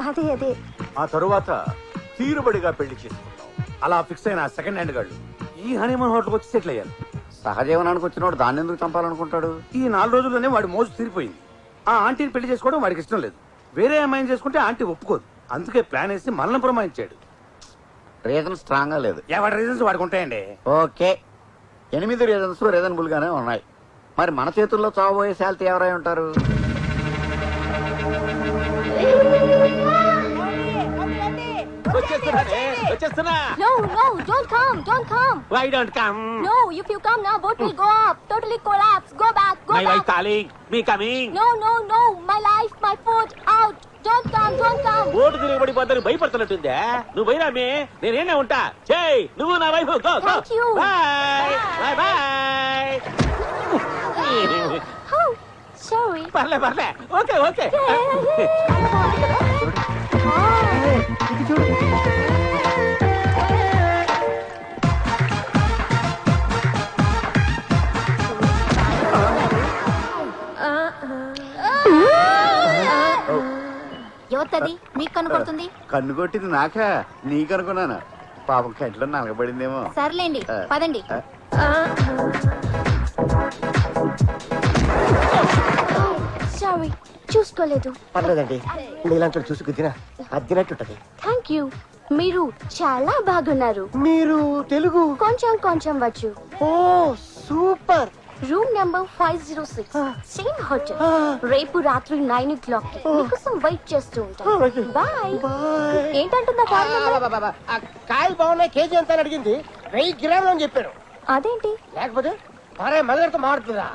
అదే అదే. ఆ తరువాత తీరుబడిగా పెళ్లి చేసుకుందాం. అలా ఫిక్స్ అయిన సెకండ్ హ్యాండ్ గాళ్ళు ఈ హనీమూన్ హోటల్కి వచ్చి సెటిల్ అయ్యారు. సహజీవనానికి వచ్చినోడు దాన్ని ఎందుకు చంపాలనుకుంటాడు? ఈ 4 రోజుల్లోనే వాడి మోజు తీరిపోయింది. ఆ ఆంటీని పెళ్లి చేసుకోవడం వాడికి ఇష్టం లేదు. వేరే అమ్మాయిని చేసుకుంటే ఆంటీ ఒప్పుకోదు. అందుకే ప్లాన్ వేసి మనల్ని పురమాయించాడు. రీజన్ స్ట్రాంగ్ గా లేదు. ఎవరి రీజన్స్ వాడికి ఉంటాయండి. ఓకే, 8 రీజన్స్ రీజనబుల్ గానే ఉన్నాయి. మరి మన చేతుల్లో చావబోయే శాలిటీ ఎవరై ఉంటారు? No, no, don't come. Why don't come? No, if you come now, boat will go up, totally collapse. Go back. My wife calling. Me coming. No, my life, my food, out. Don't come. ఓటు తిరగబడిపోతాను భయపడుతున్నట్టుందే. నువ్వు పోయినామే, నేనేనే ఉంటా. చేయి నువ్వు నా wife. Go Thank you. Bye bye. Oh, sorry. పర్లే ఓకే. ఎవరిది మీకు కనపడుతుంది? కన్ను కొట్టింది నాకా, నీకనుకున్నాను. పాపం కంట్లో నలగబడిందేమో. సర్లేండి, పదండి. సారీ, చూసుకోలేదు. పర్లేదండి, నీలాంటి చూసి గుద్దినా అద్దినట్టుంటది. Thank you. మీరు చాలా బాగున్నారు. మీరు తెలుగు కొంచెం వచ్చు. Oh super. Room number 506, same hotel. రేపు రాత్రి 9 o'clock మీకోసం వెయిట్ చేస్తూ ఉంటాను. బాయ్. ఏంటంటుందా? కాయలు బాగున్నాయి, కేజీ ఎంత అని అడిగింది. 1000 గ్రాములు అని చెప్పారు. అదేంటి? లేకపోతే అరే మగడితో మాడుతుందా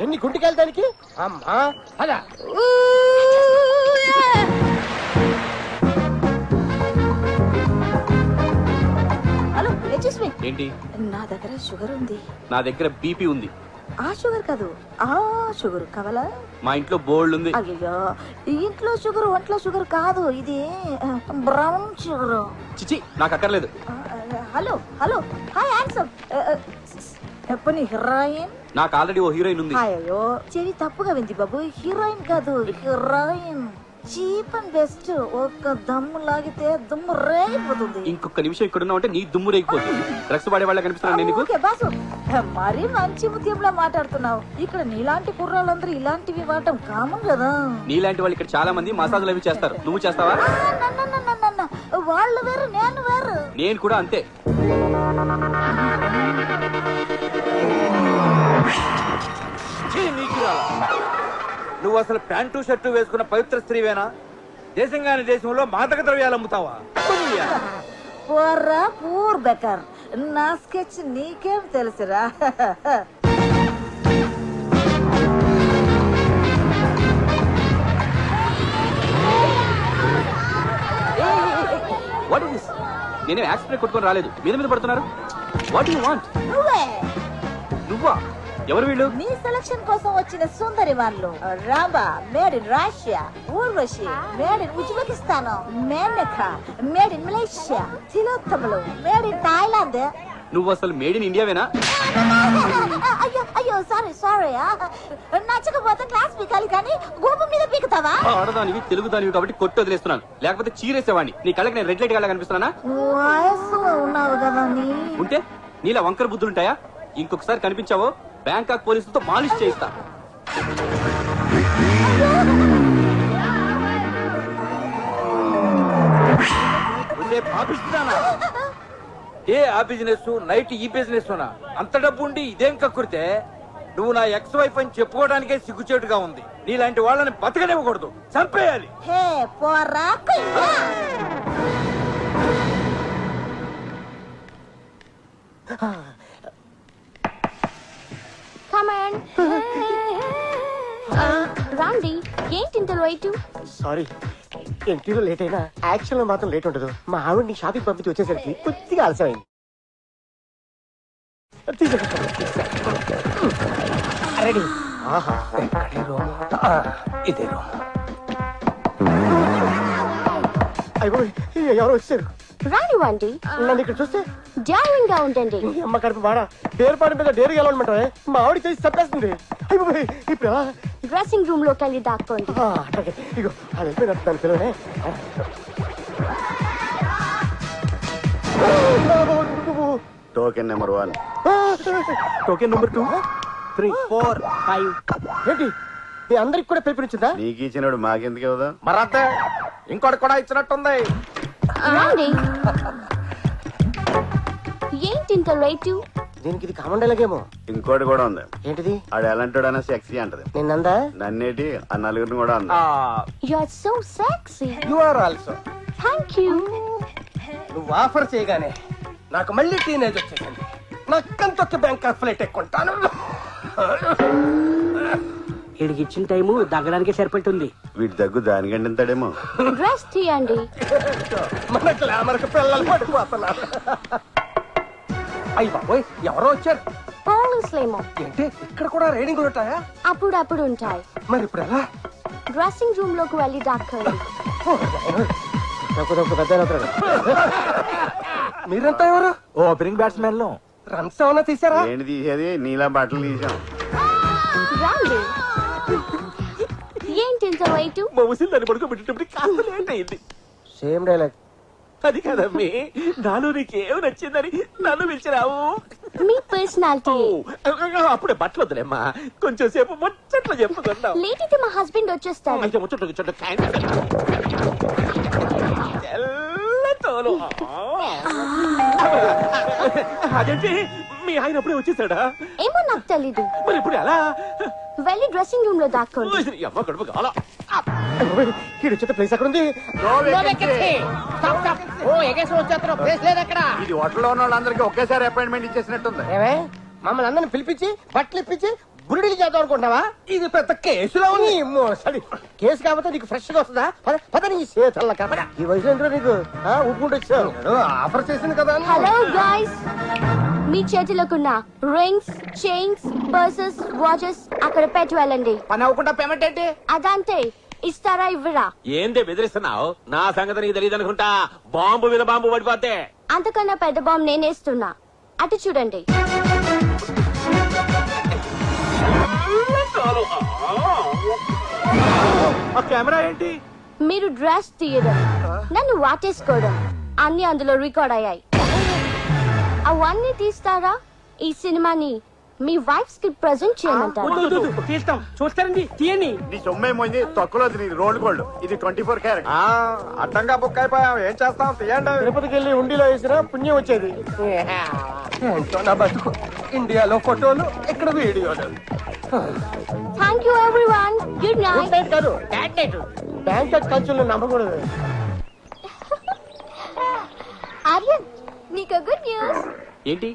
ఎన్ని గుంటికెళ్తానికి అమ్మా అదా హలో ఎక్స్క్యూజ్ మీ, ఏంటి? నా దగ్గర షుగర్ ఉంది. నా దగ్గర బీపీ ఉంది. ఆ షుగర్ కాదు, ఆ షుగర్ కావాలా? మా ఇంట్లో బోల్డ్ ఉంది. అయ్యో, ఇంట్లో షుగర్ ఒంట్లో షుగర్ కాదు, ఇది బ్రౌన్ షుగర్. చిచి నాకు అక్కర్లేదు. Hello hello, hi handsome. చెప్పని హీరోయిన్. నాకు ఆల్రెడీ ఓ హీరోయిన్ ఉంది. అయ్యో చెవి తప్పుగా వింది బాబు, హీరోయిన్ కాదు హీరోయిన్. Cheap and best. ఒక దమ్ము లాగితే దుమ్ము రేగిపోతుంది. ఇంకొక నిమిషం ఇక్కడ ఉన్నావు అంటే నీ దుమ్ము రేగిపోతుంది. డ్రగ్స్ వాడే వాళ్ళ కనిపిస్తున్నాను నేను నీకు. ఓకే బాసు, మరీ మంచి ముత్యంలా మాట్లాడుతున్నావు. ఇక్కడ నీలాంటి కుర్రాళ్ళందరూ ఇలాంటివి వాడటం కామన్ కదా. నీలాంటి వాళ్ళు ఇక్కడ చాలా మంది మసాజులు అవి చేస్తారు. నువ్వు చేస్తావా? వాళ్ళు వేరు నేను వేరు. నేను కూడా అంతే. నువ్వు అసలు ప్యాంటు షర్టు వేసుకున్న పవిత్ర స్త్రీవేనా? దేశంగాని దేశంలో మాదక ద్రవ్యాలు అమ్ముతావా? పోర్రా పూర్ బెకర్, నా స్కెచ్ నీకేం తెలుసురా? What is this? నేనే యాక్సిడెంట్ కొట్టుకొని రాలేదు, మీద మీద పడుతున్నారు. What you want? నువ్వా? ఎవరు వీళ్ళు? నీ సెలక్షన్ కోసం వచ్చిన సుందరి వాళ్ళు. Rambha made in Russia, Urvashi made in Uzbekistan, Menaka made in Malaysia, తిలోత్తములు మేడ్ ఇన్ థాయిలాండ్. నువ్వు అసలు మేడ్ ఇన్ ఇండియావేనా? అయ్యో అయ్యో సారీ సారీ. నచ్చకపోతే క్లాస్ పీకాలి కానీ గోపు మీద పీకుతావా? ఆడదానివి తెలుగు దానివి కాబట్టి కొట్టు వదిలేస్తున్నాను, లేకపోతే చీరేసేవాడిని. నీ కళ్ళకి నేను రెడ్ లైట్ కళ్ళ కనిపిస్తున్నానా? వయసులో ఉన్నావు కదా నీ. ఉంటే నీలా వంకర బుద్ధులుంటాయా? ఇంకొకసారి కనిపించావో బ్యాంకాక్ పోలీసులతో మాలిష్ చేయిస్తా. ఏ ఆ బిజినెస్ నైట్ ఈ బిజినెస్ అంత డబ్బు ఉండి ఇదేం కక్కురితే? నువ్వు నా ఎక్స్ వైఫ్ అని చెప్పుకోవడానికే సిగ్గుచేటుగా ఉంది. నీలాంటి వాళ్ళని బతకనివ్వకూడదు, చంపేయాలి. హే పోరా కుయ్యా. రాండి, ఏంటి ఇంత లేట్? సారీ, ఇంటర్వ్యూ లేట్ అయినా యాక్షన్ లో మాత్రం లేట్ ఉండదు. మా ఆవిడ్ని షాపింగ్ పంపించి వచ్చేసరికి కొద్దిగా ఆలస్యమైంది. రెడీ. ఆహా, ఇదే రూమ్. అయ్యో ఎవరో వచ్చారు. రానివ్వండి. నన్ను ఇక్కడ చూస్తే డ్యారింగ్ గా ఉండండి. అమ్మ కడుపు బాడా డేర్పాటి మీద డేరు గెలవమంటావే? మా ఆవిడ చేసి చంపేస్తుంది. అయిపోయి ఇప్పుడు ఎలా? డ్రెస్సింగ్ రూమ్ లోకి వెళ్ళి దాక్కోండి. ఇగో అది వెళ్ళిపోయినట్టు దాని పిల్లనే. Token number 1, token number 2, 3, 4, 5. ఏంటి మీ అందరికి కూడా పిలిపించిందా? నీకు ఇచ్చినాడు మాకెందుకు ఇవ్వదా? మరంతే ఇంకోటి కూడా ఇచ్చినట్టుంది. రండి. ఏంటి ఇంత లేట్? దీనికి ఇది కామన్ డైలాగ్ ఏమో. ఇంకోటి కూడా ఉంది. ఏంటిది? ఆడు ఎలాంటి సెక్సీ అంటది. నిన్నందా? నన్నేటి ఆ నలుగురిని కూడా అంది. You are so sexy. You are also. Thank you. నువ్వు ఆఫర్ చేయగానే నాకు మళ్ళీ టీనేజ్ వచ్చేసింది. నక్కంతొక్క బ్యాంకాక్ ఫ్లైట్ ఎక్కుంటాను. వీడికి ఇచ్చిన టైము దగ్గడానికి సరిపెట్టుంది. వీటి దగ్గు దానికంటే ఇంతడేమో. డ్రెస్ తీయండి. మన గ్లామర్ కి పిల్లలు పట్టుకుపోతున్నారు. అయ్యి బాబోయ్, ఎవరో వచ్చారు. పోలీసులేమో. ఏంటి ఇక్కడ కూడా రైడింగ్లు ఉంటాయా? అప్పుడప్పుడు ఉంటాయి. మరి ఇప్పుడు ఎలా? డ్రెస్సింగ్ రూమ్ లోకి వెళ్ళి దాక్కోండి. మీరంతా ఎవరు? ఓపెనింగ్ బ్యాట్స్మెన్ లో. రన్స్ ఏమన్నా తీసారా? ఏంటి తీసేది? నీలా బట్టలు తీసాం. రండి. ఏంటి ఇంత లేట్? మా ముసిల్ దాన్ని పడుకోబెట్టేటప్పుడు కాస్త లేట్ అయింది. Same dialogue. అది కదమ్మి, నాలో నీకేం నచ్చిందని నన్ను పిలిచిరావు. మీ పర్సనాలిటీ. అప్పుడే బట్టలు వద్దులేమ్మా, కొంచెం సేపు ముచ్చట్లు చెప్పుకున్నావు. లేట్ అయితే మా హస్బెండ్ వచ్చేస్తాడు. అయితే ముచ్చట్లు తెల్లతోలు. అదేంటి మీ ఆయన అప్పుడే వచ్చేసాడా? ఏమో నాకు తెలీదు. మరి ఇప్పుడు ఎలా? వెళ్ళి డ్రెస్సింగ్ రూమ్ లో దాక్కోండి. అమ్మ కడుపు కాల. ప్లేస్ ఎక్కడ ఉంది? ఓ ఎగేసి వచ్చేస్తున్నా, ప్లేస్ లేదు అక్కడ. ఇది హోటల్లో ఉన్న వాళ్ళందరికీ ఒకేసారి అపాయింట్మెంట్ ఇచ్చేసినట్టుంది. ఏమే మమ్మల్ని అందరిని పిలిపించి బట్టలు ఇప్పించి బురిడీలు చేద్దాం అనుకుంటున్నావా? ఇది పెద్ద కేసులో ఉంది. కేసు కాకపోతే నీకు ఫ్రెష్ గా వస్తుందా? పద నీ చేతల్ల కదా. ఈ వయసులో ఎందుకు నీకు ఉప్పుకుంటూ వచ్చావు? ఆఫర్ చేసింది కదా. హలో గాయ్స్, మీ చేతిలోకున్న రింగ్స్, చైన్స్, పర్సెస్, వాచెస్ అక్కడ పెట్టి వెళ్ళండి. పని అవ్వకుండా పేమెంట్ ఏంటి? అదంతే. ఇస్తారా ఇవ్వరా? ఏందే బెదిరిస్తున్నావు? నా సంగతి నీకు తెలియదు అనుకుంటా. బాంబు మీద బాంబు పడిపోతే అంతకన్నా పెద్ద బాంబు నేనేస్తున్నా. అటు చూడండి. కెమెరా ఏంటి? మీరు డ్రెస్ తీయడం, నన్ను వాటేసుకోవడం అన్ని అందులో రికార్డ్ అయ్యాయి. అవన్నీ తీస్తారా? ఈ సినిమాని మీ వైఫ్స్ కి ప్రెజెంట్ చేయమంటారు. తీస్తాం. చూస్తారండి, తీయండి. నీ సొమ్మేమోంది తొక్కలో రోడ్ గోల్డ్. ఇది 24 క్యారెట్. అడ్డంగా బుక్ అయిపోయాం. ఏం చేస్తాం? తీయండి. తిరుపతికి వెళ్ళి ఉండిలో వేసినా పుణ్యం వచ్చేది. నా బతుకు ఇండియాలో ఫోటోలు, ఇక్కడ వీడియోలు. Thank you everyone. Good night. కాదు, బ్యాంక్ ఖర్చులు నమ్మకూడదు. ఆర్యన్, నీకు గుడ్ న్యూస్. ఏంటి?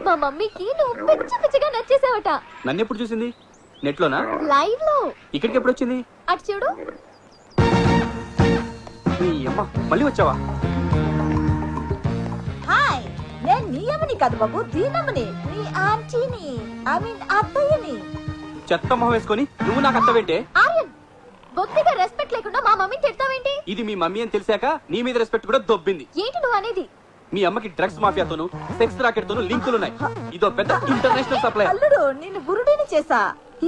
మా మమ్మీకి నువ్వు పిచ్చి పిచ్చిగా నచ్చేసావట. నన్ను ఎప్పుడు చూసింది? నెట్ లోనా? లైవ్ లో. ఇక్కడికి ఎప్పుడు వచ్చింది? అటు చూడు. నీ అమ్మ మళ్ళీ వచ్చావా? హాయ్, నేను నీ అమ్మని కాదు బాబు, దీనమ్మని, నీ ఆంటీని, ఐ మీన్ అత్తయ్యని. చెత్త మొహం వేసుకొని నువ్వు నాకు అత్తవేంటే? ఆర్యన్, బొత్తిగా రెస్పెక్ట్ లేకుండా మా మమ్మీని తిడతావేంటి? ఇది మీ మమ్మీ అని తెలిసాక నీ మీద రెస్పెక్ట్ కూడా దొబ్బింది. ఏంటి నువ్వు అనేది? మీ అమ్మకి డ్రగ్స్ మాఫియాతోను, సెక్స్ రాకెట్ తోను లింకులున్నాయి. ఇదో పెద్ద ఇంటర్నేషనల్ సప్లై. అల్లుడు, నిన్ను బురుడిని చేసా.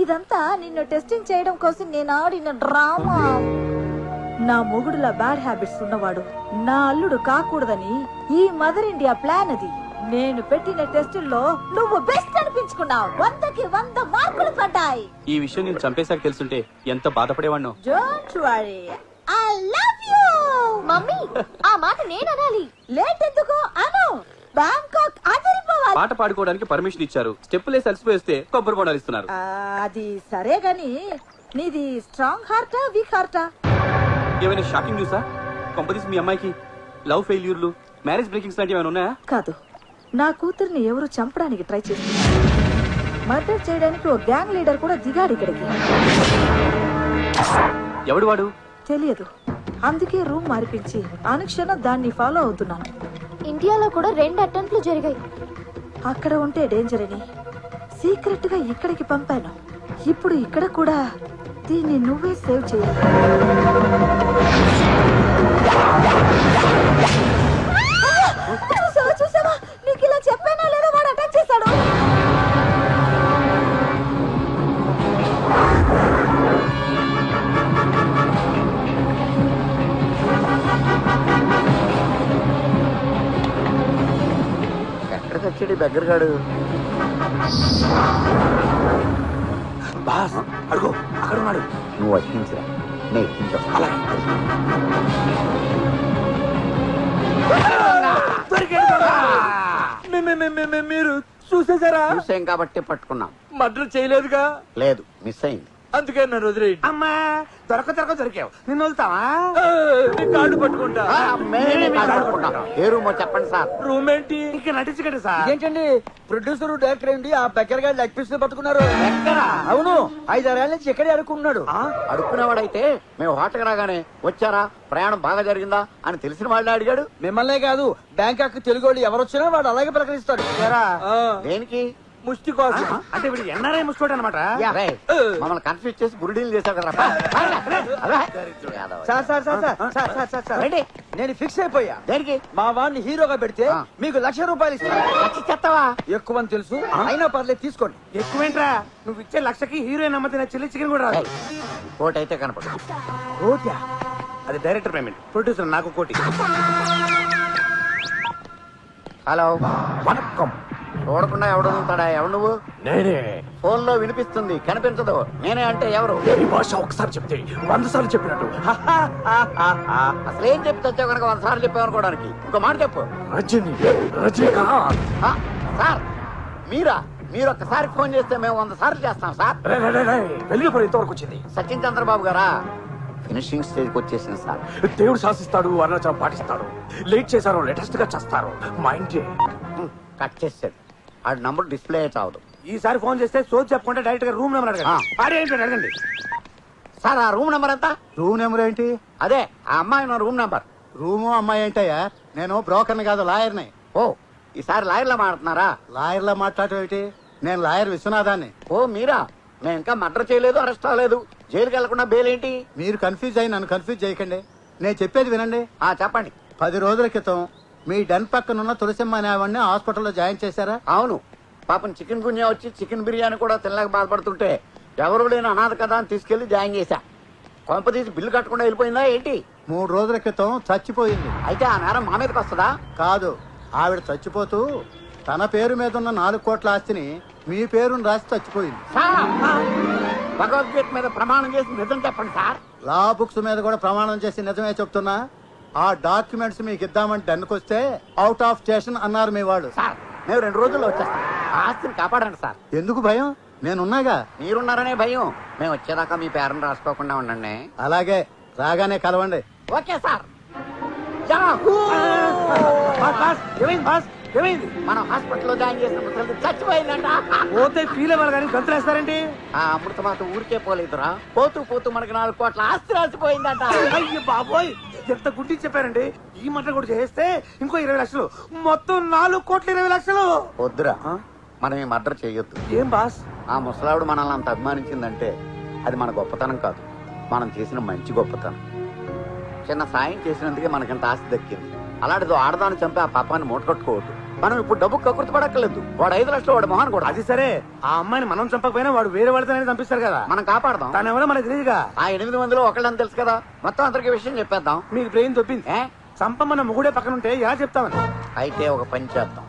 ఇదంతా నిన్ను టెస్టింగ్ చేయడం కోసం నేను ఆడిన డ్రామా. నా మొగుడులా బ్యాడ్ హ్యాబిట్స్ ఉన్నవాడు నా అల్లుడు కాకూడదని ఈ మదర్ ఇండియా ప్లాన్ అది. నేను పెట్టిన టెస్టుల్లో నువ్వు బెస్ట్ అనిపించుకున్నావు. 100కి 100 మార్కులు పడ్డాయి. ఈ విషయం నేను చంపేశాక తెలుసుంటే ఎంత బాధపడేవాణ్ణో. Don't worry, I love you. Mummy, ఆ మాట నేను అనాలి. లేట్ ఎందుకు అను. బ్యాంకాక్ అదిరిపోవాలి. పాట పాడుకోవడానికి పర్మిషన్ ఇచ్చారు. స్టెప్పులేసి అలసిపోయిస్తే కొబ్బరి బొండాలు ఇస్తున్నారు. అది సరే గాని నీది స్ట్రాంగ్ హార్టా వీక్ హార్టా? ఏమైనా షాకింగ్ న్యూసా? కొంపదీసి మీ అమ్మాయికి లవ్ ఫెయిల్యూర్లు, మ్యారేజ్ బ్రేకింగ్స్ లాంటివి ఏమైనా ఉన్నాయా? కాదు, నా కూతుర్ని ఎవరు చంపడానికి ట్రై చేస్తున్నారు. మర్డర్ చేయడానికి ఓ గ్యాంగ్ లీడర్ కూడా దిగాడు ఇక్కడికి. ఎవడు వాడు? తెలియదు. అందుకే రూమ్ మార్పించి అనుక్షణం దాన్ని ఫాలో అవుతున్నాను. ఇండియాలో కూడా 2 అటెంప్ట్లు జరిగాయి. అక్కడ ఉంటే డేంజర్ అని సీక్రెట్ గా ఇక్కడికి పంపాను. ఇప్పుడు ఇక్కడ కూడా దీన్ని నువ్వే సేవ్ చేయాలి. చూసావా? నీకు ఇలా చెప్పానా లేదా? వాడు అటాక్ చేశాడు. ఎక్కడికి వచ్చాడు దగ్గరగాడు? బాస్ అడుగు, అక్కడ ఉన్నాడు. నువ్వు వచ్చించరా, నేను ఎక్కించా. మీరు చూసేసారా? చూసాం కాబట్టి పట్టుకున్నాం. మర్డర్ చేయలేదుగా? లేదు, మిస్ అయింది. అందుకే నన్ను వదిలేయండి. అమ్మా, దొరికావు. నిన్ను వదులుతావా? కార్డు పట్టుకుంటా. ఏ రూమో చెప్పండి సార్. రూమ్ ఏంటి? ఇంకా నటించకండి సార్. ఏంటండి, ప్రొడ్యూసర్ డైరెక్టర్ ఏంటి ఆ బెక్కర్ గారి లెగ్ పీస్ పట్టుకున్నారు? అవును, 5-6 ఏళ్ళ నుంచి ఇక్కడే అడుక్కున్నాడు. అడుక్కునేవాడైతే మేము హోటల్కి రాగానే వచ్చారా, ప్రయాణం బాగా జరిగిందా అని తెలిసిన వాళ్ళే అడిగాడు. మిమ్మల్నే కాదు, బ్యాంకాక్ తెలుగు వాళ్ళు ఎవరు వచ్చినా వాడు అలాగే ప్రకటిస్తాడు. దేనికి? ముష్టి కోసం. అంటే వీడు ఎన్ఆర్ఐ ముసుకోడు అనమాట. మమ్మల్ని కన్ఫ్యూజ్ చేసి బురుడీలు చేశావు కదా. నేను ఫిక్స్ అయిపోయా. దేనికి? మా వాడిని హీరోగా పెడితే మీకు ₹1,00,000 ఇస్తాను. చెత్తవా? ఎక్కువ అని తెలుసు, అయినా పర్లేదు తీసుకోండి. ఎక్కువేంట్రా, నువ్వు ఇచ్చే 1,00,000కి హీరోయిన్ అమ్మతిన చిల్లి చికెన్ కూడా రాదు. కోటి అయితే కనపడు. కోటా? అది డైరెక్టర్ పేమెంట్. ప్రొడ్యూసర్ నాకు కోటి. హలో, వణక్కం. చూడకుండా ఎవడుతాడా? ఎవడు నువ్వు? నేనే. ఫోన్ లో వినిపిస్తుంది, కనిపించదు. నేనే అంటే ఎవరు? ఈ భాష ఒకసారి చెప్తే 100 సార్లు చెప్పినట్టు. అసలు ఏం చెప్తే వచ్చావు కనుక 100 సార్లు చెప్పామనుకోవడానికి. ఇంకో మాట చెప్పు. రజనీకాంత్. సార్ మీరా? మీరు ఒక్కసారి ఫోన్ చేస్తే మేము 100 సార్లు చేస్తాం సార్. వెలుగుపడి ఇంతవరకు వచ్చింది. సచిన్ చంద్రబాబు గారా? ఫినిషింగ్ స్టేజ్కి వచ్చేసింది సార్. దేవుడు శాసిస్తాడు, అరుణాచలం పాటిస్తాడు. లేట్ చేశారు, లేటెస్ట్ గా చేస్తారు. మా ఇంటి కట్ చేసాడు. ఆడి నంబర్ డిస్ప్లే చావదు. ఈసారి ఫోన్ చేస్తే సోచ్ చెప్పకుండా డైరెక్ట్ గా రూమ్ నెంబర్ అడగండి. సార్ ఆ రూమ్ నెంబర్ ఎంత? రూమ్ నెంబర్ ఏంటి? అదే ఆ అమ్మాయి రూమ్ నెంబర్. రూము అమ్మాయి ఏంటయ్యా? నేను బ్రోకర్ని కాదు, లాయర్ని. ఓ, ఈసారి లాయర్లా మాట్లాడుతున్నారా? లాయర్లా మాట్లాడటం ఏంటి? నేను లాయర్ విశ్వనాథాన్ని. ఓ మీరా? నేను ఇంకా మర్డర్ చేయలేదు, అరెస్ట్ అవ్వలేదు. జైలుకి వెళ్లకుండా బెయిల్ ఏంటి? మీరు కన్ఫ్యూజ్ అయ్యి నన్ను కన్ఫ్యూజ్ చేయకండి. నేను చెప్పేది వినండి. చెప్పండి. 10 రోజుల క్రితం మీ డన్ పక్కనున్న తులసిమ్మ అనే ఆవిడ్ని హాస్పిటల్లో జాయిన్ చేశారా? అవును. పాపం చికెన్ గున్యా వచ్చి చికెన్ బిర్యానీ కూడా తినలేక బాధపడుతుంటే ఎవరు లేని అనాథ కదా అని తీసుకెళ్లి జాయిన్ చేశా. కొంప తీసి బిల్లు కట్టకుండా వెళ్ళిపోయిందా ఏంటి? 3 రోజుల క్రితం చచ్చిపోయింది. అయితే ఆ నేరం మా మీదకి వస్తుందా? కాదు, ఆవిడ చచ్చిపోతూ తన పేరు మీద ఉన్న 4 కోట్ల ఆస్తిని మీ పేరును రాసి చచ్చిపోయింది. భగవద్గీత మీద ప్రమాణం చేసి నిజం చెప్పండి సార్. లా బుక్స్ మీద కూడా ప్రమాణం చేసి నిజమే చెప్తున్నా. ఆ డాక్యుమెంట్స్ మీకు ఇద్దామని డన్నుకొస్తే అవుట్ ఆఫ్ స్టేషన్ అన్నారు మీ వాళ్ళు. సార్ మేము 2 రోజుల్లో వచ్చేస్తాం. ఆస్తిని కాపాడండి సార్. ఎందుకు భయం? నేనున్నాగా. మీరున్నారనే భయం. మేము వచ్చేదాకా మీ పేరును రాసుకోకుండా ఉండండి. అలాగే, రాగానే కలవండి. Okay sir. మనం హాస్పిటల్లో జాయిన్ చేసిన ముసలి చచ్చిపోయిందంట. పోతే ఫీల్ అవ్వాలి కానీ గంతులేస్తారండి. ఆ అమృత మాత ఊరికే పోలేదురా. పోతూ పోతూ మనకి 4 కోట్ల ఆస్తి రాసిపోయిందంట. అయ్యో బాబోయ్, ఎంత గుడ్డి చెప్పారండి. ఈ మాట కూడా చేస్తే ఇంకో 20 లక్షలు, మొత్తం 4 కోట్ల 20 లక్షలు. వద్దురా, మనం ఈ మర్డర్ చేయొద్దు. ఏం బాస్? ఆ ముసలావిడ మనల్ని అంత అభిమానించిందంటే అది మన గొప్పతనం కాదు, మనం చేసిన మంచి గొప్పతనం. చిన్న సాయం చేసినందుకే మనకింత ఆస్తి దక్కింది. అలాంటిదో ఆడదాన్ని చంపి ఆ పాపాన్ని మూటకట్టుకోవద్దు. మనం ఇప్పుడు డబ్బు కక్కుర్తి పడక్కర్లేదు. వాడు 5 లక్షలు వాడు మొహాన్ కూడా. అది సరే, ఆ అమ్మాయిని మనం చంపకపోయినా వాడు వేరే వాడితోనే చంపిస్తారు కదా. మనం కాపాడదాం. తను ఎవరో మనకు తెలియదుగా. ఆ 8 మందిలో ఒకళ్ళని తెలుసు కదా. మొత్తం అందరికీ విషయం చెప్పేద్దాం. మీకు బ్రెయిన్ తప్పింది. చంపమన్న మొగుడే పక్కన ఉంటే ఎలా చెప్తామని. అయితే ఒక పని చేద్దాం.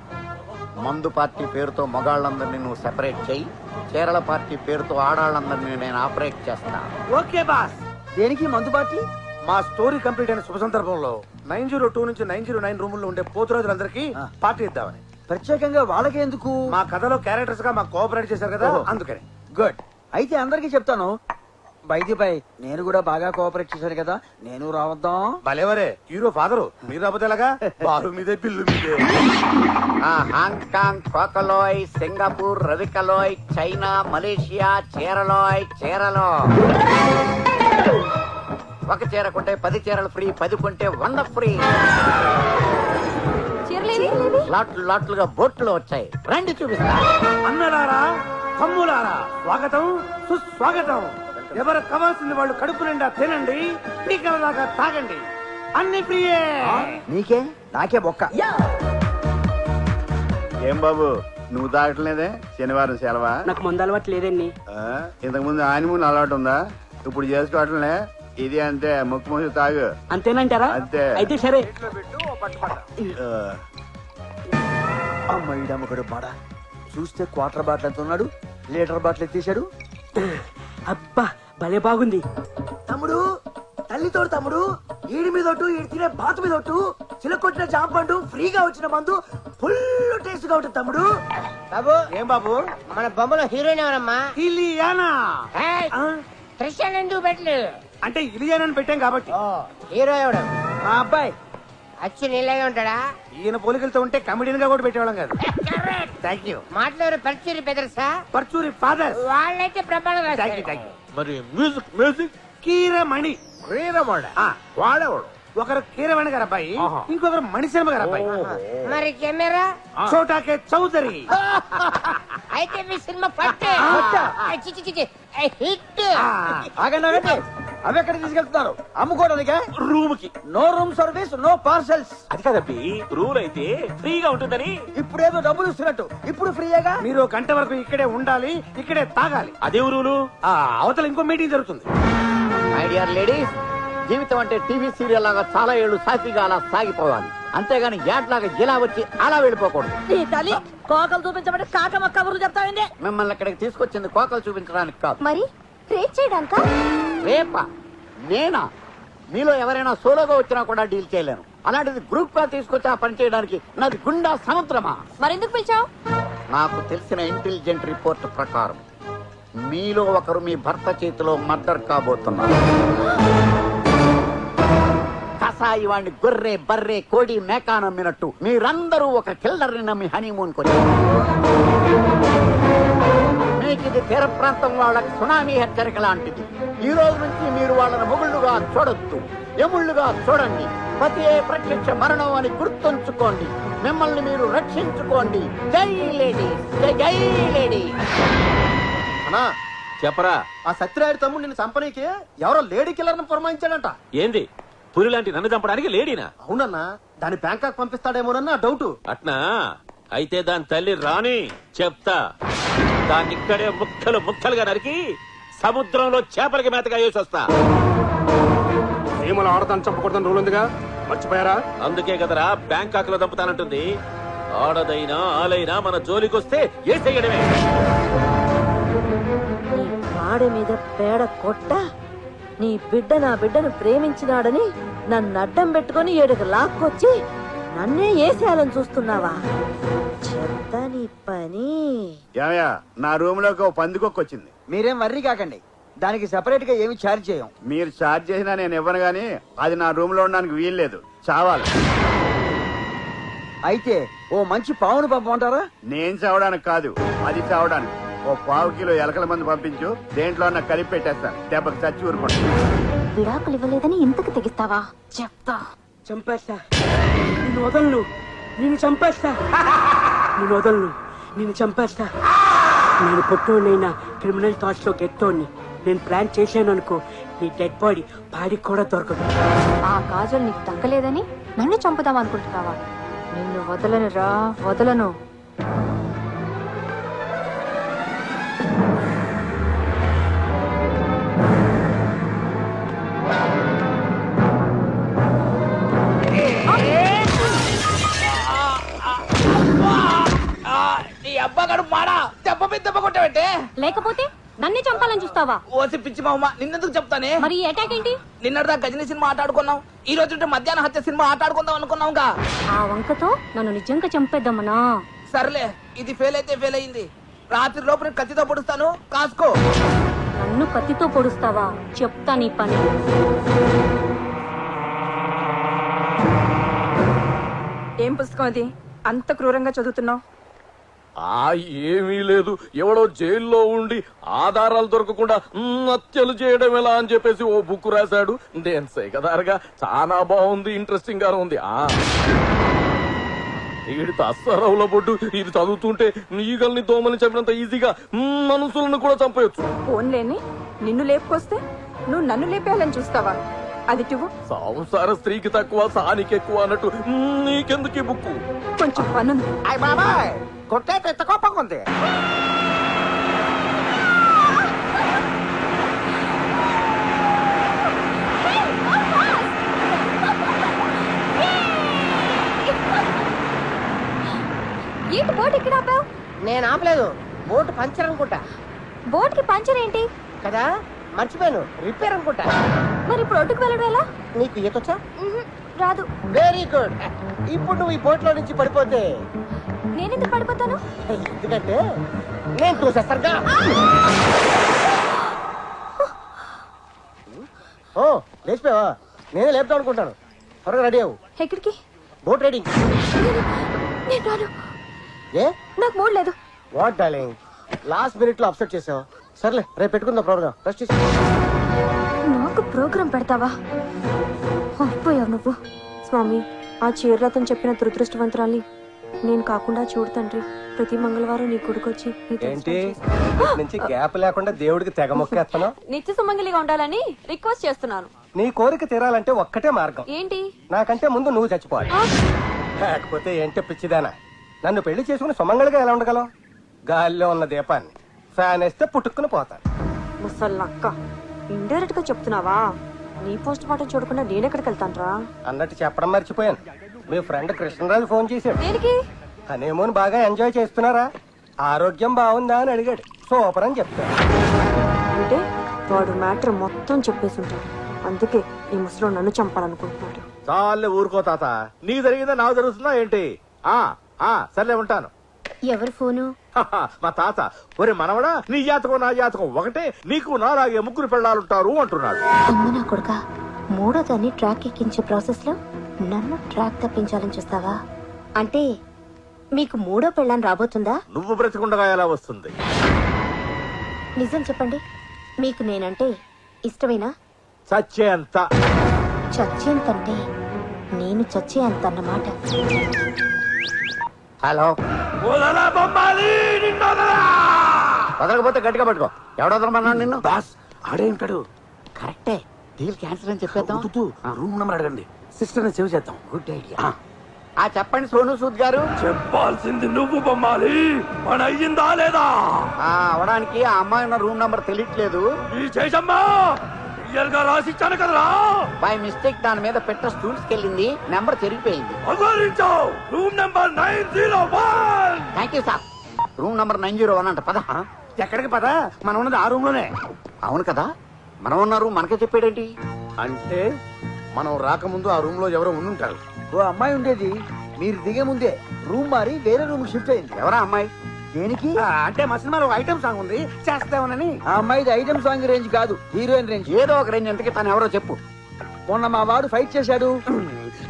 మందు పార్టీ పేరుతో మగాళ్ళందరినీ నువ్వు సెపరేట్ చెయ్యి. కేరళ పార్టీ పేరుతో ఆడాళ్ళందరినీ నేను ఆపరేట్ చేస్తాను. Okay boss. దేనికి మందు పార్టీ? మా స్టోరీ కంప్లీట్ అయిన శుభ సందర్భంలో 902 నుంచి 909 రూముల్లో ఉండే పోతురాజులందరికీ పార్టీ ఇద్దామని. ప్రత్యేకంగా వాళ్ళకి ఎందుకు? మా కథలో క్యారెక్టర్స్ గా మాకు కోఆపరేట్ చేశారు కదా, అందుకని. గుడ్. అయితే అందరికి చెప్తాను. బై నేను కూడా బాగా కోఆపరేట్ చేశాను కదా, నేను రావద్దాం. భలేవరే, హీరో ఫాదరు మీరు రాకపోతే ఎలాగా? బారు మీదే బిల్లు మీదే. హాంకాంగ్, కోకలోయ్, సింగపూర్, రవికలోయ్, చైనా, మలేషియా, చీరలో ఒక చీర కొంటే 10 చీరలు ఫ్రీ, 10 కొంటే 100 ఫ్రీ. లాట్లుగా బోట్లు వచ్చాయి, రండి చూపిస్తా. అన్నలారా, తమ్ములారా, స్వాగతం సుస్వాగతం. ఎవరు కావాల్సింది వాళ్ళు కడుపు నిండా తినండి, పీకల దాకా తాగండి, అన్ని ఫ్రీయే. నీకే నాకే బొక్క. ఏం బాబు నువ్వు తాగట్లేదే? శనివారం సెలవా? నాకు ముందు అలవాటు లేదండి. ఇంతకు ముందు ఆనిమూన్ అలవాటు ఉందా? ఇప్పుడు చేసుకోవట్లే. ఇది అంతే, ముక్కు మూసి తాగు. అంతేనంటారా? అంతే. అయితే సరే. అమ్మడు మాడ చూస్తే క్వార్టర్ బాటిల్ ఎంత ఉన్నాడు, లీటర్ బాటిల్ ఎత్తేసాడు. అబ్బా భలే బాగుంది. తమ్ముడు, తల్లితోడు తమ్ముడు, ఈడి మీద ఒట్టు, ఈడి తినే బాతు మీద ఒట్టు, చిలకొట్టిన జాంపండు, ఫ్రీగా వచ్చిన మందు, ఫుల్ టేస్ట్ గా ఉంటుంది తమ్ముడు. బాబు ఏం బాబు, మన బొమ్మలో హీరోయిన్ ఎవరమ్మా? ఇలియానా. త్రిషాన్ ఎందుకు పెట్టలేదు? అంటే ఇలియానా పెట్టాం కాబట్టి. హీరో ఎవడు? మా అబ్బాయి. అచ్చి నీలాగే ఉంటాడా? ఈయన పోలికలతో ఉంటే కమెడియన్ గా కూడా పెట్టేవాళ్ళం కాదు. Thank you. మాట్లాడు పర్చూరి బెదర్సా? పర్చూరి ఫాదర్. వాళ్ళైతే ప్రమాణం. మరి మ్యూజిక్ కీరమణి. వాడేవాడు ఒకరు కీరవాణి గారు అబ్బాయి, ఇంకొకరు మణిశర్మ గారు అబ్బాయి. మరి కెమెరా చోటాకే చౌదరి. అయితే మీ సినిమా పట్టే హిట్. ఆగండి, అవి ఎక్కడ తీసుకెళ్తున్నారు? అమ్ముకోవడానికే? రూమ్ కి. No room service, no parcels. అది కదబ్బి, రూల్ అయితే ఫ్రీగా ఉంటుందని. ఇప్పుడేదో డబ్బులు ఇస్తున్నట్టు ఇప్పుడు ఫ్రీయేగా. మీరు 1 గంట వరకు ఇక్కడే ఉండాలి, ఇక్కడే తాగాలి. అదే రూలు. అవతల ఇంకో మీటింగ్ జరుగుతుంది. మై డియర్ లేడీస్, జీవితం అంటే టీవీ సీరియల్ లాగా చాలా ఏళ్ళు సాఫీగా అలా సాగిపోవాలి. అంతేగాని యాడ్లాగా ఇలా వచ్చి అలా వెళ్ళిపోకూడదు. కోకలు చూపించబట్టి కాకమ్మ కబుర్లు చెప్తావండి. మిమ్మల్ని ఇక్కడికి తీసుకొచ్చింది కోకలు చూపించడానికి కాదు. మరి రేప్ చేయడానికా? రేపా? నేనా? మీలో ఎవరైనా సోలోగా వచ్చినా కూడా డీల్ చేయలేను. అలాంటిది గ్రూప్ గా తీసుకొచ్చి ఆ పని చేయడానికి నాది గుండా సముద్రమా? మరెందుకు పిలిచావు? నాకు తెలిసిన ఇంటెలిజెంట్ రిపోర్ట్ ప్రకారం మీలో ఒకరు మీ భర్త చేతిలో మర్డర్ కాబోతున్నారు. కసాయి వాడిని గొర్రె బర్రె కోడి మేకా నమ్మినట్టు మీరందరూ ఒక కిల్లర్ని నమ్మి హనీమూన్ కొని మీకు ఇది తీర ప్రాంతం వాళ్ళకి సునామీ హెచ్చరిక లాంటిది. ఈ రోజు నుంచి మీరు వాళ్ళని మొగుళ్ళుగా చూడొద్దు, ఎముళ్ళుగా చూడండి. పతియే ప్రత్యక్ష మరణం అని గుర్తుంచుకోండి. మిమ్మల్ని మీరు రక్షించుకోండి. జై లేడీ, జై జై లేడీ. అన్నా చెప్పరా ఆ సత్యరాయుడు తమ్ముడు నిన్ను చంపనీకి ఎవరో లేడీ కిల్లర్ని పురమాయించాడంట. ఏంది పులి లాంటి నన్ను చంపడానికి లేడీనా? అవునన్నా, దాన్ని బ్యాంకాక్ పంపిస్తాడేమోనన్నా డౌట్. అట్నా అయితే దాని తల్లి రాని చెప్తా. దాన్ని ఇక్కడే ముక్కలు ముక్కలుగా నరికి సముద్రంలో చేపలకి మేతగా వేసి వస్తా. ఏమో ఆడతాను చంపకూడదని రూల్ ఉందిగా, మర్చిపోయారా? అందుకే కదరా బ్యాంకాక్ లో దంపుతానంటుంది. ఆడదైనా ఆలైనా మన జోలికొస్తే ఏ చెయ్యడమే. ఆడ మీద పేడ కొట్ట నీ బిడ్డ నా బిడ్డను ప్రేమించినాడని నన్ను అడ్డం పెట్టుకుని ఏడుకు లాక్కొచ్చి నన్నే ఏసేయాలని చూస్తున్నావా? చెప్తా నీ పని. ఏమయ్యా, నా రూమ్ లోకి ఓ పందికొక్కొచ్చింది. మీరేం వర్రీ కాకండి, దానికి సెపరేట్ గా ఏమి ఛార్జ్ చేయం. మీరు ఛార్జ్ చేసినా నేను ఇవ్వను గానీ అది నా రూమ్ లో ఉండడానికి వీల్లేదు, చావాలి. అయితే ఓ మంచి పావును పంపమంటారా? నేను చావడానికి కాదు, అది చావడానికి. ఓ 1/4 కిలో ఎలకల మంది పంపించు, దేంట్లో అన్న కలిపి పెట్టేస్తాను. దెబ్బకి చచ్చి ఊరుకోండి. విడాకులు ఇవ్వలేదని ఇంతకు తెగిస్తావా? చెప్తా. చంపేస్తా, నిన్ను వదలను, నిన్ను చంపేస్తా, నిన్ను వదలను, నిన్ను చంపేస్తా. నేను పొట్టోనైనా క్రిమినల్ థాట్స్ లో గెట్టోని నేను ప్లాన్ చేశాను అనుకో, నీ డెడ్ బాడీ పాడికి కూడా దొరకదు. ఆ కాజల్ నీకు దక్కలేదని నన్ను చంపుదాం అనుకుంటున్నావా? నిన్ను వదలను రా, వదలను. నీ అబ్బగాడు మాడా దెబ్బ మీద దెబ్బ కొట్టావంటే, లేకపోతే నన్నే చంపాలని చూస్తావా? ఓసి పిచ్చి మామ, నిన్నెందుకు చెప్తానే? మరి ఈ అటాక్ ఏంటి? నిన్నటిదా గజని సినిమా ఆట ఆడుకున్నాం, ఈ రోజు మధ్యాహ్నం హత్య సినిమా ఆట ఆడుకుందాం అనుకున్నాంగా. ఆ వంకతో నన్ను నిజంగా చంపేద్దామనా? సర్లే, ఇది ఫెయిల్ అయితే ఫెయిల్ అయింది. రాత్రి లోపు నేను కత్తితో పొడుస్తాను, కాసుకో. నన్ను కత్తితో పొడుస్తావా? చెప్తా నీ పని. ఏం పుస్తకం అది అంత క్రూరంగా చదువుతున్నావు? ఏమీ లేదు, ఎవడో జైల్లో ఉండి ఆధారాలు దొరకకుండా హత్యలు చేయడం ఎలా అని చెప్పేసి ఓ బుక్ రాశాడు. నేను సేకదారుగా చాలా బాగుంది, ఇంట్రెస్టింగ్ గా ఉంది. వీడి తస్సరవుల బొడ్డు ఇది చదువుతుంటే ఈగల్ని దోమని చెప్పినంత ఈజీగా మనుషులను కూడా చంపేయచ్చు. ఫోన్లేని నిన్ను లేపుకొస్తే నువ్వు నన్ను లేపేయాలని చూస్తావా? అది నువ్వు సంసార స్త్రీకి తక్కువ సానికి ఎక్కువ అన్నట్టు నీకెందుకు ఈ బుక్కు? కొంచెం పనుంది. అయ్య బాబాయ్, కొట్టే ఎంత కోపంగా ఉంది. ఏంటి బోట్ ఇక్కడ ఆపావు? నేను ఆపలేదు, బోట్ పంచర్ అనుకుంటా. బోట్ కి పంచర్ ఏంటి కదా, మర్చిపోయాను, రిపేర్ అనుకుంటా. మరి ఇప్పుడు ఒడ్డుకు వెళ్ళడం ఎలా? నీకు ఈతొచ్చా? రాదు. Very good. ఇప్పుడు నువ్వు ఈ బోట్ లో నుంచి పడిపోతే నేనెందుకు పడిపోతాను? ఎందుకంటే నేను చూసేస్తానుగా. ఓ లేచిపోయావా? నేనే లేపుతాం అనుకుంటాను. త్వరగా రెడీ అవ్వు. ఎక్కడికి? Boat riding. నేను రాను, ఏ నాకు మూడ్ లేదు. వాట్ డార్లింగ్, లాస్ట్ మినిట్ లో అప్సెట్ చేసావు. సర్లే, రేపు పెట్టుకుందాం ప్రోగ్రామ్. రెస్ట్ తీసుకో. నాకు ప్రోగ్రాం పెడతావా? అయిపోయావు నువ్వు. స్వామి, ఆ చీరలతను చెప్పిన దురదృష్టవంతురాల్ని నేను కాకుండా చూడు తండ్రి. ప్రతి మంగళవారం నీ కొడుకొచ్చి ఏంటి నుంచి గ్యాప్ లేకుండా దేవుడికి తెగ మొక్కేస్తాను. నిత్య సుమంగలిగా ఉండాలని రిక్వెస్ట్ చేస్తున్నాను. నీ కోరిక తీరాలంటే ఒక్కటే మార్గం. ఏంటి? నాకంటే ముందు నువ్వు చచ్చిపోవాలి. లేకపోతే ఏంటి పిచ్చిదానా, నన్ను పెళ్లి చేసుకుని సుమంగళిగా ఎలా ఉండగలవు? గాలిలో ఉన్న దీపాన్ని ఫ్యాన్ వేస్తే పుట్టుకుని పోతాను. ముసల్లక్క, ఇండైరెక్ట్ గా చెప్తున్నావా? నీ పోస్ట్ మార్టం చూడకుండా నేనెక్కడికి వెళ్తాను రా? అన్నట్టు చెప్పడం మర్చిపోయాను. మీ ఫ్రెండ్ కృష్ణరాజు ఫోన్ చేశాడు. దేనికి? హనీమూన్ బాగా ఎంజాయ్ చేస్తున్నారా, ఆరోగ్యం బాగుందా అని అడిగాడు. సూపర్ అని చెప్తాను. అంటే వాడు మ్యాటర్ మొత్తం చెప్పేసి ఉంటాడు. అందుకే ఈ ముసలో నన్ను చంపాలనుకుంటున్నాడు. చాలే ఊరుకో తాత, నీకు జరిగిందా నాకు జరుగుతుందా ఏంటి? సర్లే ఉంటాను. ఎవరు ఫోను? మా తాత, ఒరే మనవడా, నీ జాతకం నా జాతకం ఒకటే, నీకు నాలాగే ముగ్గురు పెళ్ళాలుంటారు అంటున్నాడు. అమ్మ నా కొడుక, మూడో దాన్ని ట్రాక్ ఎక్కించే ప్రాసెస్ లో నన్ను ట్రాక్ తప్పించాలని చూస్తావా? అంటే మీకు మూడో పెళ్ళాన్ని రాబోతుందా? నువ్వు బ్రతికుండగా ఎలా వస్తుంది? నిజం చెప్పండి, మీకు నేనంటే ఇష్టమేనా? చచ్చేంత. చచ్చేంతంటే నేను చచ్చే అంత అన్నమాట. హలో, వదలకపోతే గట్టిగా పట్టుకో. ఎవడొదలమన్నాడు నిన్ను? బాస్ ఆడే ఉంటాడు. కరెక్టే, డీల్ క్యాన్సిల్ అని చెప్పేద్దాం. రూమ్ నెంబర్ అడగండి, సిస్టర్ ని సేవ్ చేద్దాం. Good idea. చెప్పండి సోను సూద్ గారు. చెప్పాల్సింది నువ్వు బొమ్మాలి. మన అయ్యిందా లేదా? అవడానికి ఆ అమ్మాయి ఉన్న రూమ్ నంబర్ తెలియట్లేదు. ఈ చేసమ్మా క్లియర్ గా రాసిచ్చాను కదరా. బై మిస్టేక్ దాని మీద పెట్ట స్టూల్స్ కెళ్ళింది, నెంబర్ చెరిగిపోయింది. Room number 901. Thank you sir. Room number 901 అంట. పద. ఎక్కడికి పద? మనం ఉన్నది ఆ రూమ్ లోనే. అవును కదా, మనం ఉన్న రూమ్ మనకే చెప్పాడేంటి? అంటే మనం రాకముందు ఆ రూమ్ లో ఎవరో ఉండుంటారు. ఓ అమ్మాయి ఉండేది, మీరు దిగే ముందే రూమ్ మారి వేరే రూమ్ షిఫ్ట్ అయింది. ఎవరా అమ్మాయి? దేనికి? అంటే మా సినిమాలో ఐటమ్ సాంగ్ ఉంది, చేస్తామని. ఆ అమ్మాయిది ఐటమ్ సాంగ్ రేంజ్ కాదు, హీరోయిన్ రేంజ్. ఏదో ఒక రేంజ్. ఎంతకి తను ఎవరో చెప్పు. మొన్న మా వాడు ఫైట్ చేశాడు.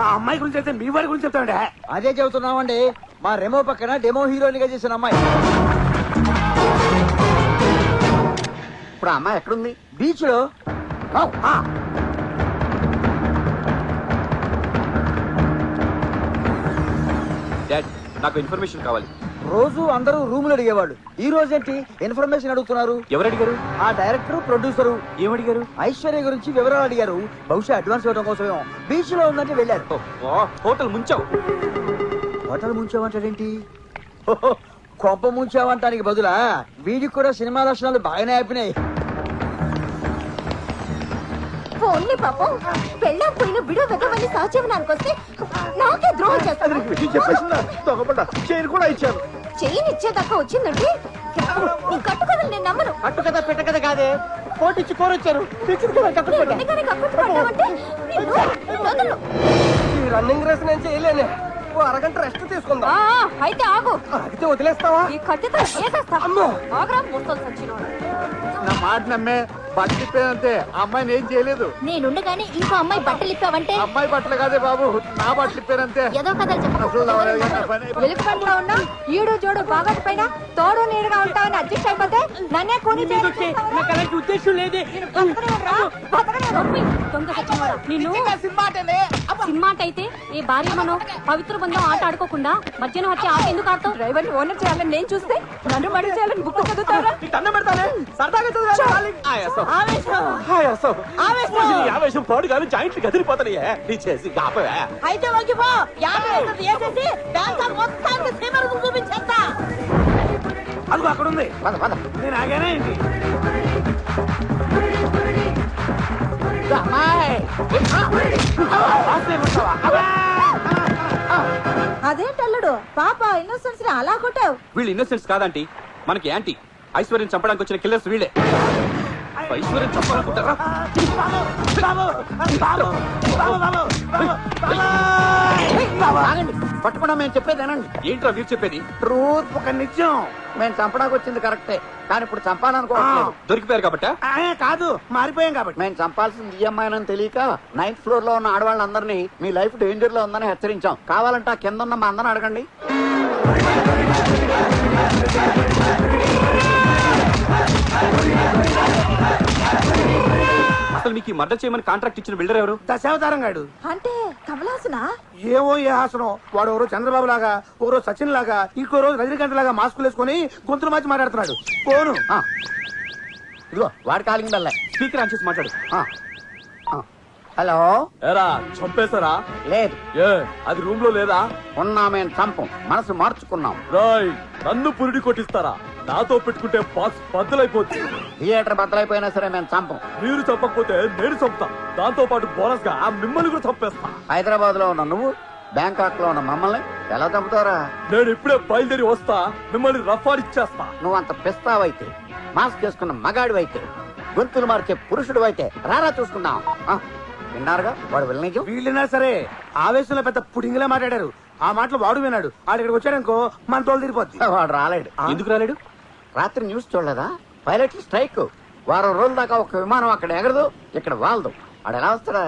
ఆ అమ్మాయి గురించి అయితే మీ వాడి గురించి చెప్తామండి. అదే చెబుతున్నామండి, మా రెమో పక్కన డెమో హీరోయిన్ గా చేసిన అమ్మాయి. ఇప్పుడు ఆ అమ్మాయి ఎక్కడుంది? బీచ్ లో. డాడ్, నాకు ఇన్ఫర్మేషన్ కావాలి. రోజు అందరూ రూములు అడిగేవాళ్ళు, ఈ రోజేంటి ఇన్ఫర్మేషన్ అడుగుతున్నారు? ఎవరు అడిగారు? ఆ డైరెక్టర్ ప్రొడ్యూసరు. ఏమడిగారు? ఐశ్వర్య గురించి వివరాలు అడిగారు. బహుశా అడ్వాన్స్ ఇవ్వడం కోసమేమో. బీచ్ లో ఉందంటే వెళ్ళారు. హోటల్ ముంచావు. హోటల్ ముంచావంటాడేంటి? కొంప ముంచావంటానికి బదులా వీడికి కూడా సినిమా లక్షణాలు బాగానే అయిపోయినాయి. ఓన్లీ పాపం పెళ్ళం పోయిన బిడో వెదవని సహజీవనానికి వస్తే నాకే ద్రోహం చేస్తాను. చైన్ కూడా ఇచ్చారు. చైన్ ఇచ్చేదాకా వచ్చిందంటే నీ కట్టుకథలు నేను నమ్మను. అట్టు కదా పెట్ట కదా కాదే, కోటిచ్చి కోరొచ్చారు. ఈ రన్నింగ్ రేస్ నేను చేయలేనే. ఓ అరగంట రెస్ట్ తీసుకుందాం. అయితే ఆగు. అయితే వదిలేస్తావా? ఈ కత్తితో ఏసేస్తా. ఆగ్రా మోస్తలు సచ్చినోడు. నా మాట నమ్మే బట్టలు ఇప్పేదంతే. అమ్మాయిని ఏం చేయలేదు. నేనుండగానే ఇంకో అమ్మాయి బట్టలు ఇప్పావంటే అమ్మాయి బట్టలు కాదే బాబు, నా బట్టలు ఇప్పేనంతే. ఏదో కథలు ఎలుగుబంట్లో ఉన్నా ఈడు జోడు బాగోటి పైన తోడు నీడుగా ఉంటావని అడ్జస్ట్ అయిపోతే నన్నే కొని ఉద్దేశం లేదే. సినిమా అయితే ఏ భార్య మనం పవిత్ర బంధం ఆట ఆడుకోకుండా మధ్యాహ్నం వచ్చి ఆట ఎందుకు ఆడతావు? డ్రైవర్ ని ఓనర్ చేయాలని నేను చూస్తే నన్ను మడి చేయాలని బుక్ చదువుతారా? ఆవేశం పాడుగాను జాయింట్లు కదిలిపోతాయే. నీ చేసి కాపవే. అయితే వంగిపో. 50 వేసేసి బ్యాంక్ మొత్తానికి సీమలు చూపించేస్తా. అదిగో అక్కడ ఉంది. నేను ఆగానే ఏంటి? అదేంటల్లుడు పాప ఇన్నోసెన్స్ ని అలా కొట్టావు? వీళ్ళు ఇన్నోసెంట్స్ కాదంటీ, మనకి యాంటీ. ఐశ్వర్యం చంపడానికి వచ్చిన కిల్లర్స్ వీళ్ళే. ఐశ్వర్యం చంపాలనుకుంటారా? పట్టుకున్నా మేము చెప్పేదేనండి. ఏంట్రా మీరు చెప్పేది? ట్రూత్ ఒక నిజం. మేము చంపడానికి వచ్చింది కరెక్టే, కానీ ఇప్పుడు చంపాలనుకోవట్లేదు. దొరికిపోయారు కాబట్టి కాదు, మారిపోయాం కాబట్టి. మేము చంపాల్సింది ఈఎంఐ అని తెలియక 9th ఫ్లోర్ లో ఉన్న ఆడవాళ్ళందరినీ మీ లైఫ్ డేంజర్ లో ఉందని హెచ్చరించాం. కావాలంటే ఆ కింద ఉన్న మా అందరిని అడగండి. అసలు మీకు మర్డర్ చేయమని కాంట్రాక్ట్ ఇచ్చిన బిల్డర్ ఎవరు? దశావతారం గాడు. అంటే కమలాసనా? ఏమో ఏ హాసనం. వాడు ఎవరో చంద్రబాబు లాగా, ఓ రోజు సచిన్ లాగా, ఇంకో రోజు రజనీకాంత్ లాగా మాస్కులు వేసుకుని గొంతులు మార్చి మాట్లాడుతున్నాడు. ఫోను ఇదిగో వాడి కాలింగ్ బెల్ల. స్పీకర్ ఆన్ చేసి మాట్లాడు. హలో. ఎరా చంపేశారా? లేదు. ఏ అది రూమ్ లో లేదా? ఉన్నా మేము చంపం, మనసు మార్చుకున్నాం. రాయ్, నన్ను పురిడి కొట్టిస్తారా? నాతో పెట్టుకుంటే పాస్ బద్దలైపోతుంది. థియేటర్ బద్దలైపోయినా సరే మేము చంపం. మీరు చంపకపోతే నేను చంపుతా. దాంతో పాటు బోనస్ గా మిమ్మల్ని కూడా చంపేస్తా. హైదరాబాద్ లో ఉన్న నువ్వు, బ్యాంకాక్ లో ఉన్న మమ్మల్ని ఎలా చంపుతారా? నేను ఇప్పుడే బయలుదేరి వస్తా, మిమ్మల్ని రఫాడిచ్చేస్తా. నువ్వు అంత పిస్తావైతే, మాస్క్ చేసుకున్న మగాడివైతే, గొంతులు మార్చే పురుషుడు అయితే రారా చూసుకుందాం. విన్నారుగా వాడు వెళ్ళనిజం. వీళ్ళైనా సరే ఆవేశంలో పెద్ద పుడింగిలా మాట్లాడారు. ఆ మాటలు వాడు విన్నాడు. ఆడు ఇక్కడికి వచ్చాడనుకో మన తోలు తిరిగిపోద్ది. వాడు రాలేడు. ఎందుకు రాలేడు? రాత్రి న్యూస్ చూడలేదా? Pilot strike. వారం రోజుల దాకా ఒక విమానం అక్కడ ఎగరదు, ఇక్కడ వాలదు. ఆడు ఎలా వస్తాడా?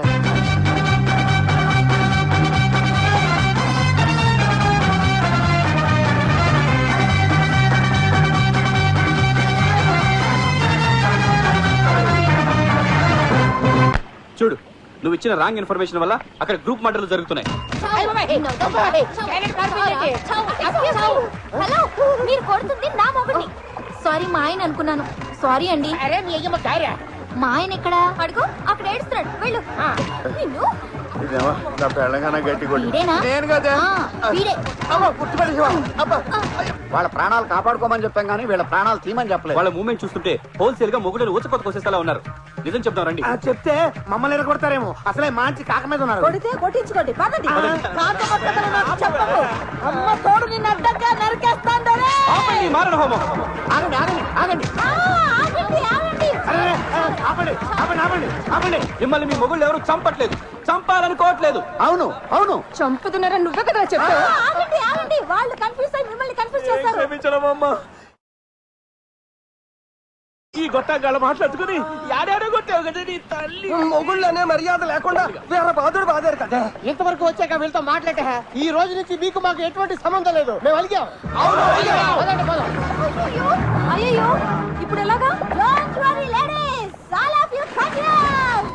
చూడు, నువ్వు ఇచ్చిన రాంగ్ ఇన్ఫర్మేషన్ వల్ల అక్కడ గ్రూప్ మర్డర్లు జరుగుతున్నాయి. హలో, మీరు కొడుతుంది నా మొగుడిని. సారీ, మా ఆయన అనుకున్నాను. సారీ అండి. మా ఆయన ఎక్కడ? అడుగు, అక్కడ ఏడుస్తున్నాడు. వెళ్ళు. నిన్ను నా పెళ్ళగానే గట్టి కొట్టి వీడేనా? నేను కదా. వీడే. వాళ్ళ ప్రాణాలు కాపాడుకోమని చెప్పాం కానీ వీళ్ళ ప్రాణాలు తీయమని చెప్పలేదు. వాళ్ళ మూమెంట్ చూస్తుంటే హోల్సేల్ గా మొగుడుని ఊచకొత్త కోసేసేలా ఉన్నారు. నిజం చెప్తాం రండి. చెప్తే మమ్మల్ని ఎరగొడతారేమో. అసలే మంచి కాక మీద ఉన్నారు. కొడితే కొట్టించుకోండి. పదండి. కాకపోతే నాకు చెప్పకు. అమ్మ తోడు నిన్ను అడ్డంగా నరికేస్తాను. మారణ హోమం. ఆగండి ఆగండి ఆగండి ఆగండి ఆపండి. మిమ్మల్ని మీ మొగుళ్ళు ఎవరు చంపట్లేదు, చంపాలనుకోవట్లేదు. అవును అవును చంపుతున్నారని నువ్వే కదా చెప్పావు. ఆగండి. వాళ్ళు కన్ఫ్యూజ్ అయ్యి మిమ్మల్ని కన్ఫ్యూజ్ చేస్తారు. క్షమించడమ్మా. ఈ గొట్టంగాళ్ళ మాట్లాడుకుని యాడాడో కొట్టావు కదా నీ తల్లి. మొగుళ్ళనే మర్యాద లేకుండా వేరే బాధుడు బాధారు కదా. ఇంతవరకు వచ్చాక వీళ్ళతో మాట్లాడే ఈ రోజు నుంచి మీకు మాకు ఎటువంటి సంబంధం లేదు. మేము అలిగాం. అయ్యో, ఇప్పుడు ఎలాగా? Don't worry ladies, all of you come here.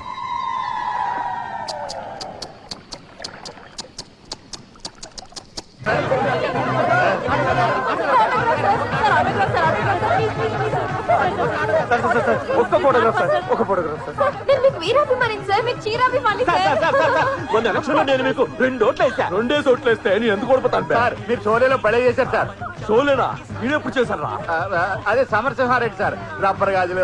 ఒక్క ఫోటోగ్రాఫ్ సార్, ఒక ఫోటోగ్రాఫ్ సార్. నేను మీకు వీరాభిమాని సార్, మీకు చీరాభిమాని సార్. మొన్న ఎలక్షన్ లో నేను మీకు 2 ఓట్లు వేసా. 2 ఓట్లు వేస్తే నేను ఎందుకు ఓడిపోతాను సార్? మీరు షోలేలో పడే చేశారు సార్. షోలేనా? మీరెప్పుడు చేశారా? అదే సమరసింహారెడ్డి సార్. రబ్బర్ గాజులు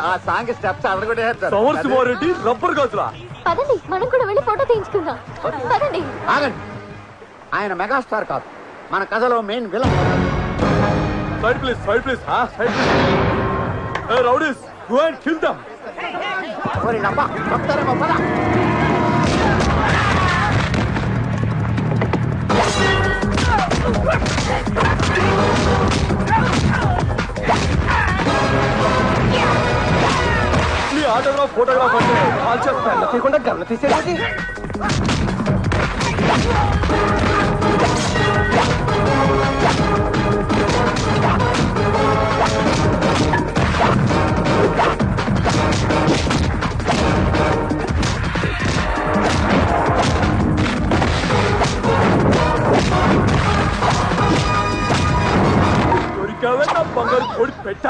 ఆ సాంగ్ స్టెప్స్ అడగొట్టేశారు సార్. సమరసింహారెడ్డి రబ్బర్ గాజులా? పదండి, మనం కూడా వెళ్ళి ఫోటో తీయించుకుందాం. పదండి. ఆగండి. ఆయన మెగాస్టార్ కాదు, మన కథలో main villain. Side please, side please, side please. Hey rowdies, go and kill them. ఓరి నప్ప, చెప్తారేమో పద. నీ ఆటోగ్రాఫ్ ఫోటోగ్రాఫ్ అంటే కాల్ చేస్తాను తీయకుండా గమన తీసేది. దొరికావే నా బంగారు కోడి పెట్ట.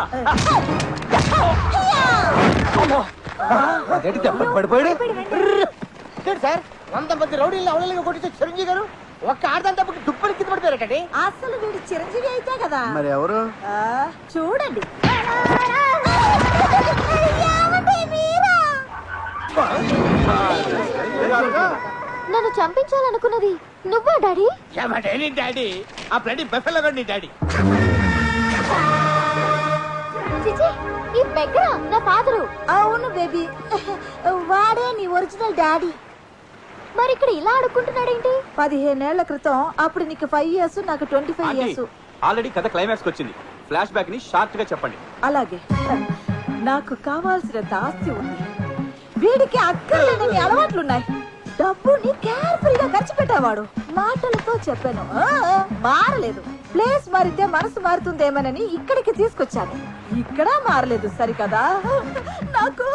అదేంటి దెబ్బకి పడిపోయాడు సార్? 100 మంది రౌడీలు అవలీలుగా కొట్టించే చిరంజీవి గారు ఒక్క ఆడదాని తప్పకి దుప్పటి కింద పడిపోయారటండి. అసలు వీడు చిరంజీవి అయితే కదా. మరి ఎవరు? చూడండి. నన్ను చంపించాలనుకున్నది నువ్వా డాడీ? డాడీ ఆ బ్లడీ బఫెలో నీ డాడీ. చిచి, ఈ బెగ్గర నా ఫాదరు. అవును బేబీ, వాడే నీ ఒరిజినల్ డాడీ. మరి ఇక్కడ ఇలా అడుక్కుంటున్నాడేంటి? 15 ఏళ్ల క్రితం, అప్పుడు నీకు 5 years, నాకు 25 years. ఆల్రెడీ కథ క్లైమాక్స్ వచ్చింది. ఫ్లాష్ బ్యాక్ ని షార్ట్ గా చెప్పండి. అలాగే, నాకు కావాల్సినంత ఆస్తి ఉంది, వీడికి అక్కర్లేని అలవాట్లున్నాయి. డబ్బుని కేర్ఫుల్గా ఖర్చు పెట్టేవాడు. మాటలతో చెప్పాను, మారలేదు. ప్లేస్ మారితే మనసు మారుతుందేమోనని ఇక్కడికి తీసుకొచ్చాను. ఇక్కడ మారలేదు సరికదా. నాకు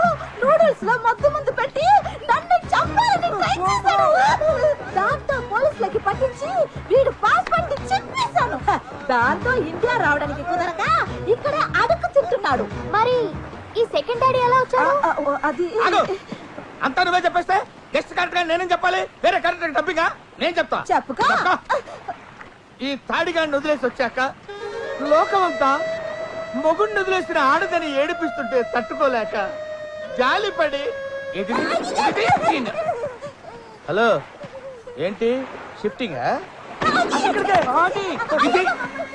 నూడిల్స్ లో మందు పెట్టి నన్ను చంపాలని ట్రై చేశాడు. దాంతో పోలీసులకి పట్టించి వీడు పాస్పోర్ట్ చెప్పేశాను. దాంతో ఇండియా రావడానికి కుదరక ఇక్కడ అడుగు తింటున్నాడు. మరి ఈ సెకండ్ డాడీ ఎలా వచ్చాడు? అది అంతా నువ్వే చెప్పేస్తే గెస్ట్ కరెక్ట్ గా నేనేం చెప్పాలి? వేరే కరెక్ట్ డబ్బిగా నేను చెప్తా. చెప్పుకో. ఈ తాడిగాడిని వదిలేసి వచ్చాక లోకమంతా మొగుడిని వదిలేసిన ఆడదని ఏడిపిస్తుంటే తట్టుకోలేక జాలిపడి హలో ఏంటి షిఫ్టింగ్ ఇది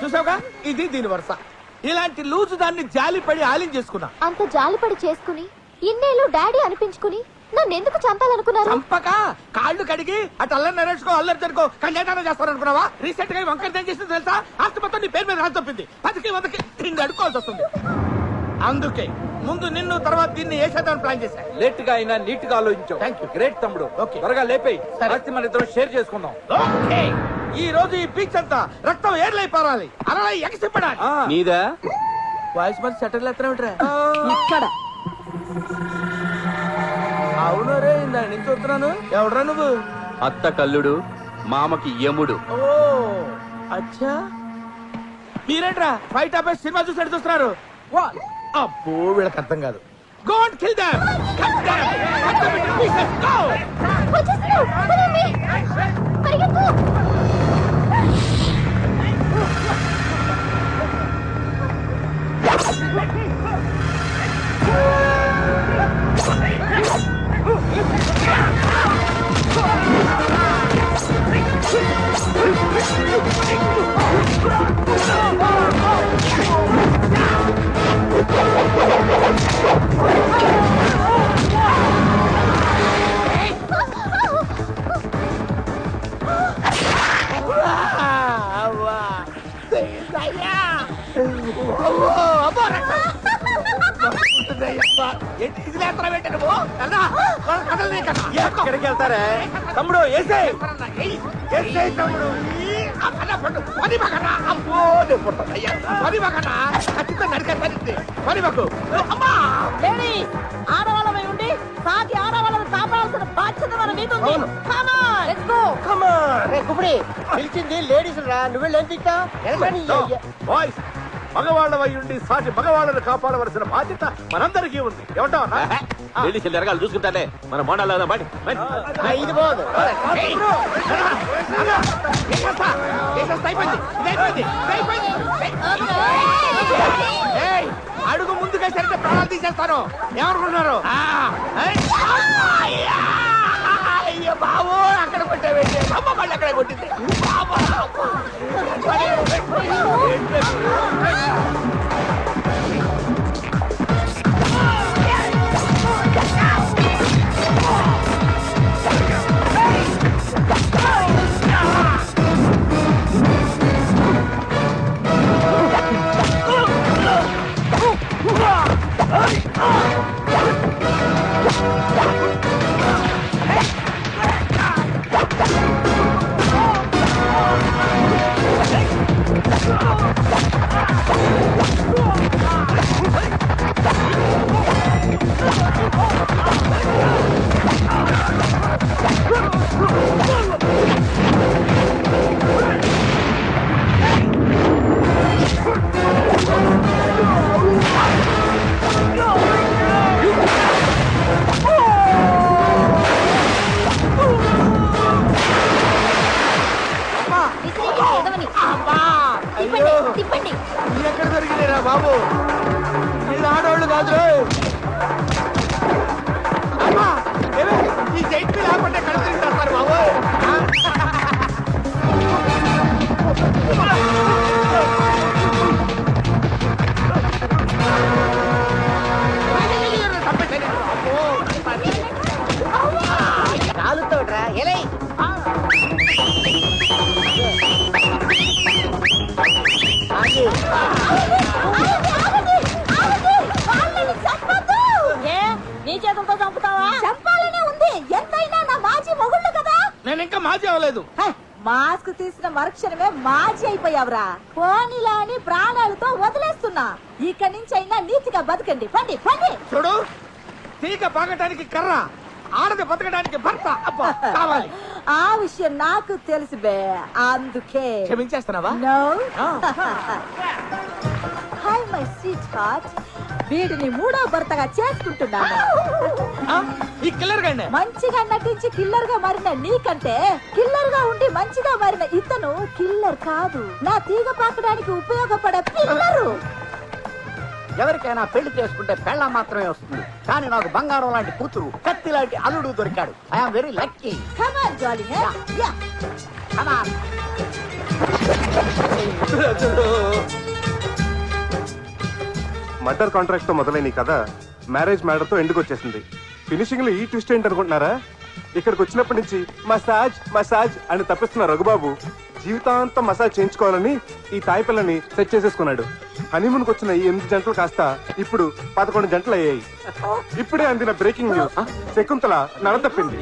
చూసావుగా, ఇది దీని వరుస. ఇలాంటి లూజు దాన్ని జాలిపడి ఆలిం చేసుకున్నా. అంత జాలిపడి చేసుకుని ఇన్నేళ్ళు డాడీ అనిపించుకుని నన్ను ఎందుకు చంపాలనుకున్నారు? చంపక కాళ్ళు కడిగి అటు అల్లరి నరేసుకో అల్లరి జరుకో కళ్యాణం చేస్తారనుకున్నావా? రీసెంట్ గా వంకర ఏం చేసింది తెలుసా? ఆస్తి మొత్తం నీ పేరు మీద రాసి చెప్పింది. 10కి 100కి తిండి అడుకోవాల్సి వస్తుంది. అందుకే ముందు నిన్ను తర్వాత దీన్ని వేసేద్దామని ప్లాన్ చేశా. లేట్ గా అయినా నీట్ గా ఆలోచించావు. Thank you. గ్రేట్ తమ్ముడు. త్వరగా లేపేయి. ఆస్తి మన ఇద్దరం షేర్ చేసుకుందాం. ఓకే. ఈ రోజు ఈ బీచ్ అంతా రక్తం ఏర్లై పారాలి, అలా ఎగసిపడాలి. నీదా వాయిస్ మరి సెటిల్ ఎత్తరా ఇక్కడ అవును రే, ఇందా నుంచి చూస్తున్నాను. ఎవడరా నువ్వు? అత్త కల్లుడు, మామకి యముడు. ఓ అచ్చా, మీరేంట్రా ఫైట్ ఆపేసి సినిమా చూసి చూస్తున్నారు? అబ్బో వీళ్ళకి అర్థం కాదు. Go and kill them! Cut them! Cut them into pieces! Go! ఎక్కడికి వెళ్తారే తమ్ముడు? ఏసే తమ్ముడు ఆడవాళ్ళమై ఉండి సాటి ఆడవాళ్ళని కాపాడాల్సిన బాధ్యత మన మీద ఉంది. పిలిచింది లేడీస్ రా, నువ్వు బాయ్స్, మగవాళ్ళవై ఉండి సాటి మగవాళ్ళని కాపాడవలసిన బాధ్యత మనందరికీ ఉంది. ఏమంటావు? లేడీస్ ఎరగాలు చూసుకుంటానే మన మోడాలు బాడి. ఇది పోదు. అడుగు ముందుగా సరిగ్గా ప్రాణాలు తీసేస్తాను. ఏమనుకుంటున్నారు? అయ్యో బాబు, అక్కడ కొట్టావేంటి? అమ్మ మళ్ళీ అక్కడ కొట్టింది. తిప్పండి. ఎక్కడ దొరికినారా బాబు? వీళ్ళు ఆడవాళ్ళు కాదు. ఈ జైట్ లేకుంటే కళ్ళు తింటారు బాబు. కాలుతోడ్రా ఎలై. నీ చేతులతో చంపుతావా? చంపాలనే ఉంది. ఎంతైనా నా మాజీ మొగుళ్ళు కదా. నేను ఇంకా మాజీ అవ్వలేదు. మాస్క్ తీసిన మరుక్షణమే మాజీ అయిపోయావురా. పోనీలా అని ప్రాణాలతో వదిలేస్తున్నా. ఇక్కడి నుంచి అయినా నీతిగా బతకండి. పండి పండి. చూడు, తీగ బాగటానికి కర్ర, ఆడది బతకడానికి భర్త కావాలి. ఆ విషయం నాకు తెలుసు బే, అందుకే క్షమించేస్తున్నావా? హాయ్ మై స్వీట్ హార్ట్, వీడిని మూడో భర్తగా చేసుకుంటున్నాను. ఈ కిల్లర్ గండి మంచిగా నటించి కిల్లర్ గా మారిన నీకంటే కిల్లర్ గా ఉండి మంచిగా మారిన ఇతను కిల్లర్ కాదు, నా తీగ పాకడానికి ఉపయోగపడే పిల్లరు. ఎవరికైనా పెళ్లి చేసుకుంటే పెళ్ళ మాత్రమే వస్తుంది, కానీ నాకు బంగారం లాంటి కూతురు, కత్తి లాంటి అల్లుడు దొరికాడు. I'm very lucky. Come on, darling. Yeah. Come on. Murder contract తో మొదలైన కథ మ్యారేజ్ మ్యాటర్ తో ఎందుకు వచ్చేసింది. ఫినిషింగ్ లో ఈ ట్విస్ట్ ఏంటి అనుకుంటున్నారా? ఇక్కడికి వచ్చినప్పటి నుంచి మసాజ్ మసాజ్ అని తప్పిస్తున్న రఘుబాబు జీవితాంతం మసాజ్ చేయించుకోవాలని ఈ తాయి పిల్లని సెట్ చేసేసుకున్నాడు. హనీమూన్కి వచ్చిన ఈ 8 జంటలు కాస్త ఇప్పుడు 11 జంటలు అయ్యాయి. ఇప్పుడే అందిన బ్రేకింగ్ న్యూస్, శకుంతల నడ తప్పింది.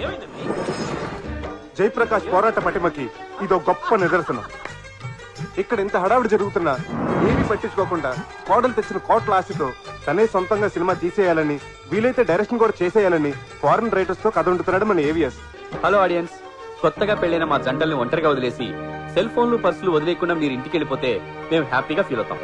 జయప్రకాష్ పోరాట పటిమకి ఇదో గొప్ప నిదర్శనం. ఇక్కడ ఇంత హడావిడి జరుగుతున్నా ఏమీ పట్టించుకోకుండా కోడలు తెచ్చిన కోట్ల ఆశతో తనే సొంతంగా సినిమా తీసేయాలని, వీలైతే డైరెక్షన్ కూడా చేసేయాలని ఫారెన్ రైటర్స్ తో కథ ఉంటున్నాడు మన ఏవిఎస్. హలో ఆడియన్స్, కొత్తగా పెళ్ళైన మా జంటల్ని ఒంటరిగా వదిలేసి సెల్ ఫోన్లు పర్సులు వదిలేకుండా మీరు ఇంటికి వెళ్ళిపోతే మేము హ్యాపీగా ఫీల్ అవుతాం.